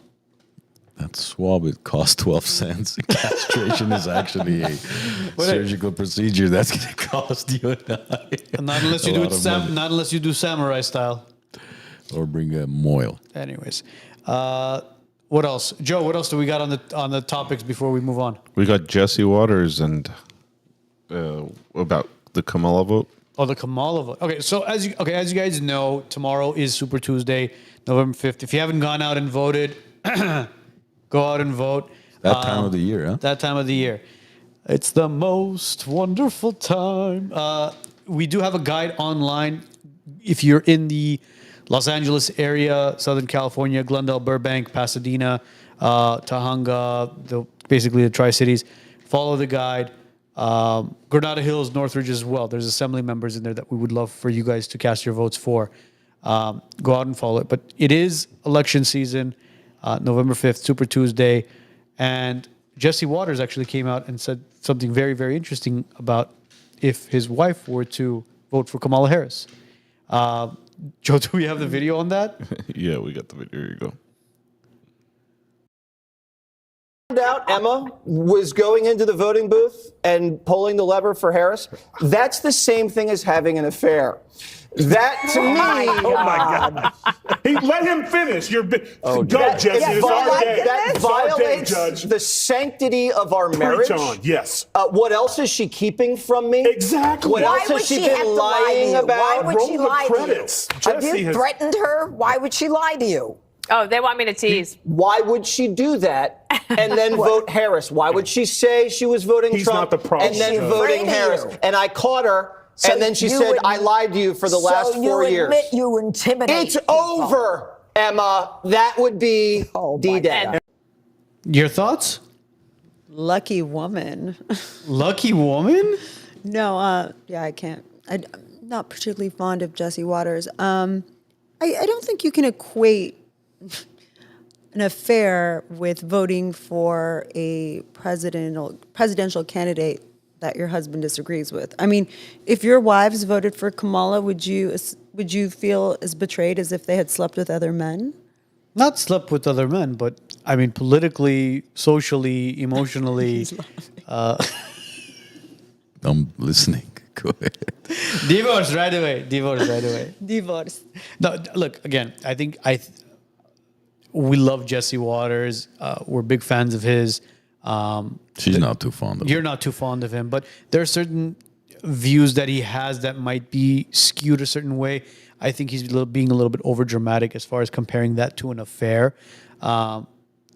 That swab, it costs 12 cents. Castration is actually a surgical procedure that's going to cost you Not unless you do it not unless you do samurai style. or bring a moil. Anyways, what else, Joe? What else do we got on the topics before we move on? We got Jesse Waters and about the Kamala vote. Oh, the Kamala vote. Okay, so as you guys know, tomorrow is Super Tuesday, November 5th. If you haven't gone out and voted, go out and vote. That time of the year, huh? That time of the year. It's the most wonderful time. We do have a guide online. If you're in the Los Angeles area, Southern California, Glendale, Burbank, Pasadena, Tahunga, basically the Tri-Cities, follow the guide. Granada Hills, Northridge as well. There's assembly members in there that we would love for you guys to cast your votes for. Go out and follow it. But it is election season, November 5th, Super Tuesday. And Jesse Waters actually came out and said something very, very interesting about if his wife were to vote for Kamala Harris. Joe, do we have the video on that? Yeah, we got the video. Here you go. Out Emma was going into the voting booth and pulling the lever for Harris. That's the same thing as having an affair. That to me, oh my God! Let him finish. Go, Jesse. It's our day. That It's our day, violates Judge. the sanctity of our marriage. Preach on. Yes. What else is she keeping from me? Exactly. What Why else would has she she been have to lie to lying you? about? Why would she lie to you? Have you threatened her? Why would she lie to you? Oh, they want me to tease. Why would she do that and then vote Harris? Why would she say she was voting He's Trump not the problem. and then She's voting afraid of Harris? you. And I caught her. So and then she you said, would- I lied to you for the last 4 years. You admit you intimidate It's people. over, Emma. That would be D-Day. Your thoughts? Lucky woman. Lucky woman? No, yeah, I can't. I'm not particularly fond of Jesse Waters. I don't think you can equate an affair with voting for a presidential candidate that your husband disagrees with. I mean, if your wives voted for Kamala, would you feel as betrayed as if they had slept with other men? Not slept with other men, but I mean, politically, socially, emotionally. I'm listening. Go ahead. Divorce right away. Divorce right away. Divorce. No, look, again, I think we love Jesse Waters. We're big fans of his. She's not too fond of him. You're not too fond of him, but there are certain views that he has that might be skewed a certain way. I think he's being a little bit over dramatic as far as comparing that to an affair.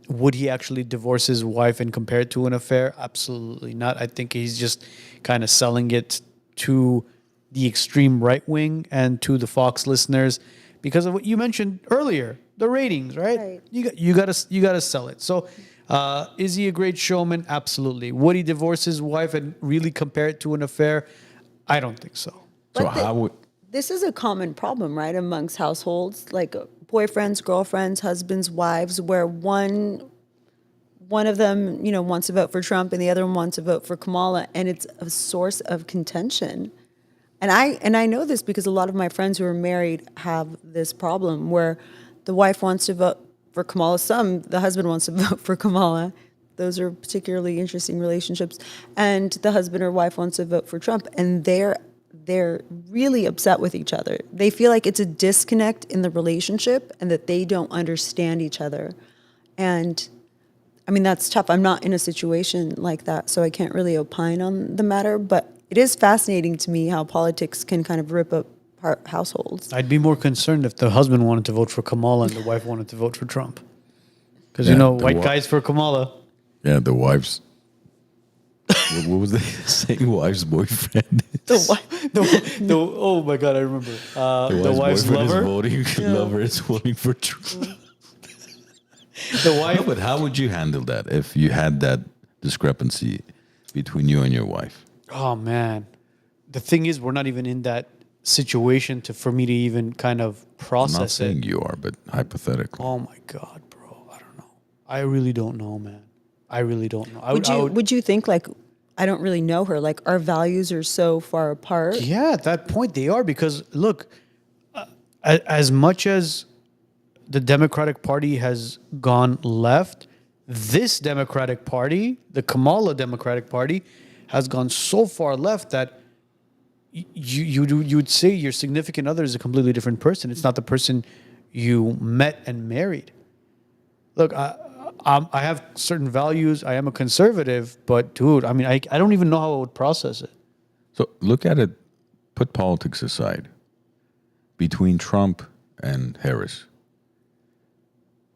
Would he actually divorce his wife and compare it to an affair? Absolutely not. I think he's just kind of selling it to the extreme right wing and to the Fox listeners because of what you mentioned earlier, the ratings, right? You got to sell it. So, is he a great showman? Absolutely. Would he divorce his wife and really compare it to an affair? I don't think so. So how would This is a common problem, right, amongst households, like boyfriends, girlfriends, husbands, wives, where one of them, wants to vote for Trump and the other one wants to vote for Kamala, and it's a source of contention. And I know this because a lot of my friends who are married have this problem where the wife wants to vote for Kamala. The husband wants to vote for Kamala. Those are particularly interesting relationships. And the husband or wife wants to vote for Trump, and they're really upset with each other. They feel like it's a disconnect in the relationship and that they don't understand each other. And I mean, that's tough. I'm not in a situation like that, so I can't really opine on the matter, but it is fascinating to me how politics can kind of rip apart households. I'd be more concerned if the husband wanted to vote for Kamala and the wife wanted to vote for Trump. Because, Yeah, white guys for Kamala. Yeah, the wives. What was they saying? Wife's boyfriend. Oh my God, I remember. The wife's boyfriend lover. is voting. Lover is voting for Trump. The wife. No, but how would you handle that if you had that discrepancy between you and your wife? Oh man, the thing is, we're not even in that situation for me to even kind of I'm process not saying it. you are, but hypothetically. Oh my God, bro, I don't know. I really don't know, man. I really don't know. Would you think like, I don't really know her, like our values are so far apart? Yeah, at that point they are, because look, as much as the Democratic Party has gone left, this Democratic Party, the Kamala Democratic Party, has gone so far left that you would say your significant other is a completely different person. It's not the person you met and married. Look, I have certain values. I am a conservative, but dude, I mean, I don't even know how I would process it. So look at it, put politics aside. Between Trump and Harris,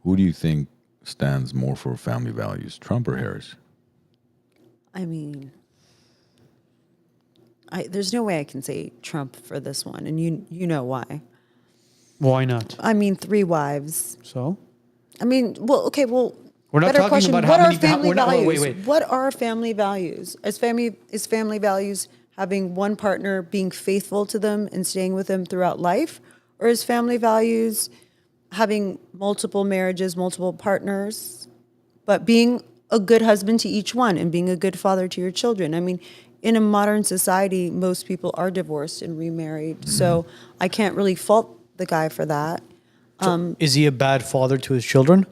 who do you think stands more for family values, Trump or Harris? I mean, there's no way I can say Trump for this one, and you know why. Why not? I mean, 3 wives. So? I mean, well, We're not better talking question. about What how are many. family values? Wait. What are family values? Is family values having one partner, being faithful to them and staying with them throughout life, or is family values having multiple marriages, multiple partners, but being a good husband to each one and being a good father to your children? I mean, in a modern society, most people are divorced and remarried, so I can't really fault the guy for that. Is he a bad father to his children?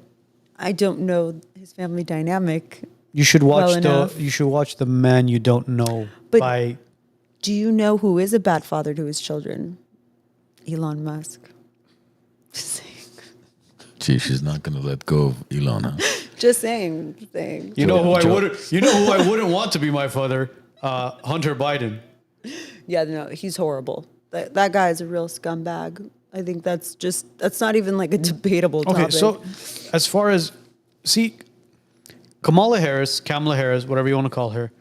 I don't know his family dynamic. You should watch enough. You should watch The Man You Don't Know But- by. Do you know who is a bad father to his children? Elon Musk. Just saying. Gee, she's not going to let go of Elon. Huh? Just saying. Just saying. You know who I wouldn't want to be my father? Hunter Biden. Yeah, no, he's horrible. That guy is a real scumbag. I think that's not even like a debatable topic. Okay, so as far as Kamala Harris, whatever you want to call her,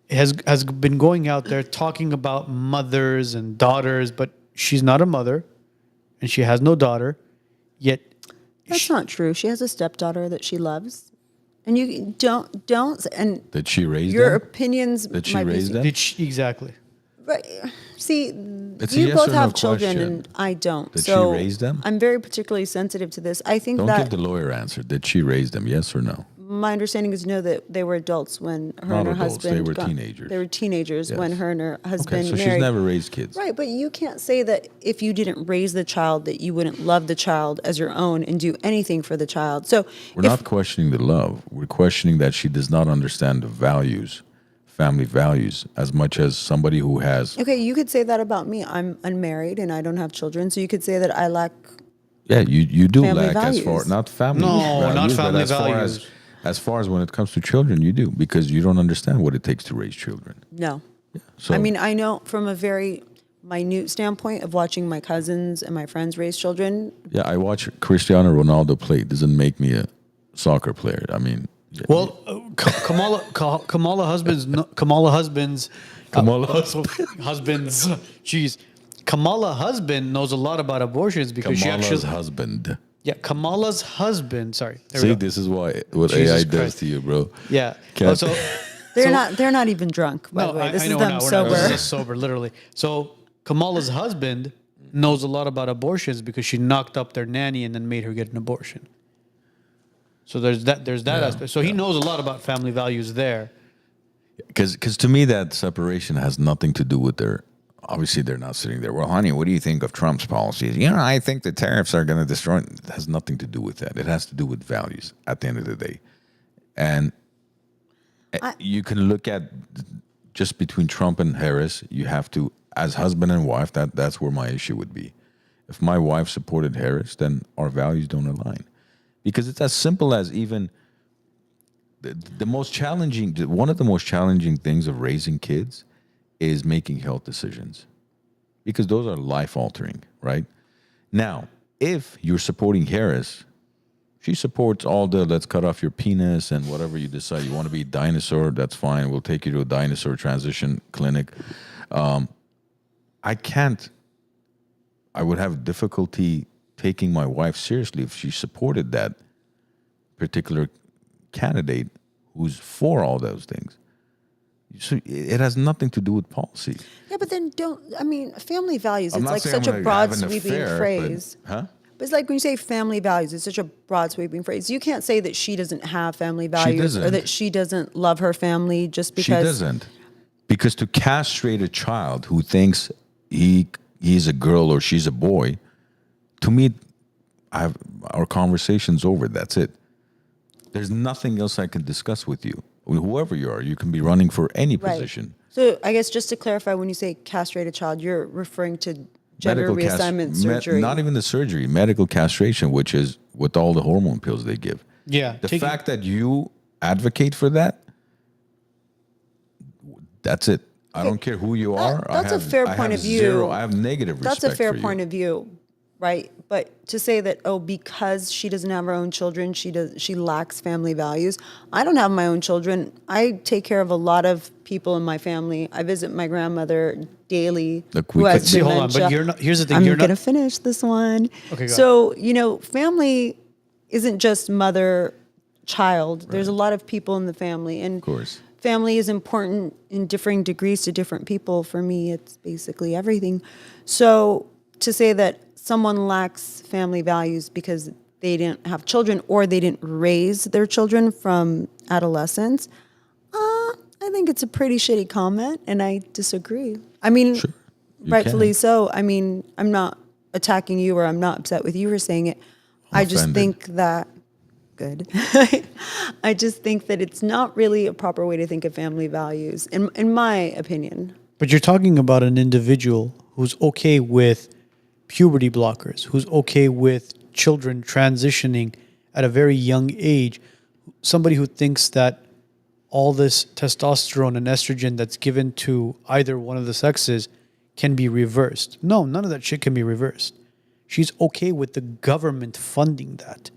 has been going out there talking about mothers and daughters, but she's not a mother, and she has no daughter. Yet that's not true. She has a stepdaughter that she loves, and you don't. And Did she raise your them? opinions? Did she might be- raise them? Exactly? Right. See, It's a you yes both or no have children, question. and I don't. Did so she raise them? I'm very particularly sensitive to this. I think Don't that give the lawyer answer. Did she raise them? Yes or no? my understanding is that they were adults when her Not and her adults, husband. they were teenagers. They were teenagers when Yes. her and her husband Okay, so married. she's never raised kids. Right, but you can't say that if you didn't raise the child that you wouldn't love the child as your own and do anything for the child. So We're not questioning the love. We're questioning that she does not understand the values, family values, as much as somebody who has. okay, you could say that about me. I'm unmarried and I don't have children, so you could say that I lack. Yeah, you do Family lack as far values. not family No, values, not but family as far values. as far as when it comes to children, you do because you don't understand what it takes to raise children. No. So I mean, I know from a very minute standpoint of watching my cousins and my friends raise children. yeah, I watch Cristiano Ronaldo play. It doesn't make me a soccer player. I mean, Well, Kamala husbands. Jeez, Kamala husband knows a lot about abortions because Kamala's she actually. husband. Yeah, Kamala's husband. Sorry. There we See, go. this is what Jesus AI does Christ. to you, bro. Yeah. Can't- Also, They're not even drunk, by the way. This I is know them we're not. sober. This is sober, literally. So Kamala's husband knows a lot about abortions because she knocked up their nanny and then made her get an abortion. So there's that aspect. So he knows a lot about family values there. Because to me, that separation has nothing to do with their. Obviously, they're not sitting there. Well, honey, what do you think of Trump's policies? I think the tariffs are going to destroy. It has nothing to do with that. It has to do with values at the end of the day. And you can look at just between Trump and Harris. You have to, as husband and wife, that's where my issue would be. If my wife supported Harris, then our values don't align. Because it's as simple as even the most challenging, one of the most challenging things of raising kids is making health decisions. Because those are life altering, right? Now, if you're supporting Harris, She supports all the let's cut off your penis and whatever you decide. You want to be a dinosaur, that's fine. We'll take you to a dinosaur transition clinic. I would have difficulty taking my wife seriously if she supported that particular candidate who's for all those things. So it has nothing to do with policy. Yeah, but then family values, I'm it's not like saying such I'm a gonna broad have an sweeping affair, phrase. But it's like when you say family values, it's such a broad sweeping phrase. You can't say that she doesn't have family values or that she doesn't love her family just because. She doesn't. Because to castrate a child who thinks he's a girl or she's a boy, to me, our conversation's over. That's it. There's nothing else I can discuss with you. Whoever you are, you can be running for any position. So I guess just to clarify, when you say castrate a child, you're referring to gender reassignment surgery. Not even the surgery, medical castration, which is with all the hormone pills they give. Yeah. The fact that you advocate for that, that's it. I don't care who you are. That's a fair point of view. I have negative respect That's a fair for point you. of view, right? But to say that, because she doesn't have her own children, she lacks family values. I don't have my own children. I take care of a lot of people in my family. I visit my grandmother daily who has dementia. Hold on, but you're not. Here's the thing. I'm You're going to not. finish this one. Okay, go So, family isn't just mother, child. There's a lot of people in the family. And Of course. family is important in differing degrees to different people. For me, it's basically everything. So to say that someone lacks family values because they didn't have children or they didn't raise their children from adolescence, I think it's a pretty shitty comment, and I disagree. I mean, rightfully so. I mean, I'm not attacking you or I'm not upset with you for saying it. I just think that, good. I just think that it's not really a proper way to think of family values, in my opinion. But you're talking about an individual who's okay with puberty blockers, who's okay with children transitioning at a very young age, somebody who thinks that all this testosterone and estrogen that's given to either one of the sexes can be reversed. No, none of that shit can be reversed. She's okay with the government funding that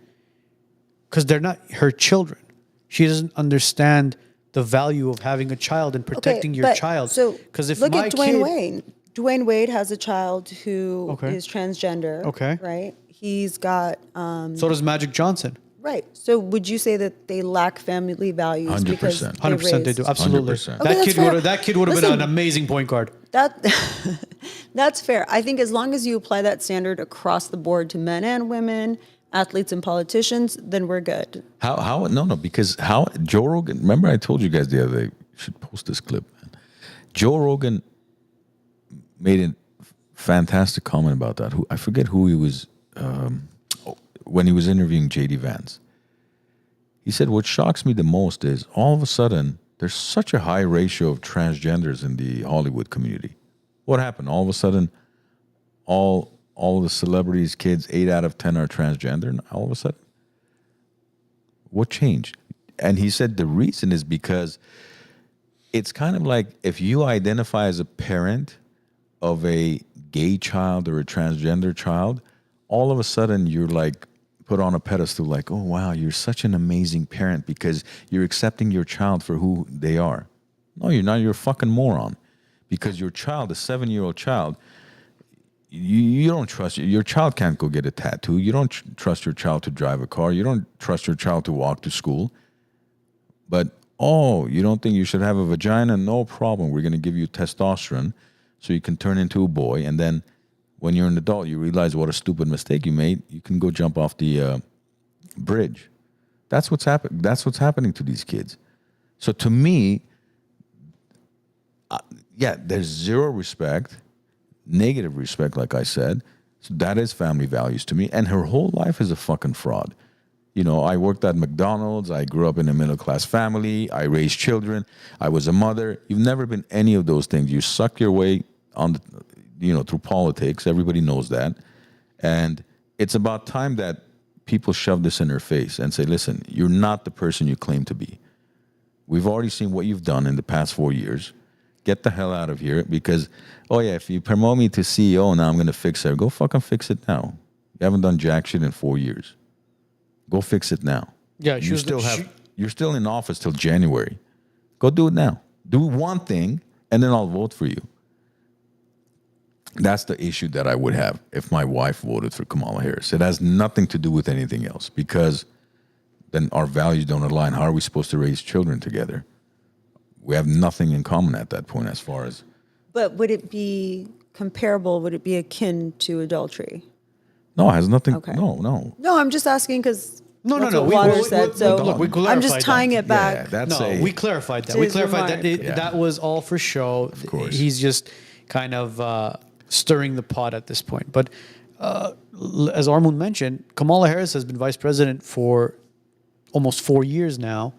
because they're not her children. She doesn't understand the value of having a child and protecting your child. So because if look my at Dwayne kid, Wade. Dwayne Wade has a child who is transgender. Okay. Right? He's got... so does Magic Johnson. Right. So would you say that they lack family values 100%. because 100% they do. Absolutely. 100%. Okay, That kid would have been an amazing point guard. That's fair. I think as long as you apply that standard across the board to men and women, athletes and politicians, then we're good. Because Joe Rogan, remember I told you guys the other day, you should post this clip, man. Joe Rogan made a fantastic comment about that. I forget who he was, when he was interviewing J.D. Vance. He said, what shocks me the most is all of a sudden, there's such a high ratio of transgenders in the Hollywood community. What happened? All of a sudden, all the celebrities' kids, 8 out of 10 are transgender, and all of a sudden, what changed? And he said the reason is because it's kind of like if you identify as a parent of a gay child or a transgender child, all of a sudden you're like put on a pedestal like, oh, wow, you're such an amazing parent because you're accepting your child for who they are. No, you're not. You're a fucking moron. Because your child, a 7-year-old child, you don't trust your child can't go get a tattoo. You don't trust your child to drive a car. You don't trust your child to walk to school. But, you don't think you should have a vagina? No problem. We're going to give you testosterone so you can turn into a boy. And then when you're an adult, you realize what a stupid mistake you made. You can go jump off the bridge. That's what's happening. That's what's happening to these kids. So to me, there's zero respect, negative respect, like I said. So that is family values to me. And her whole life is a fucking fraud. You know, I worked at McDonald's. I grew up in a middle-class family. I raised children. I was a mother. You've never been any of those things. You suck your way through politics. Everybody knows that. And it's about time that people shove this in her face and say, listen, you're not the person you claim to be. We've already seen what you've done in the past 4 years. Get the hell out of here because, if you promote me to CEO, now I'm going to fix it. Go fucking fix it now. You haven't done jack shit in 4 years. Go fix it now. Yeah, you're still in office till January. Go do it now. Do one thing, and then I'll vote for you. That's the issue that I would have if my wife voted for Kamala Harris. It has nothing to do with anything else, because then our values don't align. How are we supposed to raise children together? We have nothing in common at that point as far as... But would it be comparable? Would it be akin to adultery? No, it has nothing. Okay. No. No, I'm just asking because No. what Water said. So look, we I'm just clarified tying that. it back. We clarified that. to We his clarified that remark. that was all for show. Of course. He's just kind of stirring the pot at this point. But as Armand mentioned, Kamala Harris has been vice president for almost 4 years now.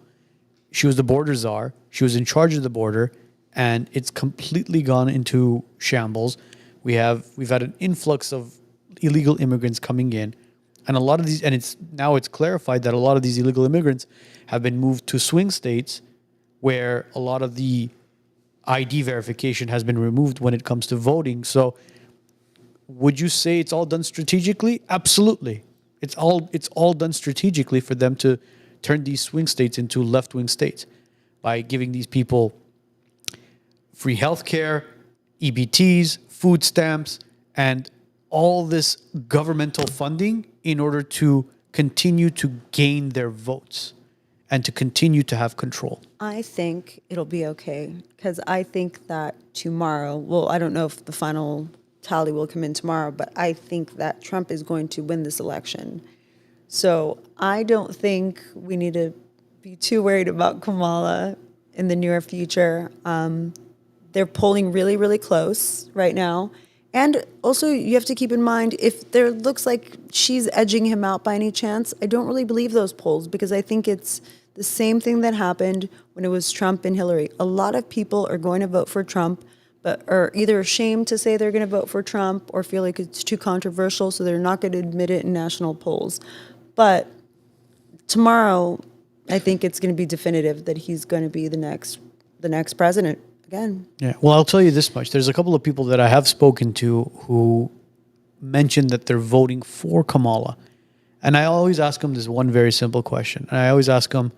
She was the border czar. She was in charge of the border, and it's completely gone into shambles. We've had an influx of illegal immigrants coming in, and a lot of these, and it's clarified that a lot of these illegal immigrants have been moved to swing states where a lot of the ID verification has been removed when it comes to voting. So would you say it's all done strategically? Absolutely. It's all done strategically for them to turn these swing states into left-wing states by giving these people free healthcare, EBTs, food stamps, and all this governmental funding in order to continue to gain their votes and to continue to have control. I think it'll be okay because I think that tomorrow, well, I don't know if the final tally will come in tomorrow, but I think that Trump is going to win this election. So I don't think we need to be too worried about Kamala in the near future. They're polling really, really close right now. And also, you have to keep in mind, if there looks like she's edging him out by any chance, I don't really believe those polls because I think it's the same thing that happened when it was Trump and Hillary. A lot of people are going to vote for Trump, but are either ashamed to say they're going to vote for Trump or feel like it's too controversial, so they're not going to admit it in national polls. But tomorrow, I think it's going to be definitive that he's going to be the next president. Again. Yeah. Well, I'll tell you this much. There's a couple of people that I have spoken to who mentioned that they're voting for Kamala. And I always ask them this one very simple question. And I always ask them,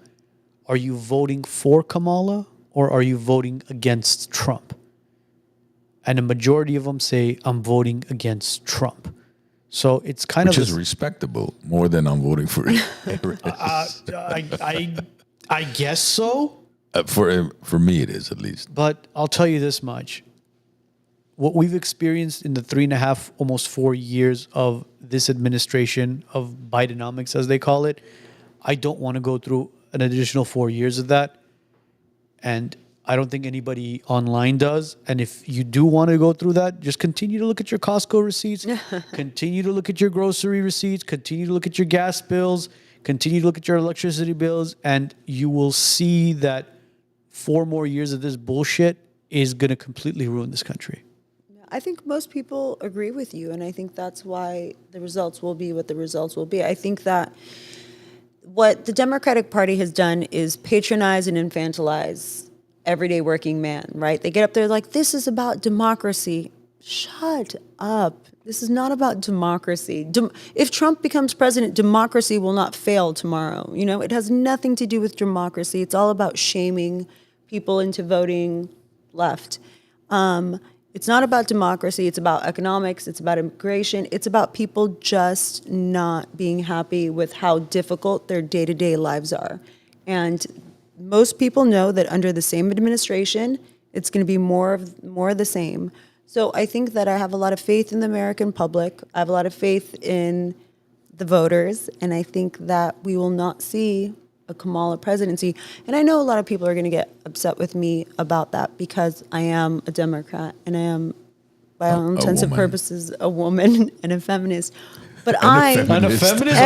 are you voting for Kamala or are you voting against Trump? And a majority of them say, I'm voting against Trump. So it's kind Which of... is respectable more than I'm voting for I guess so. For me, it is at least. But I'll tell you this much. What we've experienced in the 3.5, almost 4 years of this administration of Bidenomics, as they call it, I don't want to go through an additional 4 years of that. And I don't think anybody online does. And if you do want to go through that, just continue to look at your Costco receipts, continue to look at your grocery receipts, continue to look at your gas bills, continue to look at your electricity bills, and you will see that 4 more years of this bullshit is going to completely ruin this country. I think most people agree with you, and I think that's why the results will be what the results will be. I think that what the Democratic Party has done is patronize and infantilize everyday working man, right? They get up there like, this is about democracy. Shut up. This is not about democracy. If Trump becomes president, democracy will not fail tomorrow. You know, it has nothing to do with democracy. It's all about shaming people into voting left. It's not about democracy. It's about economics. It's about immigration. It's about people just not being happy with how difficult their day-to-day lives are. And most people know that under the same administration, it's going to be more of the same. So I think that I have a lot of faith in the American public. I have a lot of faith in the voters. And I think that we will not see a Kamala presidency. And I know a lot of people are going to get upset with me about that because I am a Democrat and I am, by all intents and purposes, a woman and a feminist. But And a feminist?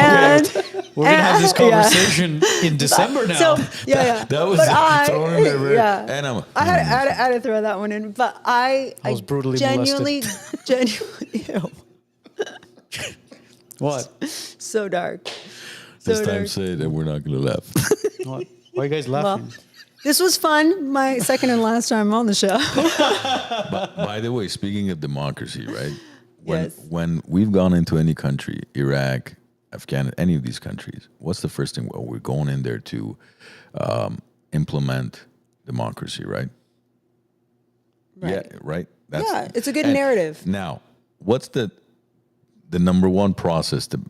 Okay. We're going to have this conversation in December now. So, yeah. That was but thrown in there. yeah. And I'm, I had to throw that one in. But I was brutally genuinely, ew. What? So dark. this time say that we're not going to laugh. What? Why are you guys laughing? Well, this was fun. My second and last time on the show. By the way, speaking of democracy, right? Yes. When we've gone into any country, Iraq, Afghanistan, any of these countries, what's the first thing? Well, we're going in there to implement democracy, right? Right. Yeah, right. Yeah, it's a good and narrative. Now, what's the number one process, the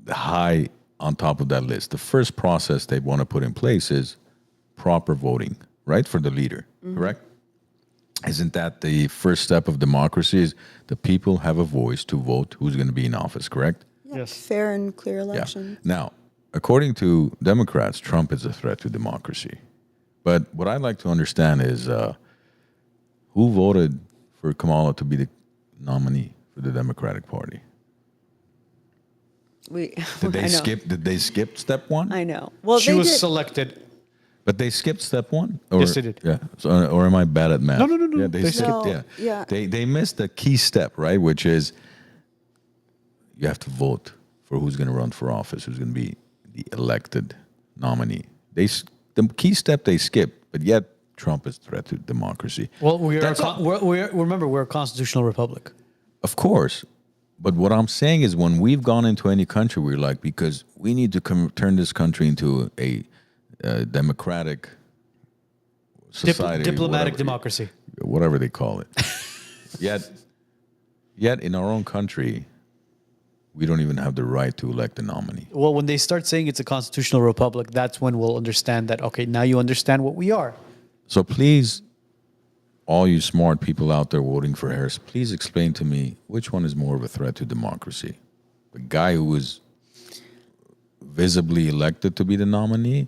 high on top of that list? The first process they want to put in place is proper voting, right, for the leader, correct? Isn't that the first step of democracy? Is the people have a voice to vote who's going to be in office, correct? Yes. Fair and clear election. Now, according to Democrats, Trump is a threat to democracy. But what I'd like to understand is who voted for Kamala to be the nominee for the Democratic Party? Did Did they skip step one? I know. Well, She they was did. selected. But they skipped step one? Or, Yes, they did. Yeah. So, or am I bad at math? No. Yeah, they skipped, No, yeah. They missed the key step, right? Which is you have to vote for who's going to run for office, who's going to be the elected nominee. The key step they skipped, but yet Trump is a threat to democracy. Well, remember, we're a constitutional republic. Of course. But what I'm saying is when we've gone into any country, we're like, because we need to turn this country into a democratic society. Diplomatic whatever, democracy. Whatever they call it. Yet in our own country, we don't even have the right to elect a nominee. Well, when they start saying it's a constitutional republic, that's when we'll understand that, okay, now you understand what we are. So please, all you smart people out there voting for Harris, please explain to me which one is more of a threat to democracy. The guy who was visibly elected to be the nominee,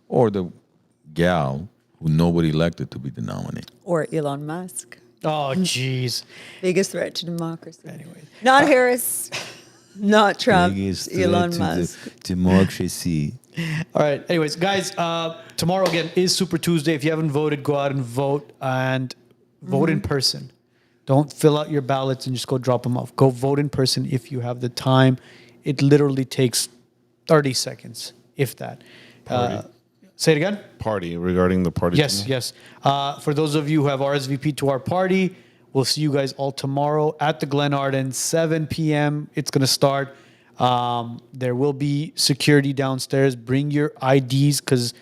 or the gal who nobody elected to be the nominee? Or Elon Musk. Oh, jeez. Biggest threat to democracy. Anyway. Not Harris. Not Trump. Elon Musk. Democracy. All right. Anyways, guys, tomorrow again is Super Tuesday. If you haven't voted, go out and vote in person. Don't fill out your ballots and just go drop them off. Go vote in person if you have the time. It literally takes 30 seconds, if that. Say it again. Party, regarding the party. Yes. For those of you who have RSVP to our party, we'll see you guys all tomorrow at the Glen Arden, 7 p.m. It's going to start. There will be security downstairs. Bring your IDs because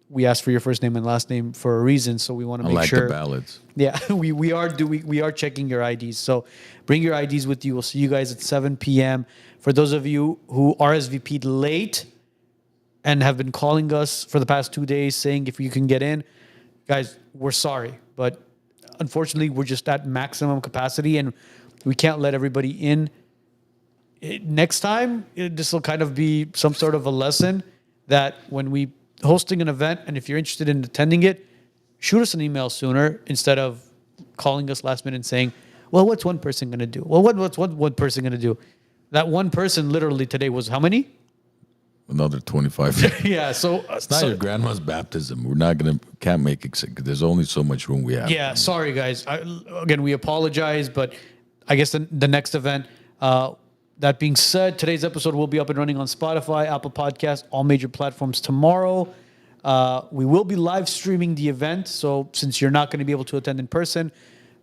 we asked for your first name and last name for a reason. So we want to make sure. the ballots. Yeah, we are checking your IDs. So bring your IDs with you. We'll see you guys at 7 p.m. For those of you who RSVP'd late and have been calling us for the past 2 days saying if you can get in, guys, we're sorry. But unfortunately, we're just at maximum capacity and we can't let everybody in. Next time, this will kind of be some sort of a lesson that when we hosting an event, and if you're interested in attending it, shoot us an email sooner instead of calling us last minute and saying, well, what's one person going to do? Well, what's one person going to do? That one person literally today was how many? Another 25. Yeah, so it's not your grandma's baptism. We're not can't make it. There's only so much room we have. Yeah, sorry guys. Again, we apologize, but I guess the next event. That being said, today's episode will be up and running on Spotify, Apple Podcasts, all major platforms tomorrow. We will be live streaming the event, so since you're not going to be able to attend in person,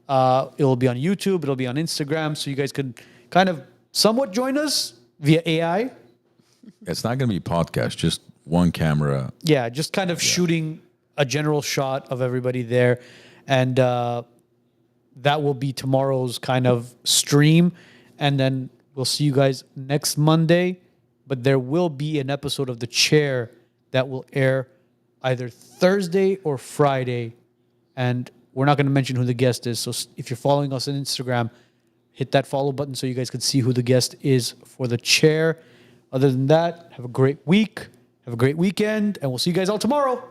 it will be on YouTube, it'll be on Instagram, so you guys could kind of somewhat join us via AI. It's not going to be a podcast, just one camera. Yeah, just kind of shooting a general shot of everybody there. And that will be tomorrow's kind of stream. And then we'll see you guys next Monday. But there will be an episode of The Chair that will air either Thursday or Friday. And we're not going to mention who the guest is. So if you're following us on Instagram, hit that follow button so you guys can see who the guest is for The Chair. Other than that, have a great week, have a great weekend, and we'll see you guys all tomorrow.